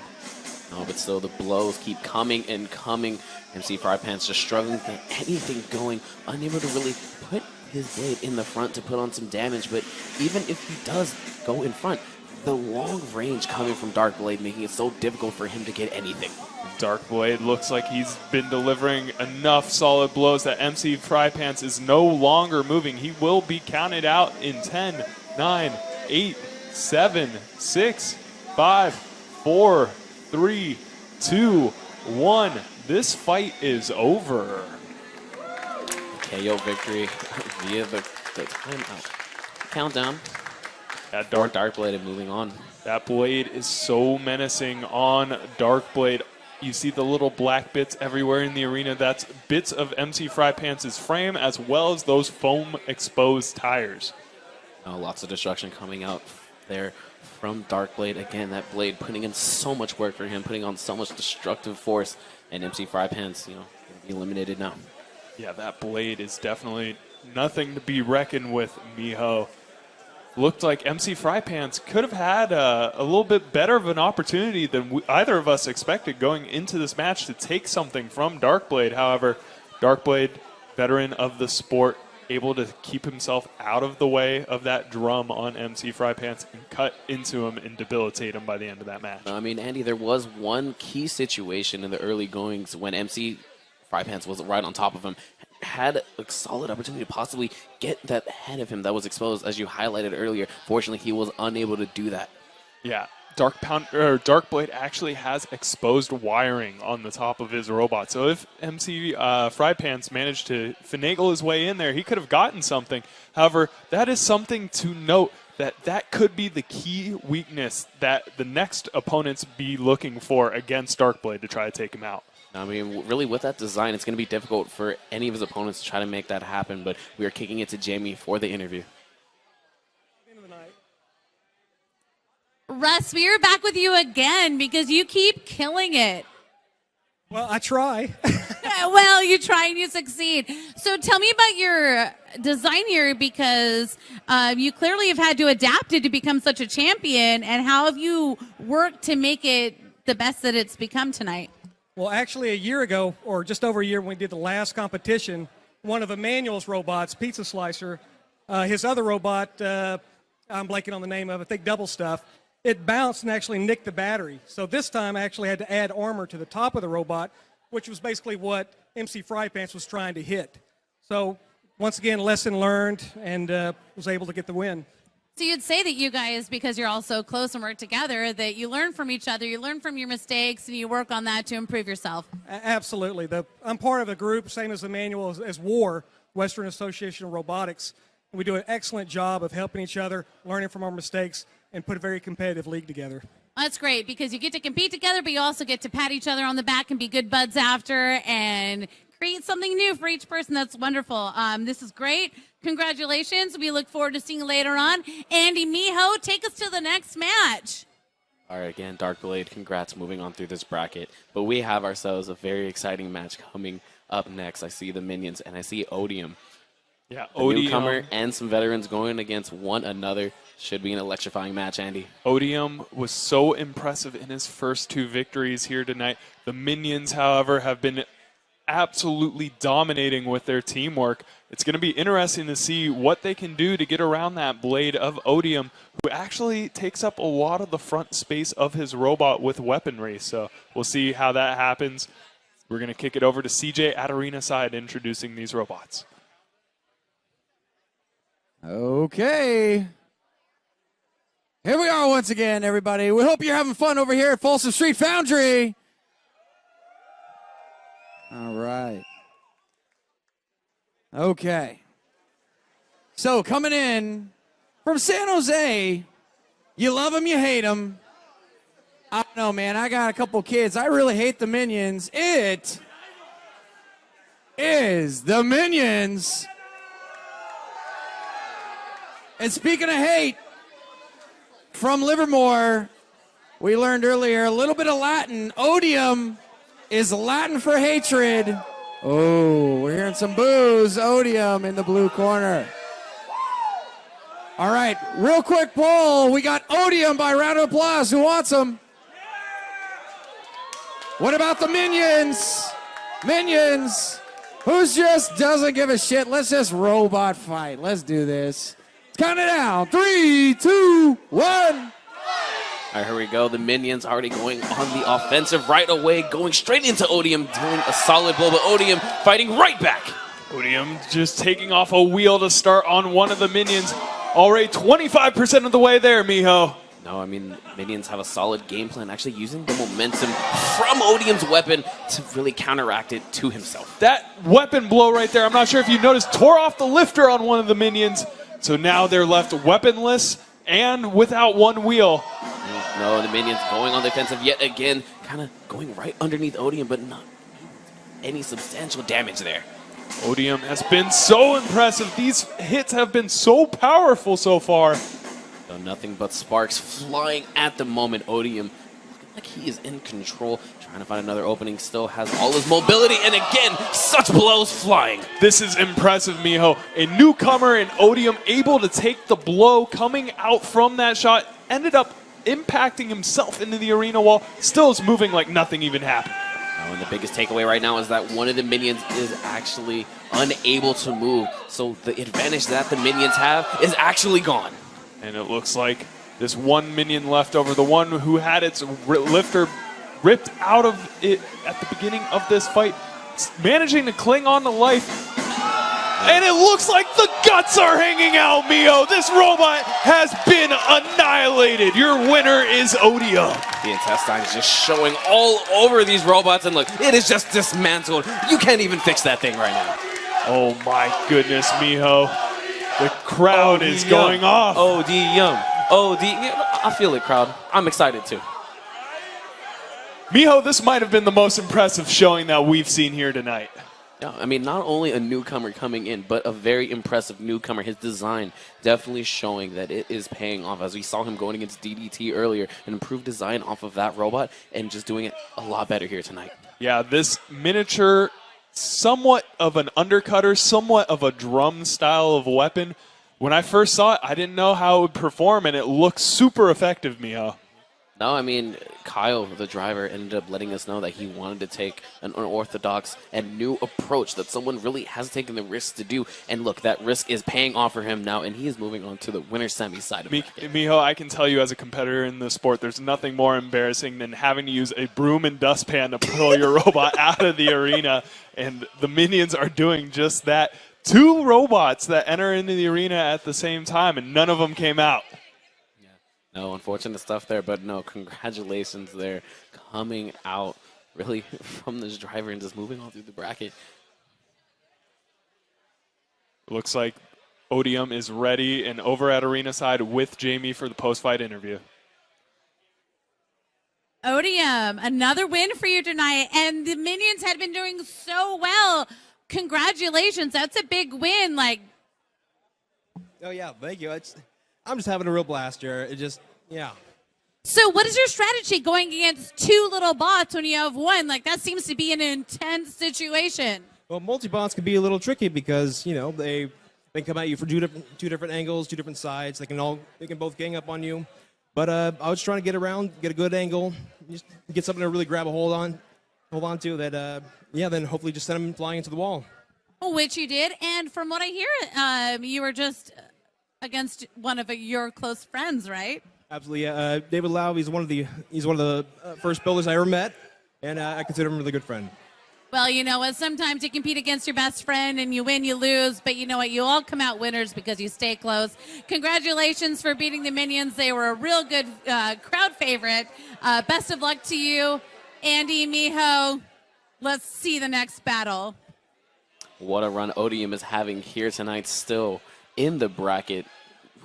No, but still the blows keep coming and coming. MC Fry Pants just struggling to get anything going, unable to really put his blade in the front to put on some damage, but even if he does go in front, the long range coming from Dark Blade making it so difficult for him to get anything. Dark Blade looks like he's been delivering enough solid blows that MC Fry Pants is no longer moving. He will be counted out in 10, 9, 8, 7, 6, 5, 4, 3, 2, 1. This fight is over. KO victory via the timeout. Countdown. That Dark Blade and moving on. That blade is so menacing on Dark Blade. You see the little black bits everywhere in the arena. That's bits of MC Fry Pants' frame as well as those foam exposed tires. Lots of destruction coming out there from Dark Blade. Again, that blade putting in so much work for him, putting on so much destructive force. And MC Fry Pants, going to be eliminated now. Yeah, that blade is definitely nothing to be reckoned with, Miho. Looked like MC Fry Pants could have had a little bit better of an opportunity than either of us expected going into this match to take something from Dark Blade. However, Dark Blade, veteran of the sport, able to keep himself out of the way of that drum on MC Fry Pants and cut into him and debilitate him by the end of that match. I mean, Andy, there was one key situation in the early goings when MC Fry Pants was right on top of him, had a solid opportunity to possibly get that head of him that was exposed, as you highlighted earlier. Fortunately, he was unable to do that. Yeah, Dark Blade actually has exposed wiring on the top of his robot. So if MC Fry Pants managed to finagle his way in there, he could have gotten something. However, that is something to note, that could be the key weakness that the next opponents be looking for against Dark Blade to try to take him out. I mean, really, with that design, it's going to be difficult for any of his opponents to try to make that happen, but we are kicking it to Jamie for the interview. Russ, we are back with you again because you keep killing it. Well, I try. Well, you try and you succeed. So tell me about your design here, because you clearly have had to adapt it to become such a champion, and how have you worked to make it the best that it's become tonight? Well, actually, a year ago, or just over a year when we did the last competition, one of Emmanuel's robots, Pizza Slicer, his other robot, I'm blanking on the name of it, I think Double Stuff, it bounced and actually nicked the battery. So this time I actually had to add armor to the top of the robot, which was basically what MC Fry Pants was trying to hit. So once again, lesson learned, and was able to get the win. So you'd say that you guys, because you're all so close and work together, that you learn from each other, you learn from your mistakes, and you work on that to improve yourself. Absolutely. I'm part of a group, same as Emmanuel, as WAR, Western Association of Robotics. And we do an excellent job of helping each other, learning from our mistakes, and put a very competitive league together. That's great, because you get to compete together, but you also get to pat each other on the back and be good buds after and create something new for each person. That's wonderful. This is great. Congratulations. We look forward to seeing you later on. Andy, Miho, take us to the next match. All right, again, Dark Blade, congrats moving on through this bracket. But we have ourselves a very exciting match coming up next. I see the minions, and I see Odium. Yeah, a newcomer and some veterans going against one another. Should be an electrifying match, Andy. Odium was so impressive in his first 2 victories here tonight. The minions, however, have been absolutely dominating with their teamwork. It's going to be interesting to see what they can do to get around that blade of Odium, who actually takes up a lot of the front space of his robot with weaponry. So we'll see how that happens. We're going to kick it over to CJ at arena side, introducing these robots. Okay. Here we are once again, everybody. We hope you're having fun over here at Folsom Street Foundry. All right. Okay. So coming in from San Jose, you love them, you hate them. I don't know, man. I got a couple kids. I really hate the Minions. It is the Minions. And speaking of hate, from Livermore, we learned earlier a little bit of Latin. Odium is Latin for hatred. Oh, we're hearing some boos. Odium in the blue corner. All right, real quick poll. We got Odium by round of applause. Who wants him? What about the Minions? Minions. Who's just doesn't give a shit? Let's just robot fight. Let's do this. Count it down. 3, 2, 1. All right, here we go. The Minions already going on the offensive right away, going straight into Odium, doing a solid blow, but Odium fighting right back. Odium just taking off a wheel to start on one of the Minions. Already 25% of the way there, Miho. No, I mean, Minions have a solid game plan, actually using the momentum from Odium's weapon to really counteract it to himself. That weapon blow right there, I'm not sure if you noticed, tore off the lifter on one of the Minions. So now they're left weaponless and without one wheel. No, the Minions going on the offensive yet again, kind of going right underneath Odium, but not any substantial damage there. Odium has been so impressive. These hits have been so powerful so far. So nothing but sparks flying at the moment. Odium looking like he is in control, trying to find another opening, still has all his mobility, and again, such blows flying. This is impressive, Miho. A newcomer in Odium able to take the blow coming out from that shot, ended up impacting himself into the arena wall, still is moving like nothing even happened. Oh, and the biggest takeaway right now is that one of the Minions is actually unable to move, so the advantage that the Minions have is actually gone. And it looks like this one Minion left over, the one who had its lifter ripped out of it at the beginning of this fight, managing to cling on to life. And it looks like the guts are hanging out, Miho. This robot has been annihilated. Your winner is Odium. The intestine is just showing all over these robots, and look, it is just dismantled. You can't even fix that thing right now. Oh my goodness, Miho. The crowd is going off. Odium. I feel it, crowd. I'm excited too. Miho, this might have been the most impressive showing that we've seen here tonight. Yeah, I mean, not only a newcomer coming in, but a very impressive newcomer. His design definitely showing that it is paying off. As we saw him going against DDT earlier, an improved design off of that robot, and just doing it a lot better here tonight. Yeah, this miniature, somewhat of an undercutter, somewhat of a drum style of weapon. When I first saw it, I didn't know how it would perform, and it looks super effective, Miho. No, I mean, Kyle, the driver, ended up letting us know that he wanted to take an unorthodox and new approach that someone really has taken the risk to do. And look, that risk is paying off for him now, and he is moving on to the winner semi side of it. Miho, I can tell you as a competitor in the sport, there's nothing more embarrassing than having to use a broom and dustpan to pull your robot out of the arena. And the Minions are doing just that. 2 robots that enter into the arena at the same time, and none of them came out. No, unfortunate stuff there, but no, congratulations there. Coming out really from this driver and just moving on through the bracket. Looks like Odium is ready and over at arena side with Jamie for the post-fight interview. Odium, another win for you tonight, and the Minions had been doing so well. Congratulations, that's a big win. Oh yeah, thank you. I'm just having a real blast here. It just, yeah. So what is your strategy going against 2 little bots when you have one? That seems to be an intense situation. Well, multi-bots can be a little tricky because, they They can come at you from two different angles, 2 different sides. They can both gang up on you. But I was trying to get around, get a good angle, just get something to really grab a hold on to. That then hopefully just send them flying into the wall. Which you did, and from what I hear, you were just against one of your close friends, right? Absolutely, David Lau. He's one of the first builders I ever met, and I consider him a really good friend. Well, you know what? Sometimes you compete against your best friend and you win, you lose, but you know what? You all come out winners because you stay close. Congratulations for beating the Minions. They were a real good crowd favorite. Best of luck to you, Andy, Miho. Let's see the next battle. What a run Odium is having here tonight, still in the bracket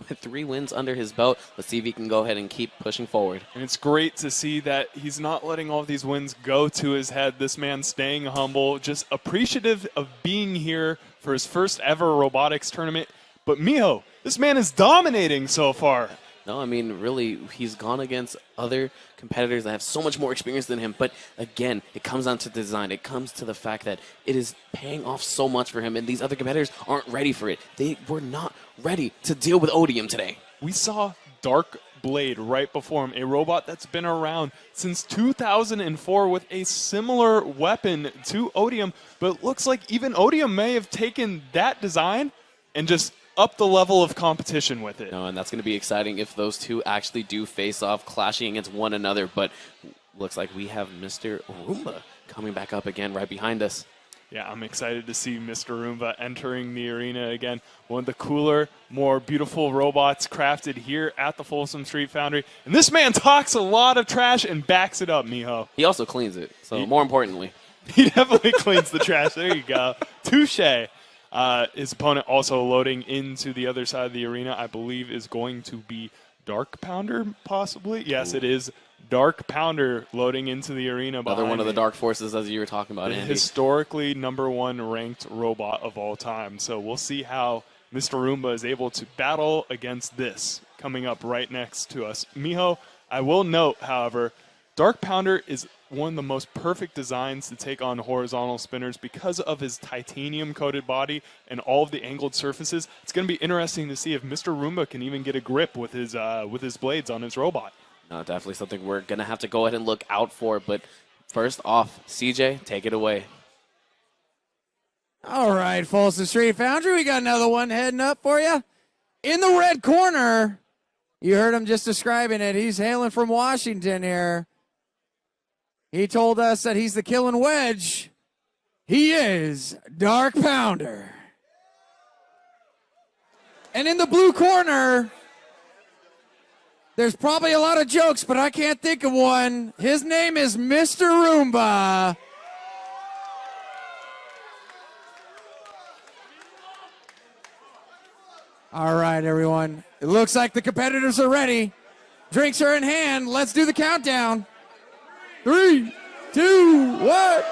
with 3 wins under his belt. Let's see if he can go ahead and keep pushing forward. And it's great to see that he's not letting all of these wins go to his head. This man staying humble, just appreciative of being here for his first ever robotics tournament. But Miho, this man is dominating so far. No, I mean, really, he's gone against other competitors that have so much more experience than him. But again, it comes down to design. It comes to the fact that it is paying off so much for him, and these other competitors aren't ready for it. They were not ready to deal with Odium today. We saw Dark Blade right before him, a robot that's been around since 2004 with a similar weapon to Odium. But it looks like even Odium may have taken that design and just up the level of competition with it. No, and that's going to be exciting if those two actually do face off, clashing against one another. But looks like we have Mr. Roomba coming back up again right behind us. Yeah, I'm excited to see Mr. Roomba entering the arena again. One of the cooler, more beautiful robots crafted here at the Folsom Street Foundry. And this man talks a lot of trash and backs it up, Miho. He also cleans it, so more importantly. He definitely cleans the trash. There you go. Touche. His opponent also loading into the other side of the arena, I believe, is going to be Dark Pounder, possibly. Yes, it is Dark Pounder loading into the arena. Another one of the dark forces, as you were talking about, Andy. Historically #1 ranked robot of all time. So we'll see how Mr. Roomba is able to battle against this coming up right next to us. Miho, I will note, however, Dark Pounder is one of the most perfect designs to take on horizontal spinners because of his titanium-coated body and all of the angled surfaces. It's going to be interesting to see if Mr. Roomba can even get a grip with his blades on his robot. Definitely something we're going to have to go ahead and look out for. But first off, CJ, take it away. All right, Folsom Street Foundry, we got another one heading up for you. In the red corner, you heard him just describing it. He's hailing from Washington here. He told us that he's the killing wedge. He is Dark Pounder. And in the blue corner, there's probably a lot of jokes, but I can't think of one. His name is Mr. Roomba. All right, everyone. It looks like the competitors are ready. Drinks are in hand. Let's do the countdown. 3, 2, 1.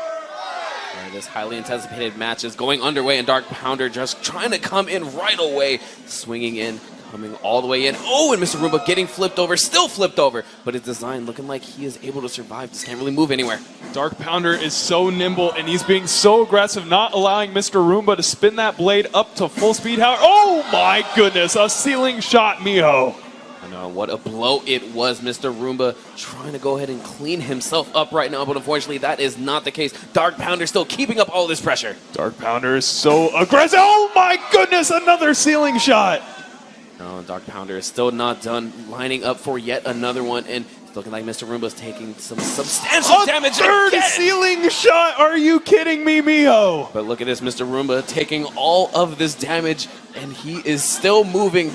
This highly anticipated match is going underway, and Dark Pounder just trying to come in right away, swinging in, coming all the way in. Oh, and Mr. Roomba getting flipped over, still flipped over, but his design looking like he is able to survive. Just can't really move anywhere. Dark Pounder is so nimble, and he's being so aggressive, not allowing Mr. Roomba to spin that blade up to full speed. Oh my goodness, a ceiling shot, Miho. I know, what a blow it was. Mr. Roomba trying to go ahead and clean himself up right now, but unfortunately that is not the case. Dark Pounder still keeping up all this pressure. Dark Pounder is so aggressive. Oh my goodness, another ceiling shot. No, Dark Pounder is still not done, lining up for yet another one, and it's looking like Mr. Roomba's taking some substantial damage third again. Ceiling shot. Are you kidding me, Miho? But look at this, Mr. Roomba taking all of this damage, and he is still moving.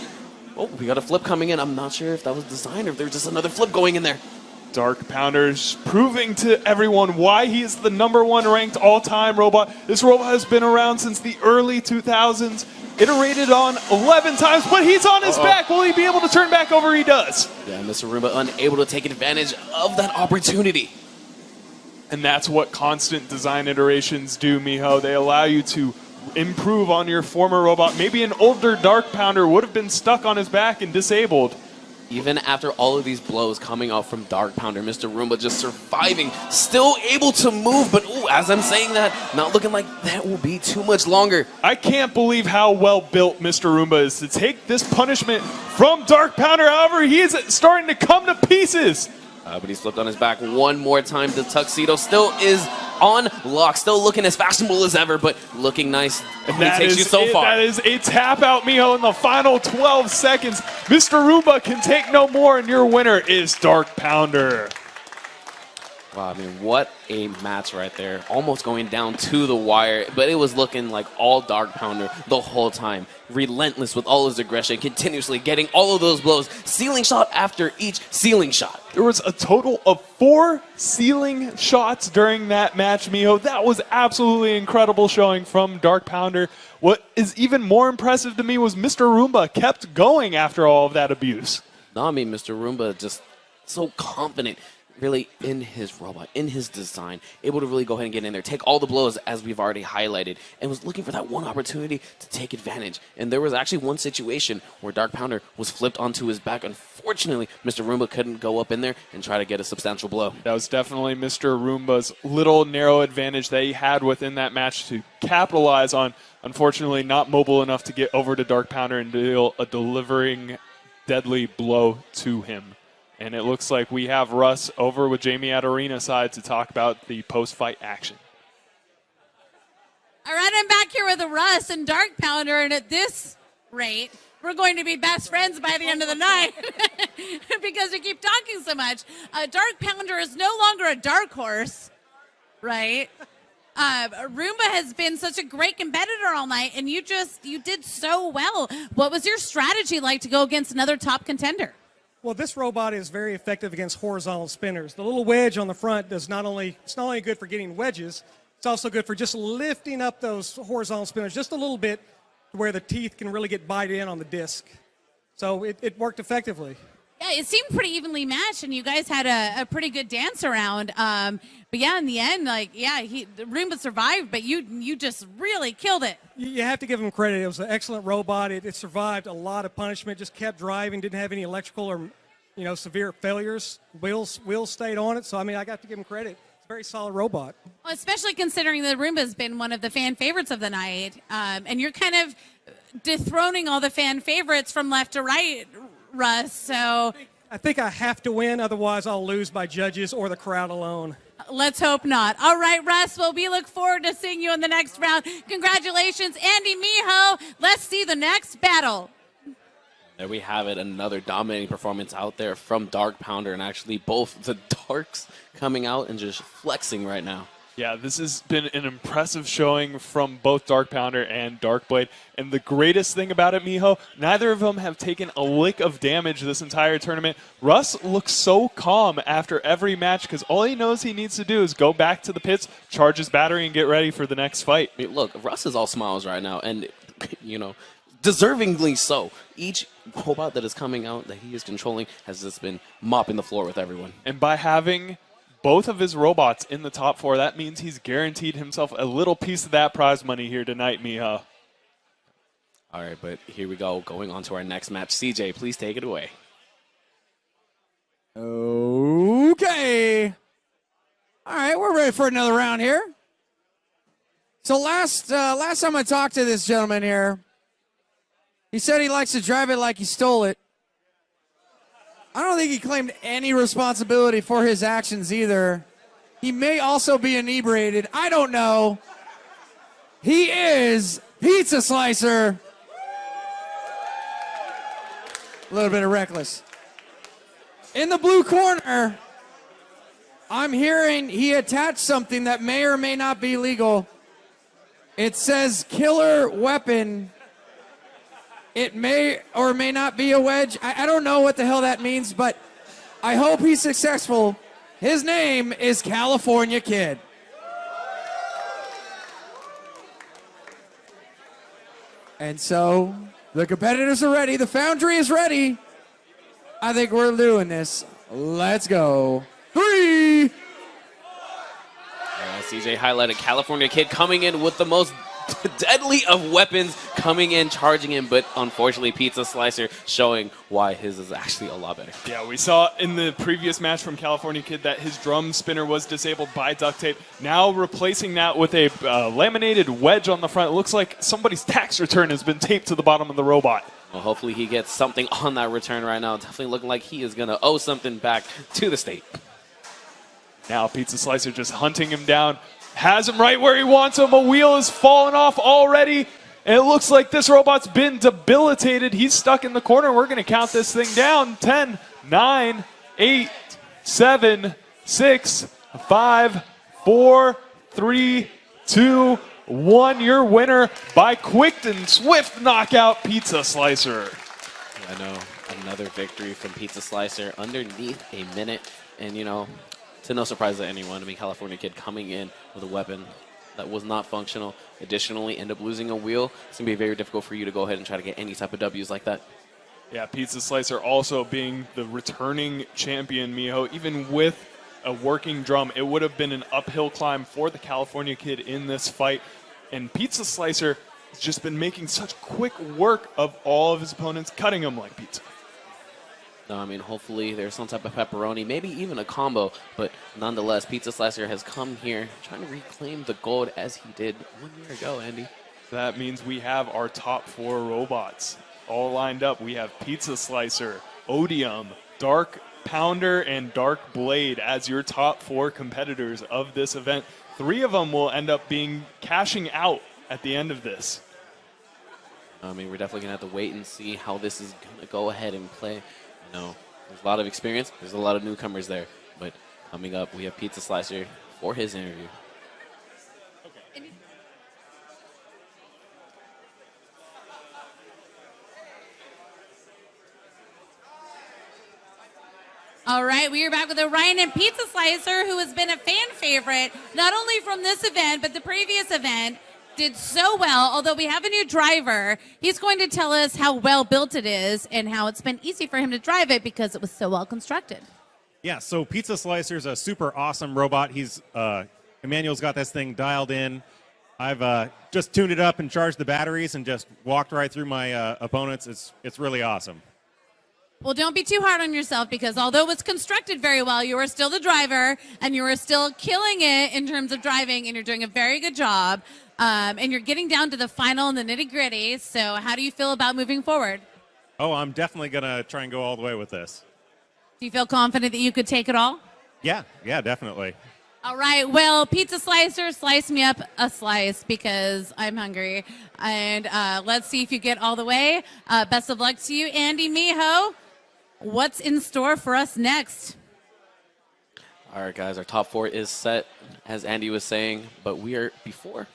Oh, we got a flip coming in. I'm not sure if that was designed or if there's just another flip going in there. Dark Pounder's proving to everyone why he is the #1 ranked all-time robot. This robot has been around since the early 2000s, iterated on 11 times, but he's on his back. Will he be able to turn back over? He does. Yeah, Mr. Roomba unable to take advantage of that opportunity. And that's what constant design iterations do, Miho. They allow you to improve on your former robot. Maybe an older Dark Pounder would have been stuck on his back and disabled. Even after all of these blows coming out from Dark Pounder, Mr. Roomba just surviving, still able to move, but ooh, as I'm saying that, not looking like that will be too much longer. I can't believe how well built Mr. Roomba is to take this punishment from Dark Pounder. However, he is starting to come to pieces. But he's flipped on his back one more time. The tuxedo still is on lock, still looking as fashionable as ever, but looking nice. And that takes you so far. That is a tap out, Miho, in the final 12 seconds. Mr. Roomba can take no more, and your winner is Dark Pounder. Wow, I mean, what a match right there. Almost going down to the wire, but it was looking like all Dark Pounder the whole time. Relentless with all his aggression, continuously getting all of those blows, ceiling shot after each ceiling shot. There was a total of 4 ceiling shots during that match, Miho. That was absolutely incredible showing from Dark Pounder. What is even more impressive to me was Mr. Roomba kept going after all of that abuse. No, I mean, Mr. Roomba just so confident, really in his robot, in his design, able to really go ahead and get in there, take all the blows as we've already highlighted, and was looking for that one opportunity to take advantage. And there was actually one situation where Dark Pounder was flipped onto his back. Unfortunately, Mr. Roomba couldn't go up in there and try to get a substantial blow. That was definitely Mr. Roomba's little narrow advantage that he had within that match to capitalize on. Unfortunately, not mobile enough to get over to Dark Pounder and deal a delivering deadly blow to him. And it looks like we have Russ over with Jamie at arena side to talk about the post-fight action. All right, I'm back here with Russ and Dark Pounder, and at this rate, we're going to be best friends by the end of the night because we keep talking so much. Dark Pounder is no longer a dark horse, right? Roomba has been such a great competitor all night, and you did so well. What was your strategy like to go against another top contender? Well, this robot is very effective against horizontal spinners. The little wedge on the front it's not only good for getting wedges, it's also good for just lifting up those horizontal spinners just a little bit to where the teeth can really get bite in on the disc. So it worked effectively. Yeah, it seemed pretty evenly matched, and you guys had a pretty good dance around. But yeah, in the end, Roomba survived, but you just really killed it. You have to give him credit. It was an excellent robot. It survived a lot of punishment, just kept driving, didn't have any electrical or severe failures. Wheels stayed on it, so I got to give him credit. It's a very solid robot. Well, especially considering that Roomba's been one of the fan favorites of the night, and you're kind of dethroning all the fan favorites from left to right, Russ. So I think I have to win, otherwise I'll lose by judges or the crowd alone. Let's hope not. All right, Russ, well, we look forward to seeing you in the next round. Congratulations, Andy Miho. Let's see the next battle. There we have it, another dominating performance out there from Dark Pounder, and actually both the Darks coming out and just flexing right now. Yeah, this has been an impressive showing from both Dark Pounder and Darkblade. And the greatest thing about it, Miho, neither of them have taken a lick of damage this entire tournament. Russ looks so calm after every match because all he knows he needs to do is go back to the pits, charge his battery, and get ready for the next fight. I mean, look, Russ is all smiles right now, and, deservingly so. Each robot that is coming out that he is controlling has just been mopping the floor with everyone. And by having both of his robots in the top 4, that means he's guaranteed himself a little piece of that prize money here tonight, Miho. All right, but here we go, going on to our next match. CJ, please take it away. Okay. All right, we're ready for another round here. So last time I talked to this gentleman here, he said he likes to drive it like he stole it. I don't think he claimed any responsibility for his actions either. He may also be inebriated. I don't know. He is Pizza Slicer. A little bit of reckless. In the blue corner, I'm hearing he attached something that may or may not be legal. It says killer weapon. It may or may not be a wedge. I don't know what the hell that means, but I hope he's successful. His name is California Kid. And so the competitors are ready. The Foundry is ready. I think we're doing this. Let's go. 3. CJ highlighted California Kid coming in with the most deadly of weapons coming in, charging in, but unfortunately Pizza Slicer showing why his is actually a lot better. Yeah, we saw in the previous match from California Kid that his drum spinner was disabled by duct tape. Now replacing that with a laminated wedge on the front. It looks like somebody's tax return has been taped to the bottom of the robot. Well, hopefully he gets something on that return right now. Definitely looking like he is going to owe something back to the state. Now Pizza Slicer just hunting him down. Has him right where he wants him. A wheel is falling off already. And it looks like this robot's been debilitated. He's stuck in the corner. We're going to count this thing down. 10, 9, 8, 7, 6, 5, 4, 3, 2, 1. Your winner by quick and swift knockout, Pizza Slicer. I know. Another victory from Pizza Slicer underneath a minute. And, you know, to no surprise to anyone, I mean, California Kid coming in with a weapon that was not functional. Additionally, end up losing a wheel. It's going to be very difficult for you to go ahead and try to get any type of W's like that. Yeah, Pizza Slicer also being the returning champion, Miho. Even with a working drum, it would have been an uphill climb for the California Kid in this fight. And Pizza Slicer has just been making such quick work of all of his opponents, cutting them like pizza. No, I mean, hopefully there's some type of pepperoni, maybe even a combo, but nonetheless, Pizza Slicer has come here trying to reclaim the gold as he did 1 year ago, Andy. That means we have our top 4 robots all lined up. We have Pizza Slicer, Odium, Dark Pounder, and Dark Blade as your top 4 competitors of this event. 3 of them will end up cashing out at the end of this. I mean, we're definitely going to have to wait and see how this is going to go ahead and play. You know, there's a lot of experience. There's a lot of newcomers there. But coming up, we have Pizza Slicer for his interview. All right, we are back with Orion and Pizza Slicer, who has been a fan favorite, not only from this event, but the previous event. Did so well, although we have a new driver. He's going to tell us how well built it is and how it's been easy for him to drive it because it was so well constructed. Yeah, so Pizza Slicer's a super awesome robot. He's Emmanuel's got this thing dialed in. I've just tuned it up and charged the batteries and just walked right through my opponents. It's really awesome. Well, don't be too hard on yourself because although it's constructed very well, you are still the driver and you are still killing it in terms of driving and you're doing a very good job. And you're getting down to the final and the nitty-gritty. So how do you feel about moving forward? Oh, I'm definitely going to try and go all the way with this. Do you feel confident that you could take it all? Yeah, definitely. All right. Well, Pizza Slicer, slice me up a slice because I'm hungry. And let's see if you get all the way. Best of luck to you, Andy, Miho. What's in store for us next? All right, guys, our top 4 is set, as Andy was saying, but we are before.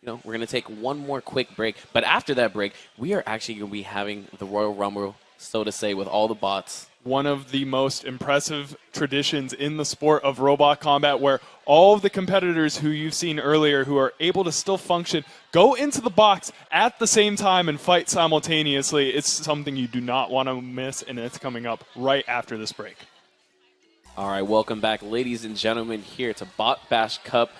You know, we're going to take one more quick break. But after that break, we are actually going to be having the Royal Rumble, so to say, with all the bots. One of the most impressive traditions in the sport of robot combat where all of the competitors who you've seen earlier who are able to still function go into the box at the same time and fight simultaneously. It's something you do not want to miss, and it's coming up right after this break. All right, welcome back, ladies and gentlemen, here to Bot Bash Cup.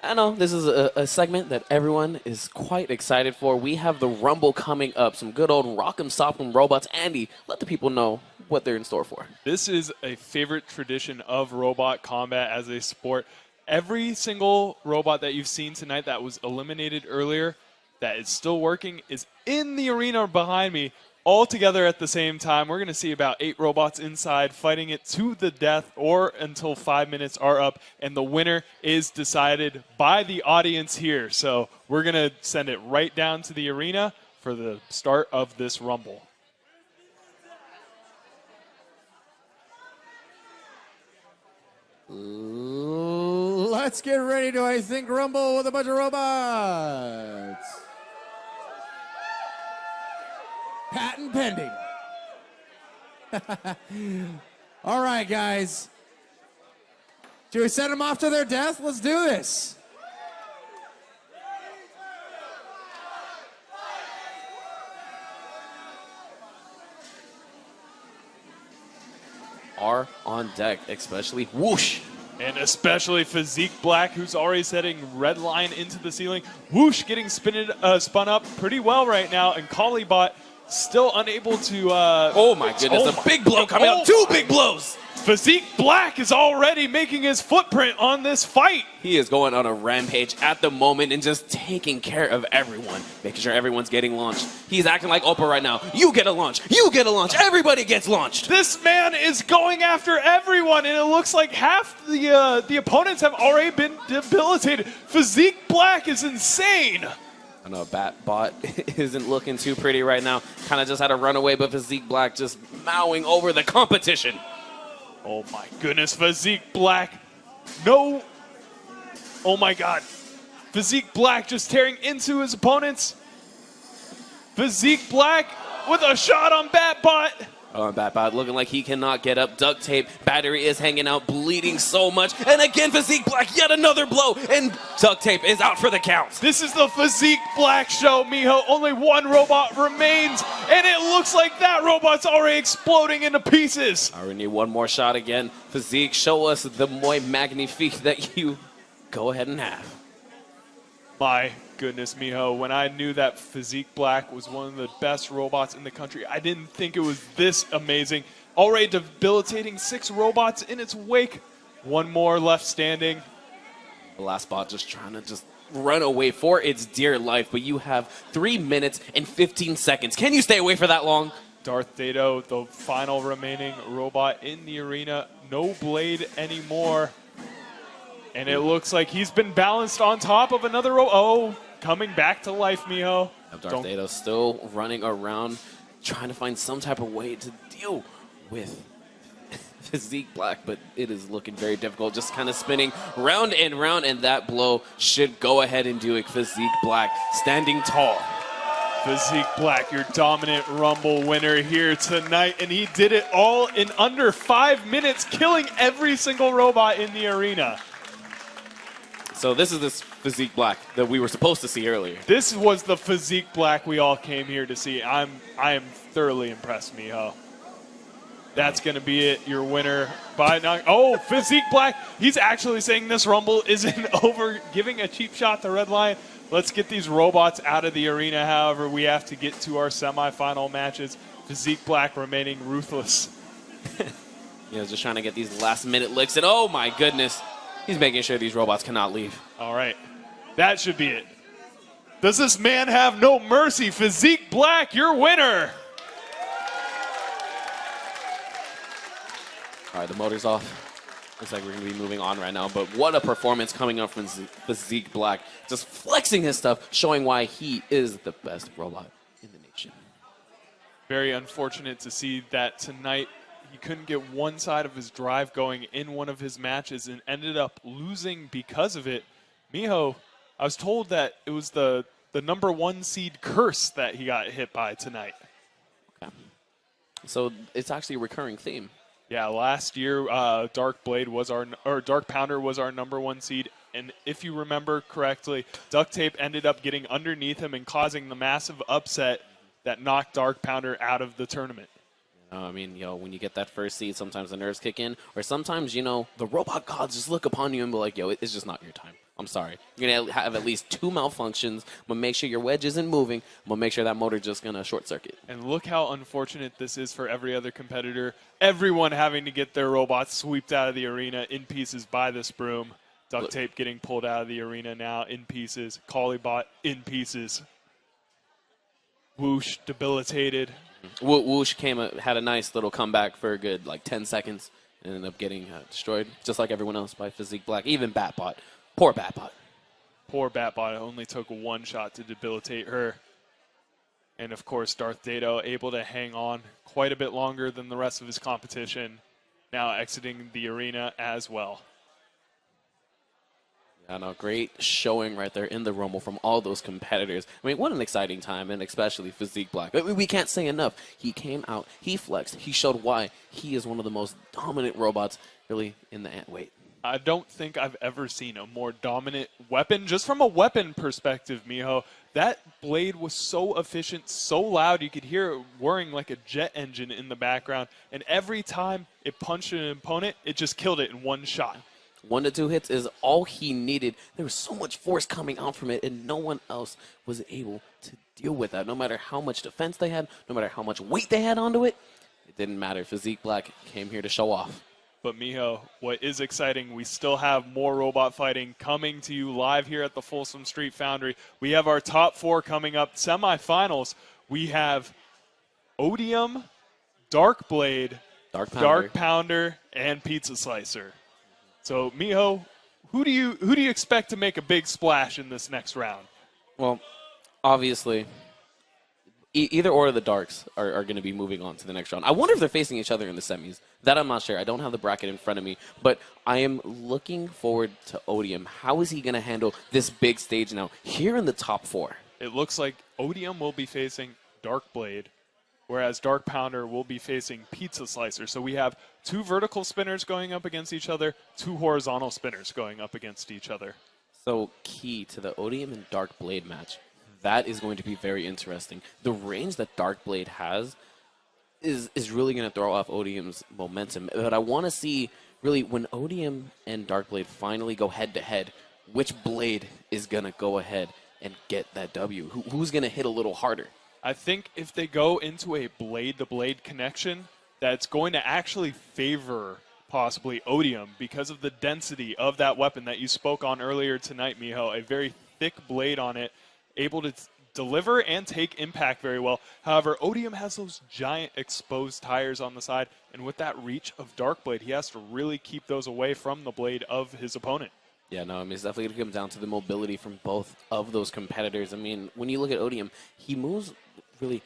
I know this is a segment that everyone is quite excited for. We have the Rumble coming up, some good old rock'em sock'em robots. Andy, let the people know what they're in store for. This is a favorite tradition of robot combat as a sport. Every single robot that you've seen tonight that was eliminated earlier that is still working is in the arena behind me. All together at the same time. We're going to see about 8 robots inside fighting it to the death or until 5 minutes are up. And the winner is decided by the audience here. So we're going to send it right down to the arena for the start of this Rumble. Let's get ready to, I think, rumble with a bunch of robots. Patent pending. All right, guys. Should we send them off to their death? Let's do this. Are on deck, especially Whoosh. And especially Physique Black, who's already setting red line into the ceiling. Whoosh getting spun up pretty well right now, and Collybot still unable to... oh my goodness, a big blow coming up. 2 big blows! Physique Black is already making his footprint on this fight. He is going on a rampage at the moment and just taking care of everyone, making sure everyone's getting launched. He's acting like Oprah right now. You get a launch. You get a launch. Everybody gets launched. This man is going after everyone, and it looks like half the opponents have already been debilitated. Physique Black is insane. I know Bot isn't looking too pretty right now. Kind of just had a runaway, but Physique Black just mowing over the competition. Oh my goodness, Physique Black. No. Oh my God. Physique Black just tearing into his opponents. Physique Black with a shot on Batbot. Oh, and Batbot looking like he cannot get up. Duct tape. Battery is hanging out, bleeding so much. And again, Physique Black, yet another blow. And Duct tape is out for the count. This is the Physique Black show, Miho. Only one robot remains. And it looks like that robot's already exploding into pieces. I already need one more shot again. Physique, show us the moi magnifique that you go ahead and have. My goodness, Miho, when I knew that Physique Black was one of the best robots in the country, I didn't think it was this amazing. Already debilitating 6 robots in its wake. One more left standing. The last bot just trying to just run away for its dear life, but you have 3 minutes and 15 seconds. Can you stay away for that long? Darth Dado, the final remaining robot in the arena. No blade anymore. And it looks like he's been balanced on top of another oh, coming back to life, Miho. Darth Dado still running around, trying to find some type of way to deal with Physique Black, but it is looking very difficult. Just kind of spinning round and round, and that blow should go ahead and do it. Physique Black standing tall. Physique Black, your dominant Rumble winner here tonight, and he did it all in under 5 minutes, killing every single robot in the arena. So this is this Physique Black that we were supposed to see earlier. This was the Physique Black we all came here to see. I am thoroughly impressed, Miho. That's going to be it, your winner by oh, Physique Black. He's actually saying this Rumble isn't over, giving a cheap shot to Red Lion. Let's get these robots out of the arena. However, we have to get to our semifinal matches. Physique Black remaining ruthless. Just trying to get these last-minute licks, and oh my goodness. He's making sure these robots cannot leave. All right. That should be it. Does this man have no mercy? Physique Black, your winner. All right, the motor's off. Looks like we're going to be moving on right now. But what a performance coming up from Physique Black. Just flexing his stuff, showing why he is the best robot in the nation. Very unfortunate to see that tonight. He couldn't get one side of his drive going in one of his matches and ended up losing because of it. Miho, I was told that it was the number 1 seed curse that he got hit by tonight. Okay. So it's actually a recurring theme. Yeah, last year Dark Pounder was our number 1 seed, and if you remember correctly, Duct Tape ended up getting underneath him and causing the massive upset that knocked Dark Pounder out of the tournament. I mean, when you get that first seed, sometimes the nerves kick in, or sometimes, the robot gods just look upon you and be like, it's just not your time. I'm sorry. You're going to have at least 2 malfunctions. I'm going to make sure your wedge isn't moving. I'm going to make sure that motor's just going to short circuit. And look how unfortunate this is for every other competitor. Everyone having to get their robots swept out of the arena in pieces by this broom. Duct Tape getting pulled out of the arena now in pieces. Collybot in pieces. Whoosh debilitated. Whoosh had a nice little comeback for a good 10 seconds and ended up getting destroyed, just like everyone else by Physique Black. Even Batbot. Poor Batbot. Poor Batbot only took 1 shot to debilitate her. And of course, Darth Dado able to hang on quite a bit longer than the rest of his competition, now exiting the arena as well. Yeah, no, great showing right there in the Rumble from all those competitors. I mean, what an exciting time, and especially Physique Black. I mean, we can't say enough. He came out, he flexed, he showed why he is one of the most dominant robots really in the Antweight. I don't think I've ever seen a more dominant weapon, just from a weapon perspective, Miho. That blade was so efficient, so loud, you could hear it whirring like a jet engine in the background, and every time it punched an opponent, it just killed it in 1 shot. 1 to 2 hits is all he needed. There was so much force coming out from it, and no one else was able to deal with that. No matter how much defense they had, no matter how much weight they had onto it, it didn't matter. Physique Black came here to show off. But Miho, what is exciting, we still have more robot fighting coming to you live here at the Folsom Street Foundry. We have our top 4 coming up, semifinals. We have Odium, Dark Blade, Dark Pounder, and Pizza Slicer. So Miho, who do you expect to make a big splash in this next round? Well, obviously, either or of the Darks are going to be moving on to the next round. I wonder if they're facing each other in the semis. That I'm not sure. I don't have the bracket in front of me, but I am looking forward to Odium. How is he going to handle this big stage now here in the top 4? It looks like Odium will be facing Dark Blade, whereas Dark Pounder will be facing Pizza Slicer. So we have 2 vertical spinners going up against each other, 2 horizontal spinners going up against each other. So key to the Odium and Dark Blade match. That is going to be very interesting. The range that Dark Blade has is really going to throw off Odium's momentum. But I want to see, really, when Odium and Dark Blade finally go head-to-head, which Blade is going to go ahead and get that W? Who's going to hit a little harder? I think if they go into a blade-to-blade connection, that's going to actually favor possibly Odium because of the density of that weapon that you spoke on earlier tonight, Miho. A very thick blade on it, able to deliver and take impact very well. However, Odium has those giant exposed tires on the side, and with that reach of Dark Blade, he has to really keep those away from the blade of his opponent. Yeah, no, I mean, it's definitely going to come down to the mobility from both of those competitors. I mean, when you look at Odium, he moves really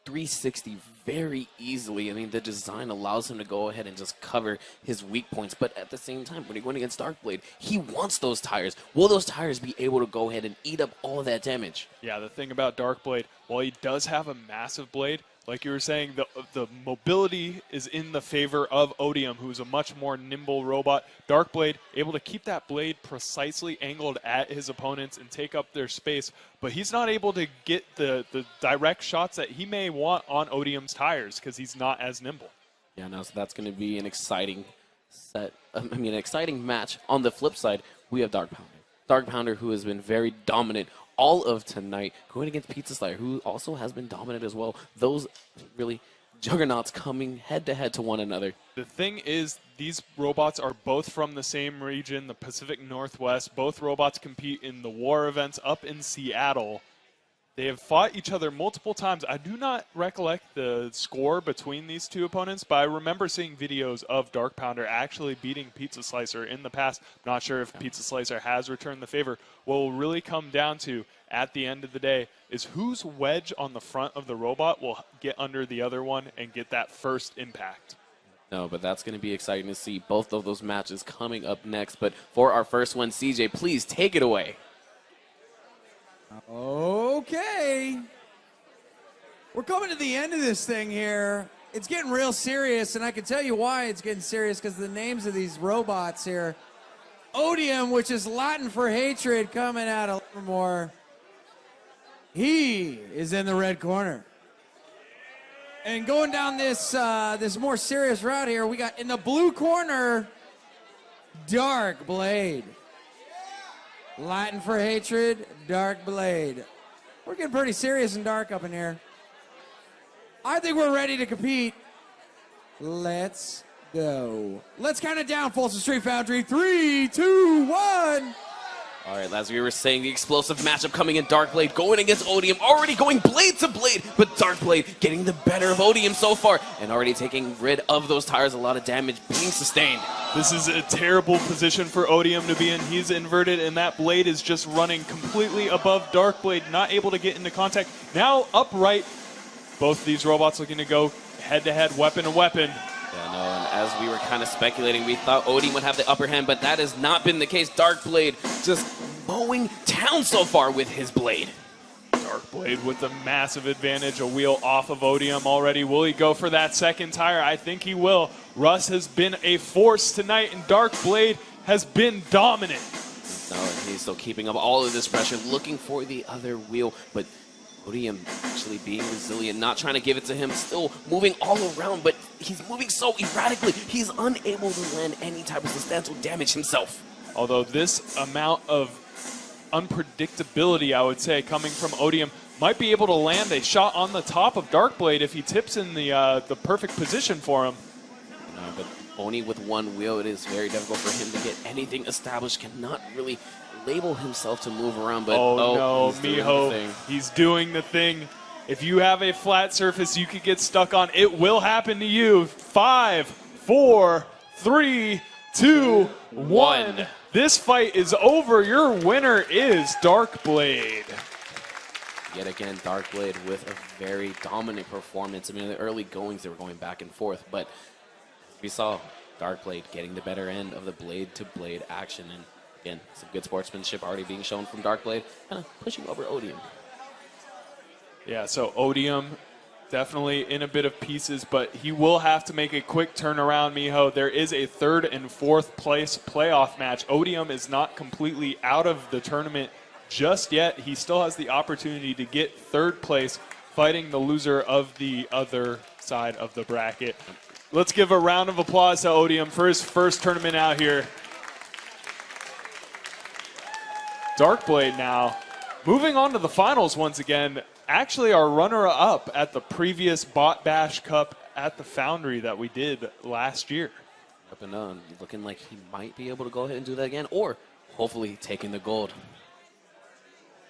360 very easily. I mean, the design allows him to go ahead and just cover his weak points. But at the same time, when you're going against Darkblade, he wants those tires. Will those tires be able to go ahead and eat up all of that damage? Yeah, the thing about Darkblade, while he does have a massive blade, like you were saying, the mobility is in the favor of Odium, who's a much more nimble robot. Darkblade able to keep that blade precisely angled at his opponents and take up their space, but he's not able to get the direct shots that he may want on Odium's tires because he's not as nimble. Yeah, no, so that's going to be an exciting an exciting match. On the flip side, we have Dark Pounder. Dark Pounder, who has been very dominant all of tonight, going against Pizza Slicer, who also has been dominant as well. Those really juggernauts coming head-to-head to one another. The thing is, these robots are both from the same region, the Pacific Northwest. Both robots compete in the war events up in Seattle. They have fought each other multiple times. I do not recollect the score between these two opponents, but I remember seeing videos of Dark Pounder actually beating Pizza Slicer in the past. I'm not sure if Pizza Slicer has returned the favor. What will really come down to, at the end of the day, is whose wedge on the front of the robot will get under the other one and get that first impact. No, but that's going to be exciting to see both of those matches coming up next. But for our first one, CJ, please take it away. Okay. We're coming to the end of this thing here. It's getting real serious, and I can tell you why it's getting serious, because the names of these robots here. Odium, which is Latin for hatred, coming out of Livermore. He is in the red corner. And going down this this more serious route here, we got in the blue corner, Dark Blade. Latin for hatred, Dark Blade. We're getting pretty serious and dark up in here. I think we're ready to compete. Let's go. Let's count it down, Folsom Street Foundry. 3, 2, 1. All right, as we were saying, the explosive matchup coming in. Darkblade going against Odium, already going blade to blade, but Darkblade getting the better of Odium so far and already taking rid of those tires. A lot of damage being sustained. This is a terrible position for Odium to be in. He's inverted, and that blade is just running completely above Darkblade, not able to get into contact. Now upright, both of these robots looking to go head-to-head, weapon to weapon. Yeah, no, and as we were kind of speculating, we thought Odium would have the upper hand, but that has not been the case. Darkblade just mowing town so far with his blade. Darkblade with a massive advantage, a wheel off of Odium already. Will he go for that second tire? I think he will. Russ has been a force tonight, and Darkblade has been dominant. No, and he's still keeping up all of this pressure, looking for the other wheel, but Odium actually being resilient, not trying to give it to him, still moving all around, but he's moving so erratically. He's unable to land any type of substantial damage himself. Although this amount of unpredictability, I would say, coming from Odium, might be able to land a shot on the top of Darkblade if he tips in the perfect position for him. But only with one wheel, it is very difficult for him to get anything established. Cannot really label himself to move around. But no, he's doing the Miho, thing. he's doing the thing. If you have a flat surface you could get stuck on, it will happen to you. 5, 4, 3, 2, 1. This fight is over. Your winner is Darkblade. Yet again, Darkblade with a very dominant performance. I mean, in the early goings, they were going back and forth, but we saw Darkblade getting the better end of the blade-to-blade action. And again, some good sportsmanship already being shown from Darkblade, kind of pushing over Odium. Yeah, so Odium definitely in a bit of pieces, but he will have to make a quick turnaround, Miho. There is a 3rd and 4th place playoff match. Odium is not completely out of the tournament just yet. He still has the opportunity to get 3rd place, fighting the loser of the other side of the bracket. Let's give a round of applause to Odium for his first tournament out here. Darkblade now moving on to the finals once again. Actually, our runner-up at the previous Bot Bash Cup at the Foundry that we did last year. Up and down, looking like he might be able to go ahead and do that again, or hopefully taking the gold.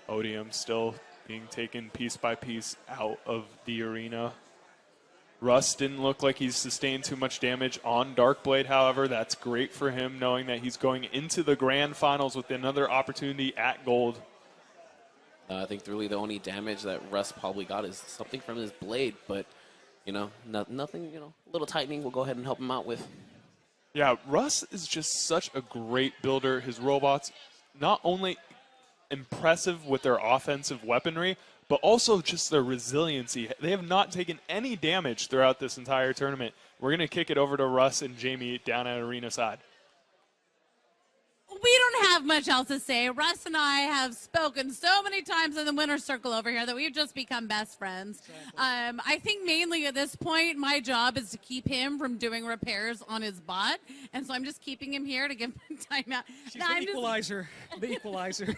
Odium still being taken piece by piece out of the arena. Russ didn't look like he's sustained too much damage on Darkblade, however. That's great for him, knowing that he's going into the grand finals with another opportunity at gold. I think really the only damage that Russ probably got is something from his blade, but, you know, nothing, you know, a little tightening we'll go ahead and help him out with. Yeah, Russ is just such a great builder. His robots, not only impressive with their offensive weaponry, but also just their resiliency. They have not taken any damage throughout this entire tournament. We're going to kick it over to Russ and Jamie down at arena side. We don't have much else to say. Russ and I have spoken so many times in the winner's circle over here that we've just become best friends. I think mainly at this point, my job is to keep him from doing repairs on his bot. And so I'm just keeping him here to give him time out. She's the equalizer. The equalizer.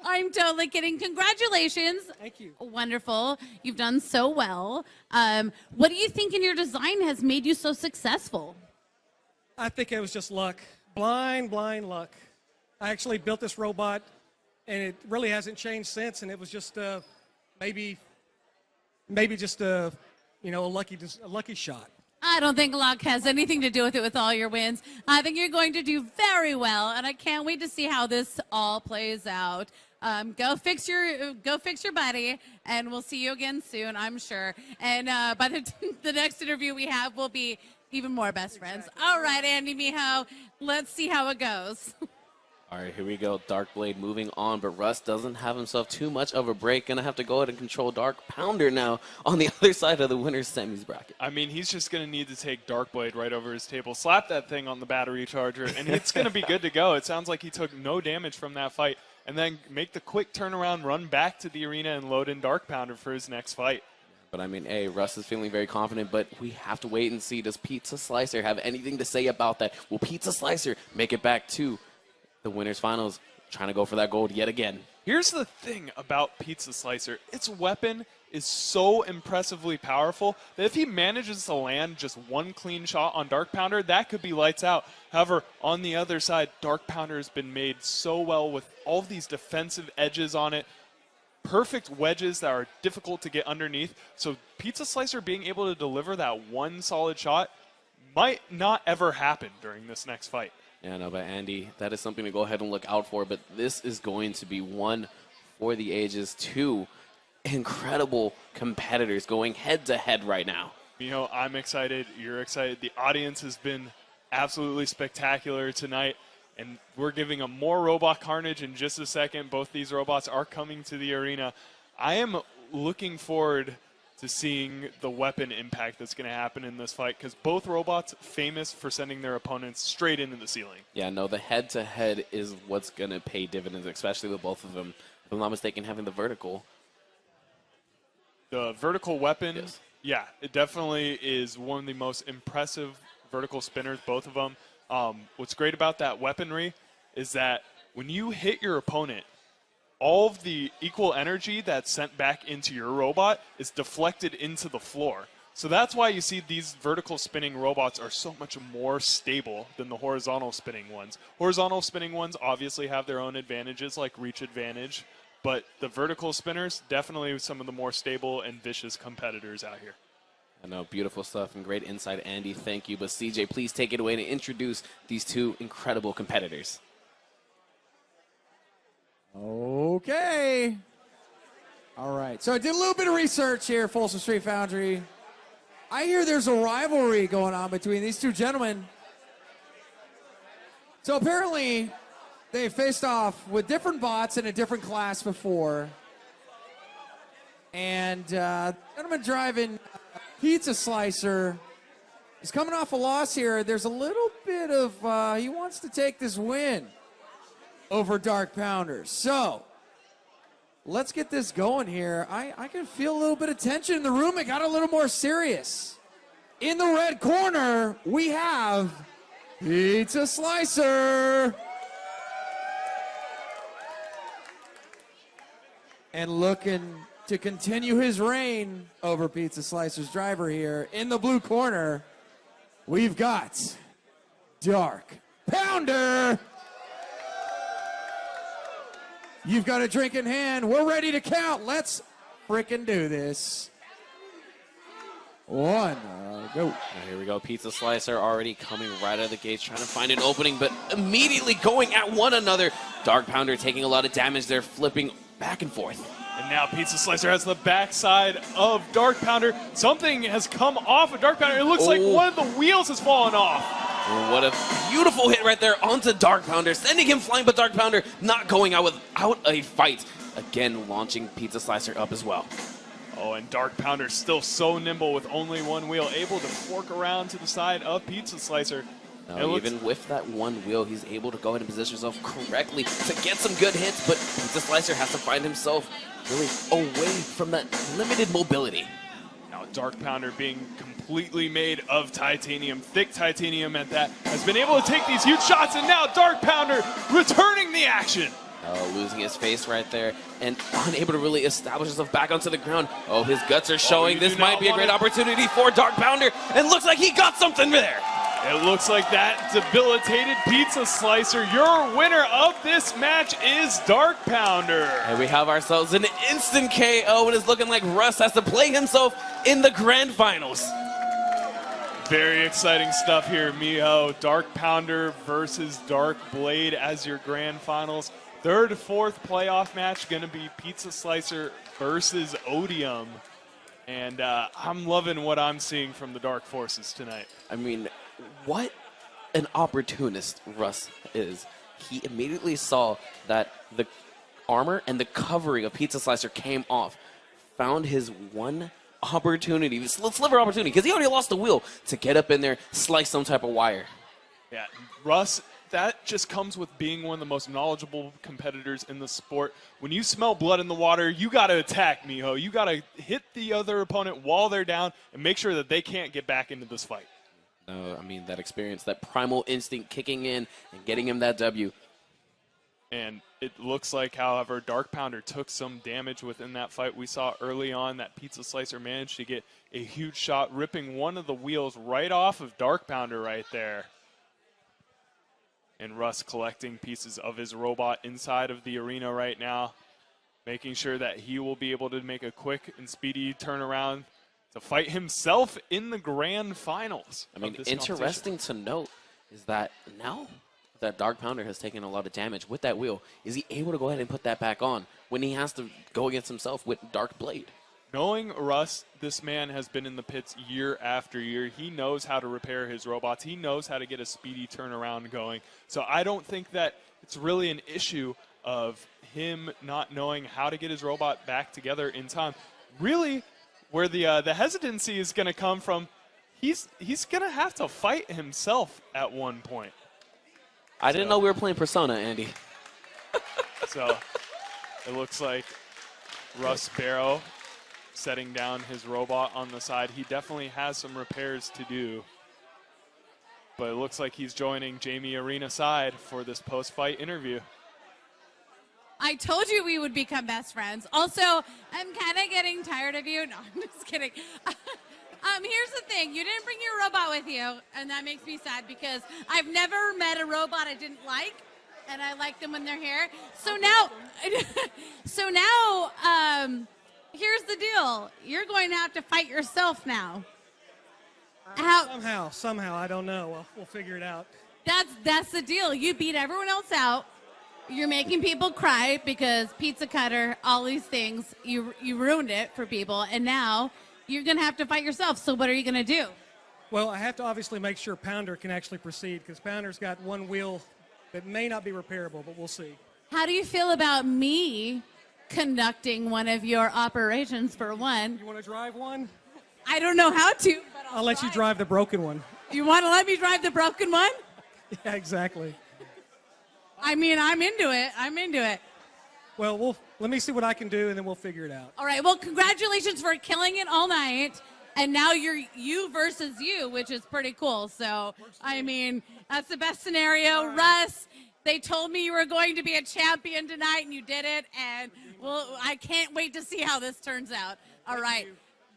I'm totally kidding. Congratulations. Thank you. Wonderful. You've done so well. What do you think in your design has made you so successful? I think it was just luck. Blind luck. I actually built this robot, and it really hasn't changed since. And it was just maybe just a lucky shot. I don't think luck has anything to do with it with all your wins. I think you're going to do very well, and I can't wait to see how this all plays out. Go fix your buddy, and we'll see you again soon, I'm sure. And by the next interview we have, we'll be even more best friends. All right, Andy Miho, let's see how it goes. All right, here we go. Darkblade moving on, but Russ doesn't have himself too much of a break. Gonna have to go ahead and control Dark Pounder now on the other side of the winner's semis bracket. I mean, he's just going to need to take Darkblade right over his table, slap that thing on the battery charger, and it's going to be good to go. It sounds like he took no damage from that fight, and then make the quick turnaround, run back to the arena, and load in Dark Pounder for his next fight. But I mean, hey, Russ is feeling very confident, but we have to wait and see. Does Pizza Slicer have anything to say about that? Will Pizza Slicer make it back to the winners finals, trying to go for that gold yet again? Here's the thing about Pizza Slicer. Its weapon is so impressively powerful that if he manages to land just one clean shot on Dark Pounder, that could be lights out. However, on the other side, Dark Pounder has been made so well with all of these defensive edges on it, perfect wedges that are difficult to get underneath. So Pizza Slicer being able to deliver that one solid shot might not ever happen during this next fight. Yeah, no, but Andy, that is something to go ahead and look out for. But this is going to be one for the ages. Two incredible competitors going head-to-head right now. You know, I'm excited. You're excited. The audience has been absolutely spectacular tonight. And we're giving them more robot carnage in just a second. Both these robots are coming to the arena. I am looking forward to seeing the weapon impact that's going to happen in this fight, because both robots famous for sending their opponents straight into the ceiling. Yeah, no, the head-to-head is what's going to pay dividends, especially with both of them. If I'm not mistaken, having the vertical. The vertical weapon Yeah, it definitely is one of the most impressive vertical spinners, both of them. What's great about that weaponry is that when you hit your opponent, all of the equal energy that's sent back into your robot is deflected into the floor. So that's why you see these vertical spinning robots are so much more stable than the horizontal spinning ones. Horizontal spinning ones obviously have their own advantages, like reach advantage, but the vertical spinners, definitely some of the more stable and vicious competitors out here. I know, beautiful stuff and great insight, Andy. Thank you. But CJ, please take it away to introduce these two incredible competitors. Okay. All right. So I did a little bit of research here, Folsom Street Foundry. I hear there's a rivalry going on between these two gentlemen. So apparently they faced off with different bots in a different class before. And gentleman driving Pizza Slicer is coming off a loss here. There's a little bit of, he wants to take this win over Dark Pounder. So let's get this going here. I can feel a little bit of tension in the room. It got a little more serious. In the red corner, we have Pizza Slicer. And looking to continue his reign over Pizza Slicer's driver here. In the blue corner, we've got Dark Pounder. You've got a drink in hand. We're ready to count. Let's frickin' do this. One, go. Here we go. Pizza Slicer already coming right out of the gates, trying to find an opening, but immediately going at one another. Dark Pounder taking a lot of damage there, flipping back and forth. And now Pizza Slicer has the backside of Dark Pounder. Something has come off of Dark Pounder. It looks like one of the wheels has fallen off. What a beautiful hit right there onto Dark Pounder, sending him flying, but Dark Pounder not going out without a fight. Again, launching Pizza Slicer up as well. Oh, and Dark Pounder still so nimble with only one wheel, able to fork around to the side of Pizza Slicer. Even with that one wheel, he's able to go ahead and position himself correctly to get some good hits, but Pizza Slicer has to find himself really away from that limited mobility. Now Dark Pounder, being completely made of titanium, thick titanium at that, has been able to take these huge shots, and now Dark Pounder returning the action. Losing his face right there and unable to really establish himself back onto the ground. Oh, his guts are showing. This might be a great opportunity for Dark Pounder, and looks like he got something there. It looks like that debilitated Pizza Slicer. Your winner of this match is Dark Pounder. And we have ourselves an instant KO, and it's looking like Russ has to play himself in the grand finals. Very exciting stuff here, Miho. Dark Pounder versus Dark Blade as your grand finals. Third, fourth playoff match going to be Pizza Slicer versus Odium. And I'm loving what I'm seeing from the Dark Forces tonight. I mean, what an opportunist Russ is. He immediately saw that the armor and the covering of Pizza Slicer came off, found his one opportunity, this sliver opportunity, because he already lost the wheel, to get up in there, slice some type of wire. Yeah, Russ, that just comes with being one of the most knowledgeable competitors in the sport. When you smell blood in the water, you got to attack, Miho. You got to hit the other opponent while they're down and make sure that they can't get back into this fight. No, I mean, that experience, that primal instinct kicking in and getting him that W. And it looks like, however, Dark Pounder took some damage within that fight. We saw early on that Pizza Slicer managed to get a huge shot, ripping one of the wheels right off of Dark Pounder right there. And Russ collecting pieces of his robot inside of the arena right now, making sure that he will be able to make a quick and speedy turnaround to fight himself in the grand finals. I mean, interesting to note is that now that Dark Pounder has taken a lot of damage with that wheel, is he able to go ahead and put that back on when he has to go against himself with Dark Blade? Knowing Russ, this man has been in the pits year after year. He knows how to repair his robots. He knows how to get a speedy turnaround going. So I don't think that it's really an issue of him not knowing how to get his robot back together in time. Really, where the hesitancy is going to come from, he's going to have to fight himself at one point. I didn't know we were playing Persona, Andy. So it looks like Russ Barrow setting down his robot on the side. He definitely has some repairs to do. But it looks like he's joining Jamie Arena side for this post-fight interview. I told you we would become best friends. Also, I'm kind of getting tired of you. No, I'm just kidding. Here's the thing. You didn't bring your robot with you, and that makes me sad because I've never met a robot I didn't like, and I like them when they're here. So now, here's the deal. You're going to have to fight yourself now. Somehow, I don't know. We'll figure it out. That's the deal. You beat everyone else out. You're making people cry because pizza cutter, all these things, you ruined it for people, and now you're going to have to fight yourself. So what are you going to do? Well, I have to obviously make sure Pounder can actually proceed because Pounder's got one wheel that may not be repairable, but we'll see. How do you feel about me conducting one of your operations for one? You want to drive one? I don't know how to, but I'll let you drive the broken one. You want to let me drive the broken one? Yeah, exactly. I mean, I'm into it. Well, let me see what I can do, and then we'll figure it out. All right. Well, congratulations for killing it all night. And now you're you versus you, which is pretty cool. So, I mean, that's the best scenario. Russ, they told me you were going to be a champion tonight, and you did it. And, well, I can't wait to see how this turns out. All right.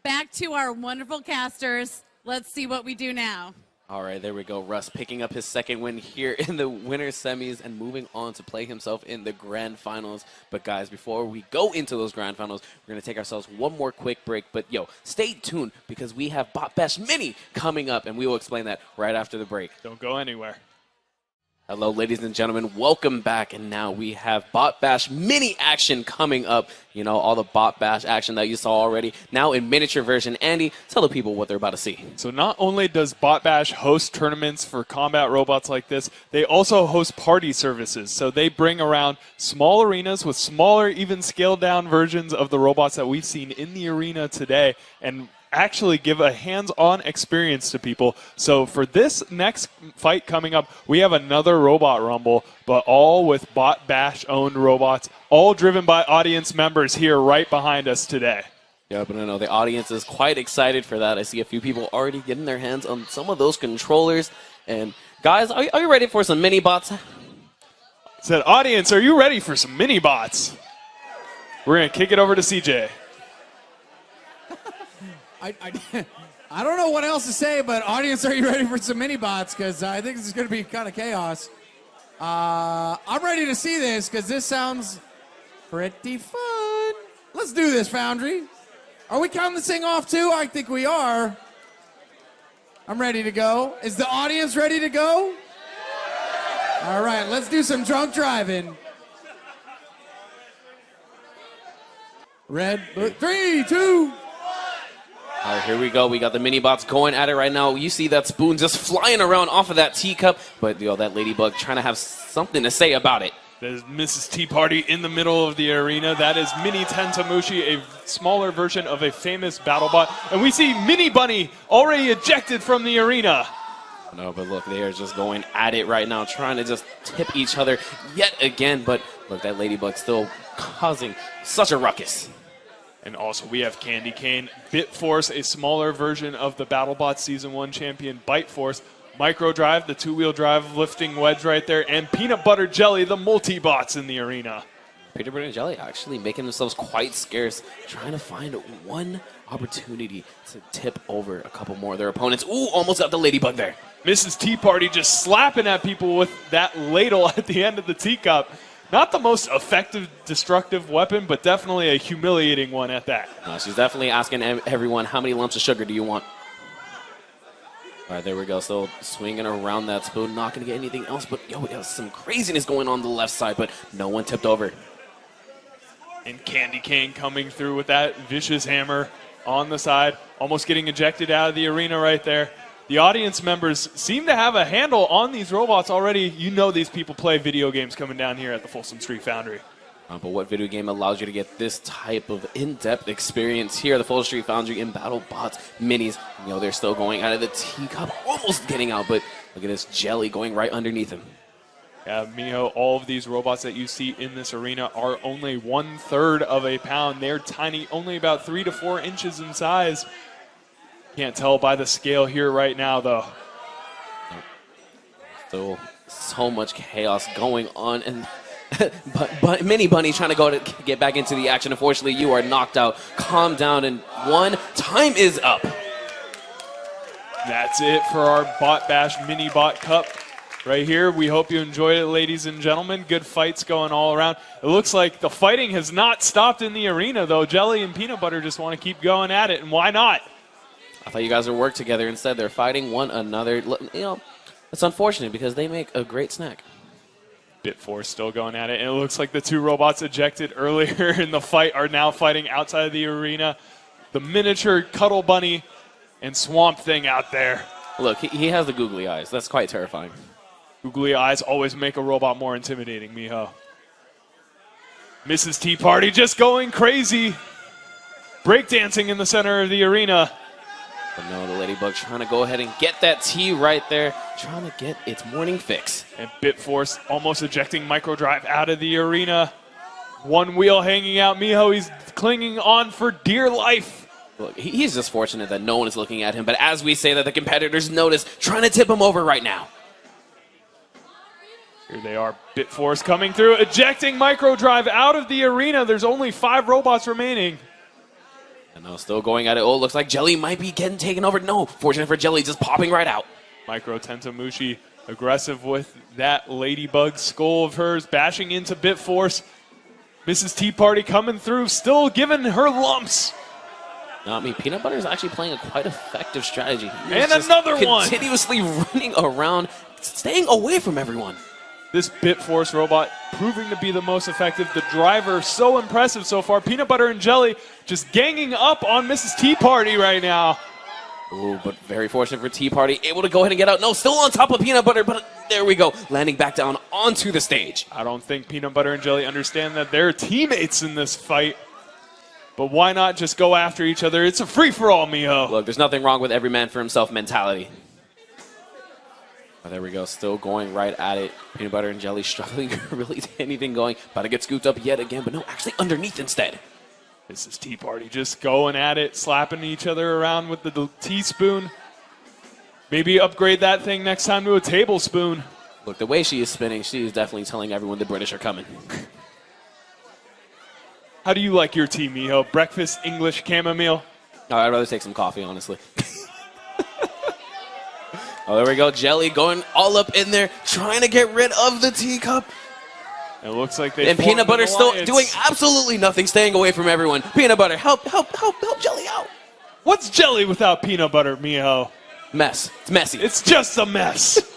Back to our wonderful casters. Let's see what we do now. All right, there we go. Russ picking up his second win here in the winner's semis and moving on to play himself in the grand finals. But guys, before we go into those grand finals, we're going to take ourselves one more quick break. But yo, stay tuned because we have Bot Bash Mini coming up, and we will explain that right after the break. Don't go anywhere. Hello, ladies and gentlemen. Welcome back. And now we have Bot Bash Mini action coming up. You know, all the Bot Bash action that you saw already. Now in miniature version. Andy, tell the people what they're about to see. So not only does Bot Bash host tournaments for combat robots like this, they also host party services. So they bring around small arenas with smaller, even scaled down versions of the robots that we've seen in the arena today and actually give a hands-on experience to people. So for this next fight coming up, we have another robot rumble, but all with Bot Bash owned robots, all driven by audience members here right behind us today. Yeah, but I know the audience is quite excited for that. I see a few people already getting their hands on some of those controllers. And guys, are you ready for some mini bots? Said, audience, are you ready for some mini bots? We're going to kick it over to CJ. I don't know what else to say, but audience, are you ready for some mini bots? Because I think this is going to be kind of chaos. I'm ready to see this because this sounds pretty fun. Let's do this, Foundry. Are we counting this thing off too? I think we are. I'm ready to go. Is the audience ready to go? All right, let's do some drunk driving. Red, 3, 2. All right, here we go. We got the mini bots going at it right now. You see that spoon just flying around off of that teacup, but that ladybug trying to have something to say about it. There's Mrs. Tea Party in the middle of the arena. That is Mini Tentamushi, a smaller version of a famous BattleBot. And we see Mini Bunny already ejected from the arena. No, but look, they are just going at it right now, trying to just tip each other yet again. But look, that ladybug still causing such a ruckus. And also we have Candy Cane, Bit Force, a smaller version of the BattleBot Season 1 champion Bite Force, Micro Drive, the two-wheel drive lifting wedge right there, and Peanut Butter Jelly, the multi-bots in the arena. Peanut Butter Jelly actually making themselves quite scarce, trying to find one opportunity to tip over a couple more of their opponents. Ooh, almost got the ladybug there. Mrs. Tea Party just slapping at people with that ladle at the end of the teacup. Not the most effective, destructive weapon, but definitely a humiliating one at that. She's definitely asking everyone, how many lumps of sugar do you want? All right, there we go. Still swinging around that spoon. Not going to get anything else, but we have some craziness going on the left side, but no one tipped over. And Candy Cane coming through with that vicious hammer on the side, almost getting ejected out of the arena right there. The audience members seem to have a handle on these robots already. You know these people play video games coming down here at the Folsom Street Foundry. But what video game allows you to get this type of in-depth experience here at the Folsom Street Foundry in BattleBots Minis? They're still going out of the teacup, almost getting out, but look at this jelly going right underneath him. Yeah, Miho, all of these robots that you see in this arena are only 1/3 of a pound. They're tiny, only about 3 to 4 inches in size. Can't tell by the scale here right now, though. Still so much chaos going on, and but Mini Bunny trying to go to get back into the action. Unfortunately, you are knocked out. Calm down, and time is up. That's it for our Bot Bash Mini Bot Cup right here. We hope you enjoyed it, ladies and gentlemen. Good fights going all around. It looks like the fighting has not stopped in the arena, though. Jelly and Peanut Butter just want to keep going at it, and why not? I thought you guys would work together. Instead, they're fighting one another. You know, it's unfortunate because they make a great snack. Bitforce still going at it, and it looks like the two robots ejected earlier in the fight are now fighting outside of the arena. The miniature Cuddle Bunny and Swamp Thing out there. Look, he has the googly eyes. That's quite terrifying. Googly eyes always make a robot more intimidating, Miho. Mrs. Tea Party just going crazy. Breakdancing in the center of the arena. But no, the Ladybug trying to go ahead and get that tea right there, trying to get its morning fix. And Bitforce almost ejecting Microdrive out of the arena. One wheel hanging out. Miho, he's clinging on for dear life. Look, he's just fortunate that no one is looking at him, but as we say that, the competitors notice, trying to tip him over right now. Here they are, Bitforce coming through, ejecting Microdrive out of the arena. There's only 5 robots remaining. And now still going at it. Oh, looks like Jelly might be getting taken over. No, fortunate for Jelly, just popping right out. Micro Tentamushi aggressive with that Ladybug skull of hers, bashing into Bitforce. Mrs. Tea Party coming through, still giving her lumps. No, I mean, Peanut Butter is actually playing a quite effective strategy. And another one! Continuously running around, staying away from everyone. This Bitforce robot proving to be the most effective. The driver so impressive so far. Peanut Butter and Jelly just ganging up on Mrs. Tea Party right now. Ooh, but very fortunate for Tea Party, able to go ahead and get out. No, still on top of Peanut Butter, but there we go, landing back down onto the stage. I don't think Peanut Butter and Jelly understand that they're teammates in this fight. But why not just go after each other? It's a free-for-all, Miho. Look, there's nothing wrong with every man for himself mentality. Oh, there we go, still going right at it. Peanut Butter and Jelly struggling really to anything going. About to get scooped up yet again, but no, actually underneath instead. This is Tea Party just going at it, slapping each other around with the teaspoon. Maybe upgrade that thing next time to a tablespoon. Look, the way she is spinning, she is definitely telling everyone the British are coming. How do you like your tea, Miho? Breakfast, English, chamomile? Oh, I'd rather take some coffee, honestly. Oh, there we go. Jelly going all up in there, trying to get rid of the teacup. It looks like they. And Peanut Butter still doing absolutely nothing, staying away from everyone. Peanut Butter, help Jelly out. What's Jelly without Peanut Butter, Miho? Mess. It's messy. It's just a mess.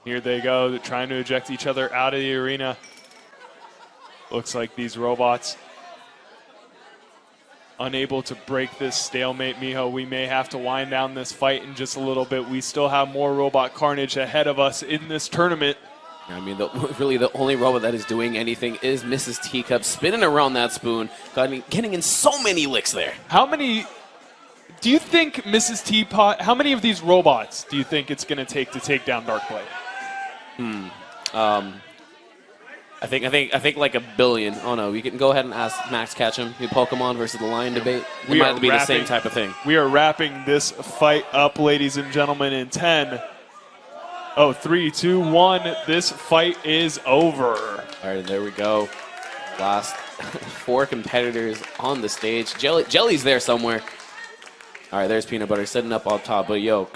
Here they go. They're trying to eject each other out of the arena. Looks like these robots unable to break this stalemate, Miho. We may have to wind down this fight in just a little bit. We still have more robot carnage ahead of us in this tournament. I mean, really the only robot that is doing anything is Mrs. Teacup, spinning around that spoon, getting in so many licks there. How many do you think Mrs. Teapot, how many of these robots do you think it's going to take down Darkblade? I think like 1 billion. Oh no, we can go ahead and ask Max Ketchum, the Pokemon versus the Lion debate. It might be the same type of thing. We are wrapping this fight up, ladies and gentlemen, in 10. 3, 2, 1. This fight is over. All right, there we go. Last 4 competitors on the stage. Jelly's there somewhere. All right, there's Peanut Butter sitting up on top. But yo,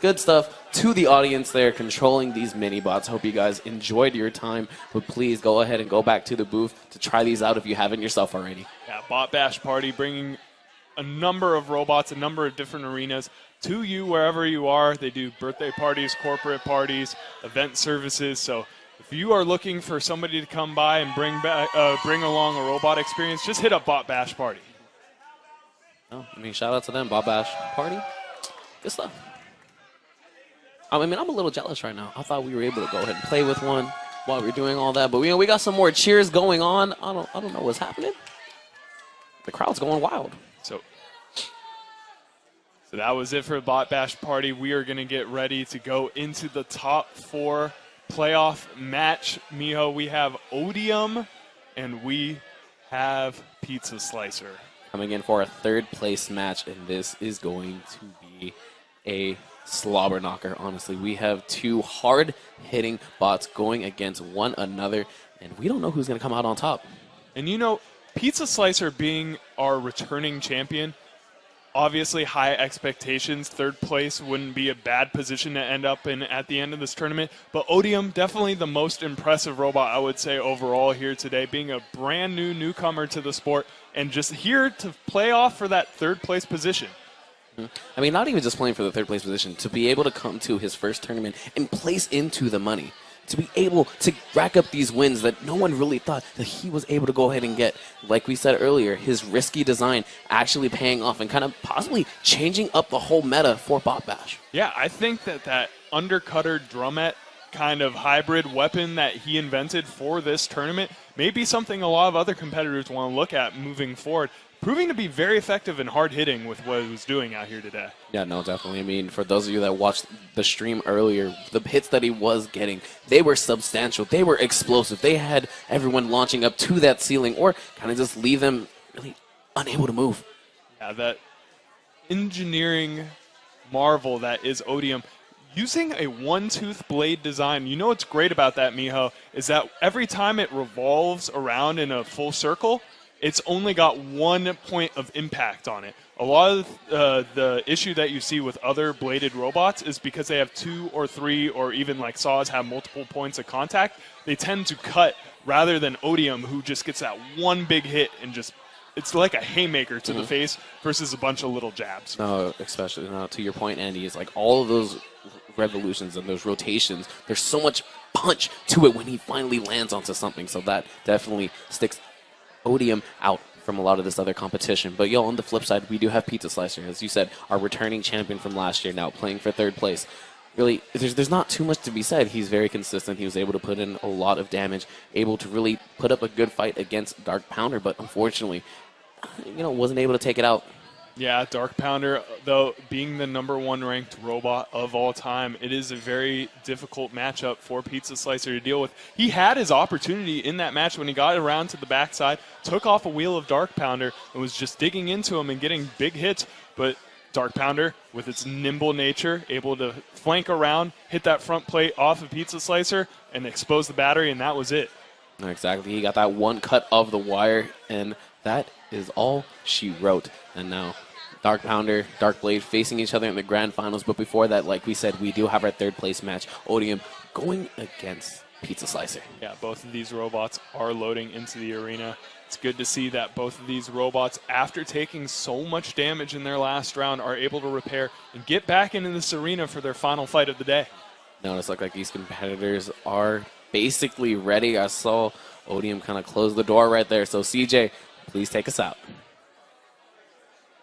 good stuff to the audience there controlling these mini bots. Hope you guys enjoyed your time, but please go ahead and go back to the booth to try these out if you haven't yourself already. Yeah, Bot Bash Party bringing a number of robots, a number of different arenas to you wherever you are. They do birthday parties, corporate parties, event services. So if you are looking for somebody to come by and bring along a robot experience, just hit up Bot Bash Party. Oh, I mean, shout out to them, Bot Bash Party. Good stuff. I mean, I'm a little jealous right now. I thought we were able to go ahead and play with one while we were doing all that, but we got some more cheers going on. I don't know what's happening. The crowd's going wild. So that was it for the Bot Bash party. We are going to get ready to go into the top 4 playoff match. Miho, we have Odium and we have Pizza Slicer. Coming in for a third place match, and this is going to be a slobber knocker, honestly. We have 2 hard-hitting bots going against one another, and we don't know who's going to come out on top. And you know, Pizza Slicer being our returning champion, obviously high expectations. Third place wouldn't be a bad position to end up in at the end of this tournament. But Odium, definitely the most impressive robot, I would say, overall here today, being a brand new newcomer to the sport and just here to play off for that third place position. I mean, not even just playing for the third place position, to be able to come to his first tournament and place into the money. To be able to rack up these wins that no one really thought that he was able to go ahead and get. Like we said earlier, his risky design actually paying off and kind of possibly changing up the whole meta for Bot Bash. Yeah, I think that undercutter drumette kind of hybrid weapon that he invented for this tournament may be something a lot of other competitors want to look at moving forward. Proving to be very effective and hard-hitting with what he was doing out here today. Yeah, no, definitely. I mean, for those of you that watched the stream earlier, the hits that he was getting, they were substantial. They were explosive. They had everyone launching up to that ceiling or kind of just leave them really unable to move. Yeah, that engineering marvel that is Odium. Using a one-tooth blade design, you know what's great about that, Miho, is that every time it revolves around in a full circle, it's only got 1 point of impact on it. A lot of the issue that you see with other bladed robots is because they have 2 or 3 or even like saws have multiple points of contact, they tend to cut rather than Odium, who just gets that one big hit and just, it's like a haymaker to the face versus a bunch of little jabs. No, especially to your point, Andy, is like all of those revolutions and those rotations, there's so much punch to it when he finally lands onto something. So that definitely sticks Odium out from a lot of this other competition. But on the flip side, we do have Pizza Slicer, as you said, our returning champion from last year, now playing for third place. Really, there's not too much to be said. He's very consistent. He was able to put in a lot of damage, able to really put up a good fight against Dark Pounder, but unfortunately, wasn't able to take it out. Yeah, Dark Pounder, though, being the #1 ranked robot of all time, it is a very difficult matchup for Pizza Slicer to deal with. He had his opportunity in that match when he got around to the backside, took off a wheel of Dark Pounder, and was just digging into him and getting big hits. But Dark Pounder, with its nimble nature, able to flank around, hit that front plate off of Pizza Slicer, and expose the battery, and that was it. Exactly. He got that one cut of the wire, and that is all she wrote. And now Dark Pounder, Dark Blade facing each other in the grand finals. But before that, like we said, we do have our third place match. Odium going against Pizza Slicer. Yeah, both of these robots are loading into the arena. It's good to see that both of these robots, after taking so much damage in their last round, are able to repair and get back into this arena for their final fight of the day. Now it's like these competitors are basically ready. I saw Odium kind of close the door right there. So CJ, please take us out.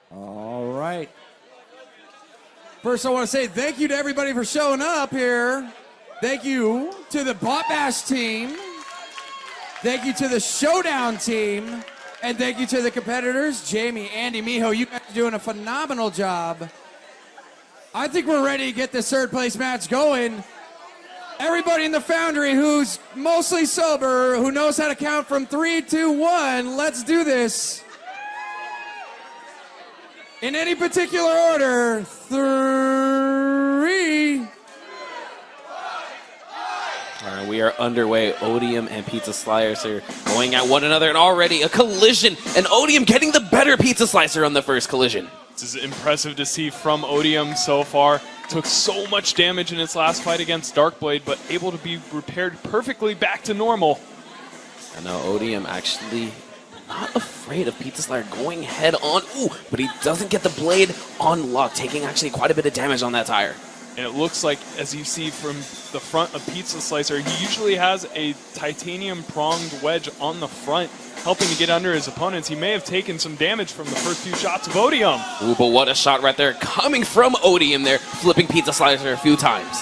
All right. First, I want to say thank you to everybody for showing up here. Thank you to the Bot Bash team. Thank you to the Showdown team. And thank you to the competitors, Jamie, Andy, Miho. You guys are doing a phenomenal job. I think we're ready to get this third place match going. Everybody in the Foundry who's mostly sober, who knows how to count from 3, 2, 1, let's do this. In any particular order, 3. All right, we are underway. Odium and Pizza Slicer going at one another, and already a collision, and Odium getting the better Pizza Slicer on the first collision. This is impressive to see from Odium so far. Took so much damage in its last fight against Darkblade, but able to be repaired perfectly back to normal. I know Odium actually not afraid of Pizza Slicer going head on. Ooh, but he doesn't get the blade on lock, taking actually quite a bit of damage on that tire. And it looks like, as you see from the front of Pizza Slicer, he usually has a titanium pronged wedge on the front, helping to get under his opponents. He may have taken some damage from the first few shots of Odium. Ooh, but what a shot right there, coming from Odium there, flipping Pizza Slicer a few times.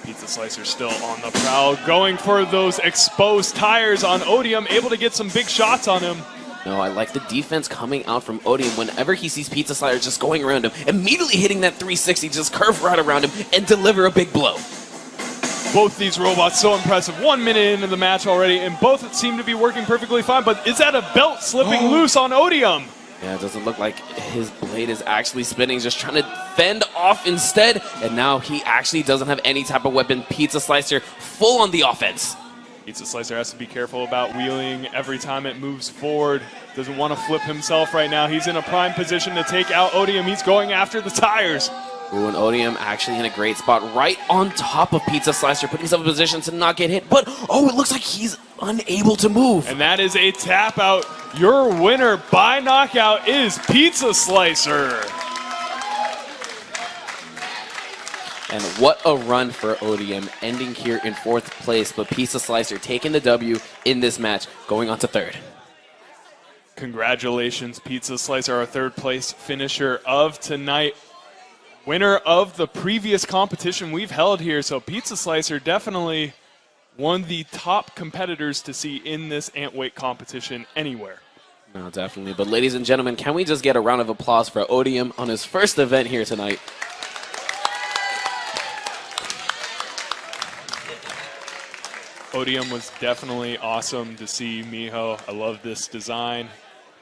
Pizza Slicer still on the prowl, going for those exposed tires on Odium, able to get some big shots on him. No, I like the defense coming out from Odium whenever he sees Pizza Slicer just going around him, immediately hitting that 360, just curve right around him and deliver a big blow. Both these robots so impressive. 1 minute into the match already, and both seem to be working perfectly fine, but is that a belt slipping loose on Odium? Yeah, it doesn't look like his blade is actually spinning, just trying to fend off instead, and now he actually doesn't have any type of weapon. Pizza Slicer full on the offense. Pizza Slicer has to be careful about wheeling every time it moves forward. Doesn't want to flip himself right now. He's in a prime position to take out Odium. He's going after the tires. Ooh, and Odium actually in a great spot right on top of Pizza Slicer, putting himself in position to not get hit. But, oh, it looks like he's unable to move. And that is a tap out. Your winner by knockout is Pizza Slicer. And what a run for Odium, ending here in 4th place, but Pizza Slicer taking the W in this match, going on to 3rd. Congratulations, Pizza Slicer, our 3rd place finisher of tonight. Winner of the previous competition we've held here, so Pizza Slicer definitely one of the top competitors to see in this Antweight competition anywhere. No, definitely. But ladies and gentlemen, can we just get a round of applause for Odium on his first event here tonight? Odium was definitely awesome to see, Miho. I love this design.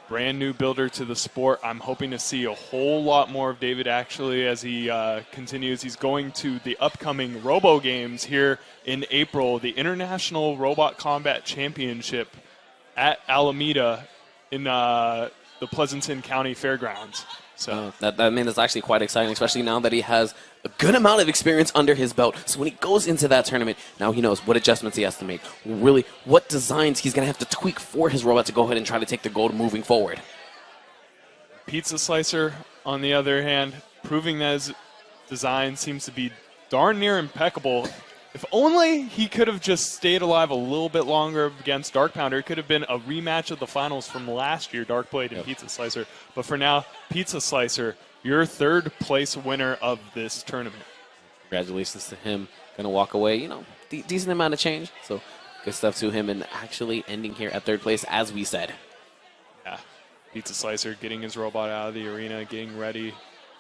Brand new builder to the sport. I'm hoping to see a whole lot more of David actually as he continues. He's going to the upcoming Robo Games here in April, the International Robot Combat Championship at Alameda in the Pleasanton County Fairgrounds. So I mean, that's actually quite exciting, especially now that he has a good amount of experience under his belt. So when he goes into that tournament, now he knows what adjustments he has to make, really what designs he's going to have to tweak for his robot to go ahead and try to take the gold moving forward. Pizza Slicer, on the other hand, proving that his design seems to be darn near impeccable. If only he could have just stayed alive a little bit longer against Dark Pounder, it could have been a rematch of the finals from last year, Dark Blade and Pizza Slicer. But for now, Pizza Slicer, your 3rd place winner of this tournament. Congratulations to him. Going to walk away, decent amount of change. So good stuff to him, and actually ending here at 3rd place, as we said. Yeah, Pizza Slicer getting his robot out of the arena, getting ready.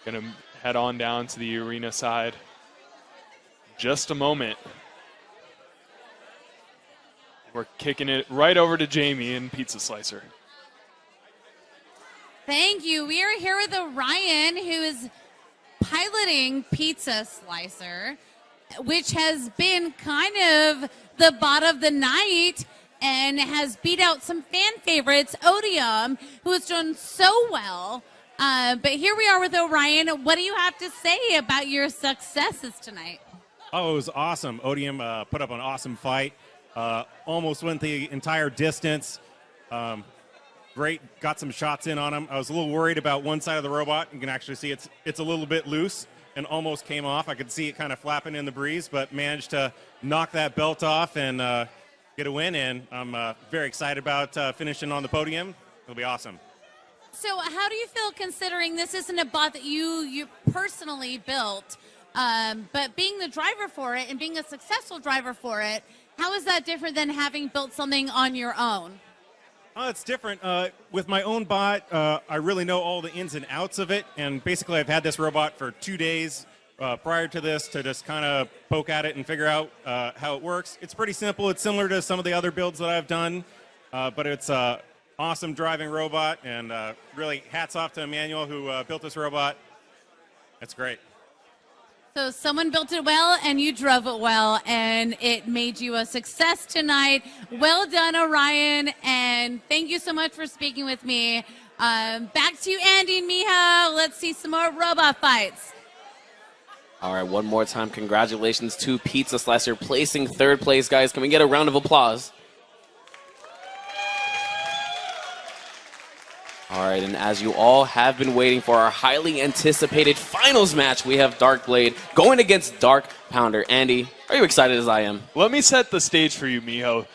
Going to head on down to the arena side. Just a moment. We're kicking it right over to Jamie and Pizza Slicer. Thank you. We are here with Ryan, who is piloting Pizza Slicer, which has been kind of the bot of the night and has beat out some fan favorites, Odium, who has done so well. But here we are with Orion. What do you have to say about your successes tonight? Oh, it was awesome. Odium put up an awesome fight. Almost went the entire distance. Great, got some shots in on him. I was a little worried about one side of the robot. You can actually see it's a little bit loose and almost came off. I could see it kind of flapping in the breeze, but managed to knock that belt off and get a win. And I'm very excited about finishing on the podium. It'll be awesome. So how do you feel considering this isn't a bot that you personally built, but being the driver for it and being a successful driver for it, how is that different than having built something on your own? Oh, it's different. With my own bot, I really know all the ins and outs of it, and basically I've had this robot for 2 days prior to this to just kind of poke at it and figure out how it works. It's pretty simple. It's similar to some of the other builds that I've done, but it's an awesome driving robot, and really hats off to Emmanuel who built this robot. It's great. So someone built it well, and you drove it well, and it made you a success tonight. Well done, Orion, and thank you so much for speaking with me. Back to you, Andy and Miho. Let's see some more robot fights. All right, one more time, congratulations to Pizza Slicer placing 3rd place, guys. Can we get a round of applause? All right, and as you all have been waiting for our highly anticipated finals match, we have Dark Blade going against Dark Pounder. Andy, are you excited as I am? Let me set the stage for you, Miho.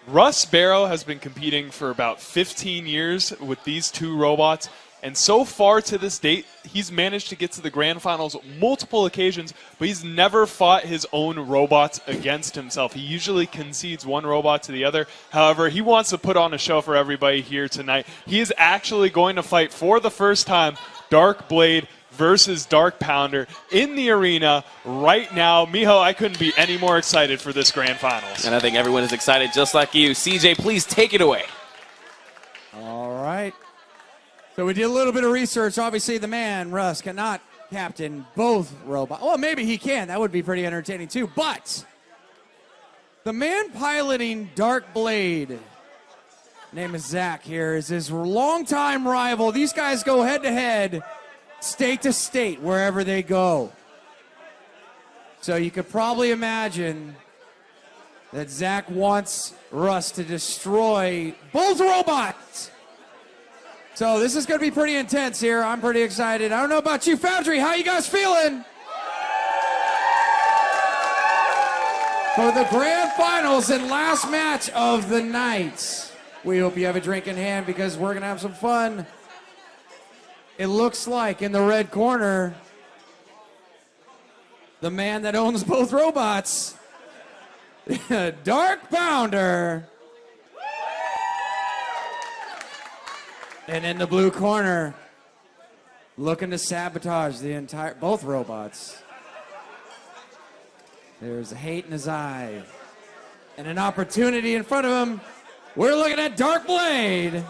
Russ Barrow has been competing for about 15 years with these two robots. And so far to this date, he's managed to get to the grand finals multiple occasions, but he's never fought his own robots against himself. He usually concedes one robot to the other. However, he wants to put on a show for everybody here tonight. He is actually going to fight for the first time Dark Blade versus Dark Pounder in the arena right now. Miho, I couldn't be any more excited for this grand finals. And I think everyone is excited just like you. CJ, please take it away. All right. So we did a little bit of research. Obviously, the man, Russ, cannot captain both robots. Well, maybe he can. That would be pretty entertaining, too. But the man piloting Dark Blade, name is Zach here, is his longtime rival. These guys go head-to-head, state to state, wherever they go. So you could probably imagine that Zach wants Russ to destroy both robots. So this is going to be pretty intense here. I'm pretty excited. I don't know about you, Foundry. How you guys feeling? For the grand finals and last match of the night. We hope you have a drink in hand because we're going to have some fun. It looks like in the red corner, the man that owns both robots, Dark Pounder. And in the blue corner, looking to sabotage the both robots. There's a hate in his eye and an opportunity in front of him. We're looking at Dark Blade.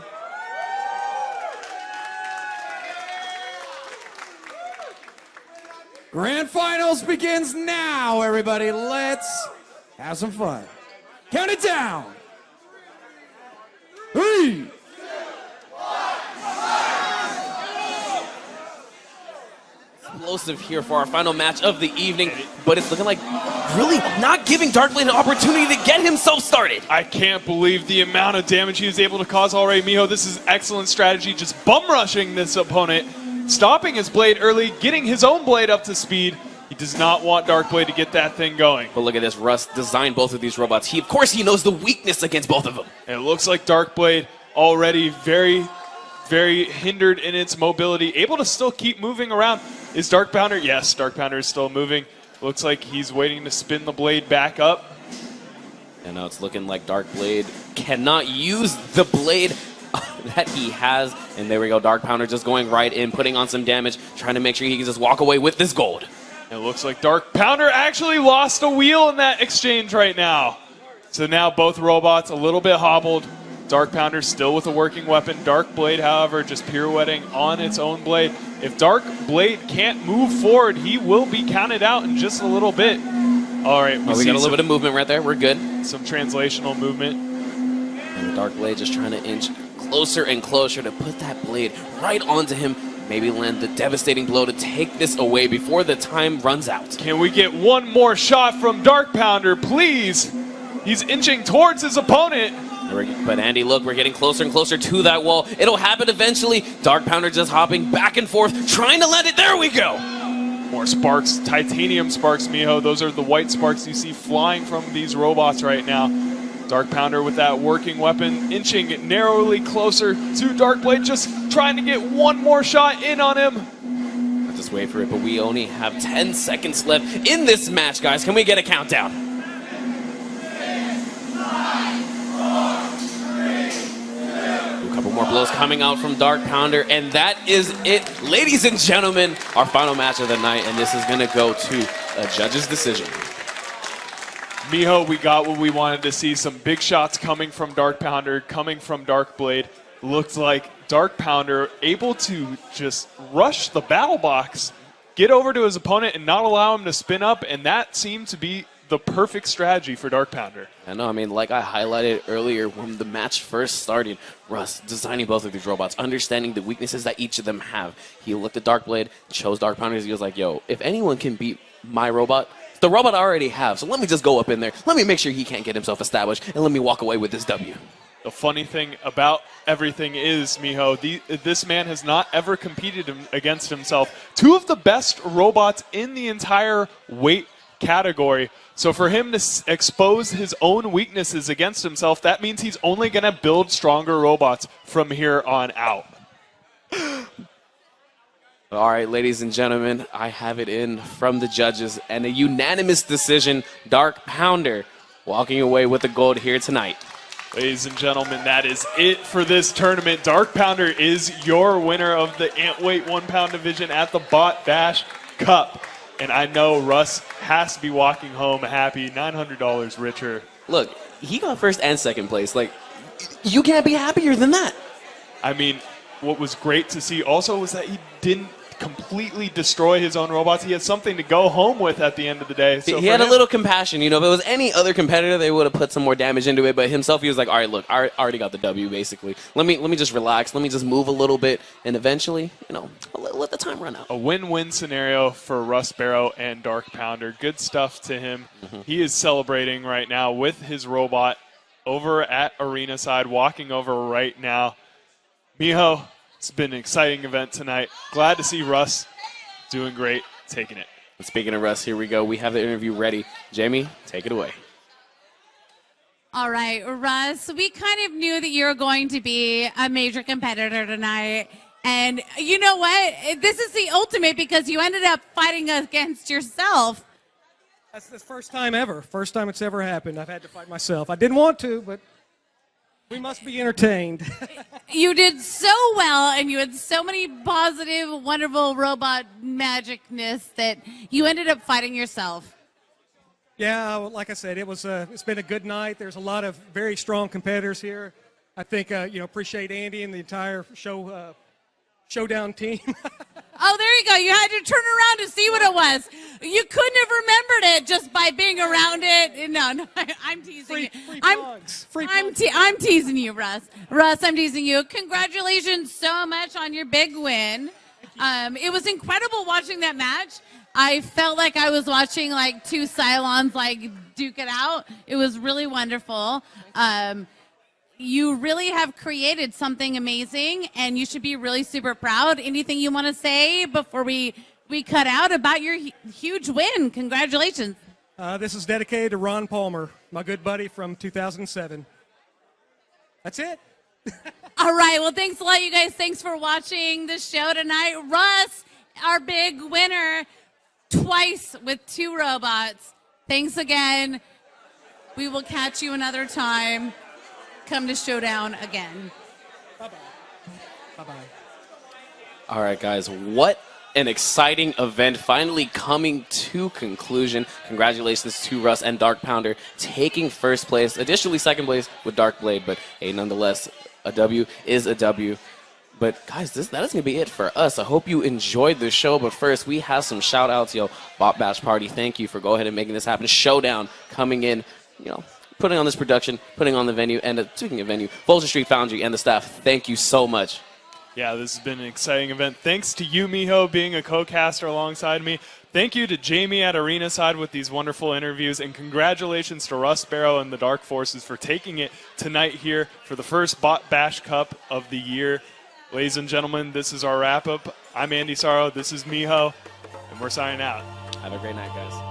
Grand Finals begins now, everybody. Let's have some fun. Count it down. 3. Explosive here for our final match of the evening, but it's looking like really not giving Darkblade an opportunity to get himself started. I can't believe the amount of damage he was able to cause already. Miho, this is excellent strategy, just bum rushing this opponent, stopping his blade early, getting his own blade up to speed. He does not want Darkblade to get that thing going. But look at this, Russ designed both of these robots. Of course he knows the weakness against both of them. And it looks like Darkblade already very hindered in its mobility, able to still keep moving around. Is Dark Pounder? Yes, Dark Pounder is still moving. Looks like he's waiting to spin the blade back up. And now it's looking like Dark Blade cannot use the blade that he has. And there we go, Dark Pounder just going right in, putting on some damage, trying to make sure he can just walk away with this gold. It looks like Dark Pounder actually lost a wheel in that exchange right now. So now both robots a little bit hobbled. Dark Pounder still with a working weapon. Dark Blade, however, just pirouetting on its own blade. If Dark Blade can't move forward, he will be counted out in just a little bit. All right, we got a little bit of movement right there. We're good. Some translational movement. And Dark Blade just trying to inch closer and closer to put that blade right onto him. Maybe land the devastating blow to take this away before the time runs out. Can we get one more shot from Dark Pounder, please? He's inching towards his opponent. But Andy, look, we're getting closer and closer to that wall. It'll happen eventually. Dark Pounder just hopping back and forth, trying to land it. There we go. More sparks, titanium sparks, Miho. Those are the white sparks you see flying from these robots right now. Dark Pounder with that working weapon, inching narrowly closer to Dark Blade, just trying to get one more shot in on him. Let's just wait for it, but we only have 10 seconds left in this match, guys. Can we get a countdown? A couple more blows coming out from Dark Pounder, and that is it. Ladies and gentlemen, our final match of the night, and this is going to go to a judge's decision. Miho, we got what we wanted to see. Some big shots coming from Dark Pounder, coming from Dark Blade. Looked like Dark Pounder able to just rush the battle box, get over to his opponent, and not allow him to spin up, and that seemed to be the perfect strategy for Dark Pounder. I know, I mean, like I highlighted earlier when the match first started, Russ designing both of these robots, understanding the weaknesses that each of them have. He looked at Dark Blade, chose Dark Pounder, he was like, yo, if anyone can beat my robot, the robot I already have, so let me just go up in there, let me make sure he can't get himself established, and let me walk away with this W. The funny thing about everything is, Miho, this man has not ever competed against himself. Two of the best robots in the entire weight category. So for him to expose his own weaknesses against himself, that means he's only going to build stronger robots from here on out. All right, ladies and gentlemen, I have it in from the judges, and a unanimous decision, Dark Pounder walking away with the gold here tonight. Ladies and gentlemen, that is it for this tournament. Dark Pounder is your winner of the Antweight 1 pound division at the Bot Bash Cup. And I know Russ has to be walking home happy, $900 richer. Look, he got first and second place. Like, you can't be happier than that. I mean, what was great to see also was that he didn't completely destroy his own robots. He had something to go home with at the end of the day. So he had a little compassion. You know, if it was any other competitor, they would have put some more damage into it. But himself, he was like, all right, look, I already got the W, basically. Let me just relax. Let me just move a little bit. And eventually, you know, I'll let the time run out. A win-win scenario for Russ Barrow and Dark Pounder. Good stuff to him. He is celebrating right now with his robot over at Arena Side, walking over right now. Miho, it's been an exciting event tonight. Glad to see Russ doing great, taking it. And speaking of Russ, here we go. We have the interview ready. Jamie, take it away. All right, Russ, we kind of knew that you were going to be a major competitor tonight. And you know what? This is the ultimate because you ended up fighting against yourself. That's the first time ever. First time it's ever happened. I've had to fight myself. I didn't want to, but we must be entertained. You did so well, and you had so many positive, wonderful robot magicness that you ended up fighting yourself. Yeah, like I said, it's been a good night. There's a lot of very strong competitors here. I think appreciate Andy and the entire Showdown team. Oh, there you go. You had to turn around to see what it was. You couldn't have remembered it just by being around it. No, I'm teasing you. I'm teasing you, Russ. Russ, I'm teasing you. Congratulations so much on your big win. It was incredible watching that match. I felt like I was watching like two Cylons like duke it out. It was really wonderful. You really have created something amazing, and you should be really super proud. Anything you want to say before we cut out about your huge win? Congratulations. This is dedicated to Ron Palmer, my good buddy from 2007. That's it. All right. Well, thanks a lot, you guys. Thanks for watching the show tonight. Russ, our big winner, twice with 2 robots. Thanks again. We will catch you another time. Come to Showdown again. Bye-bye. Bye-bye. All right, guys, what an exciting event finally coming to conclusion. Congratulations to Russ and Dark Pounder taking first place, additionally second place with Dark Blade, but hey, nonetheless, a W is a W. But guys, that is going to be it for us. I hope you enjoyed the show, but first we have some shout outs. Bot Bash Party, thank you for go ahead and making this happen. Showdown coming in, putting on this production, putting on the venue, and speaking of venue, Folsom Street Foundry and the staff, thank you so much. Yeah, this has been an exciting event. Thanks to you, Miho, being a co-caster alongside me. Thank you to Jamie at Arena Side with these wonderful interviews, and congratulations to Russ Barrow and the Dark Forces for taking it tonight here for the first Bot Bash Cup of the year. Ladies and gentlemen, this is our wrap-up. I'm Andy Sorrow, this is Miho, and we're signing out. Have a great night, guys.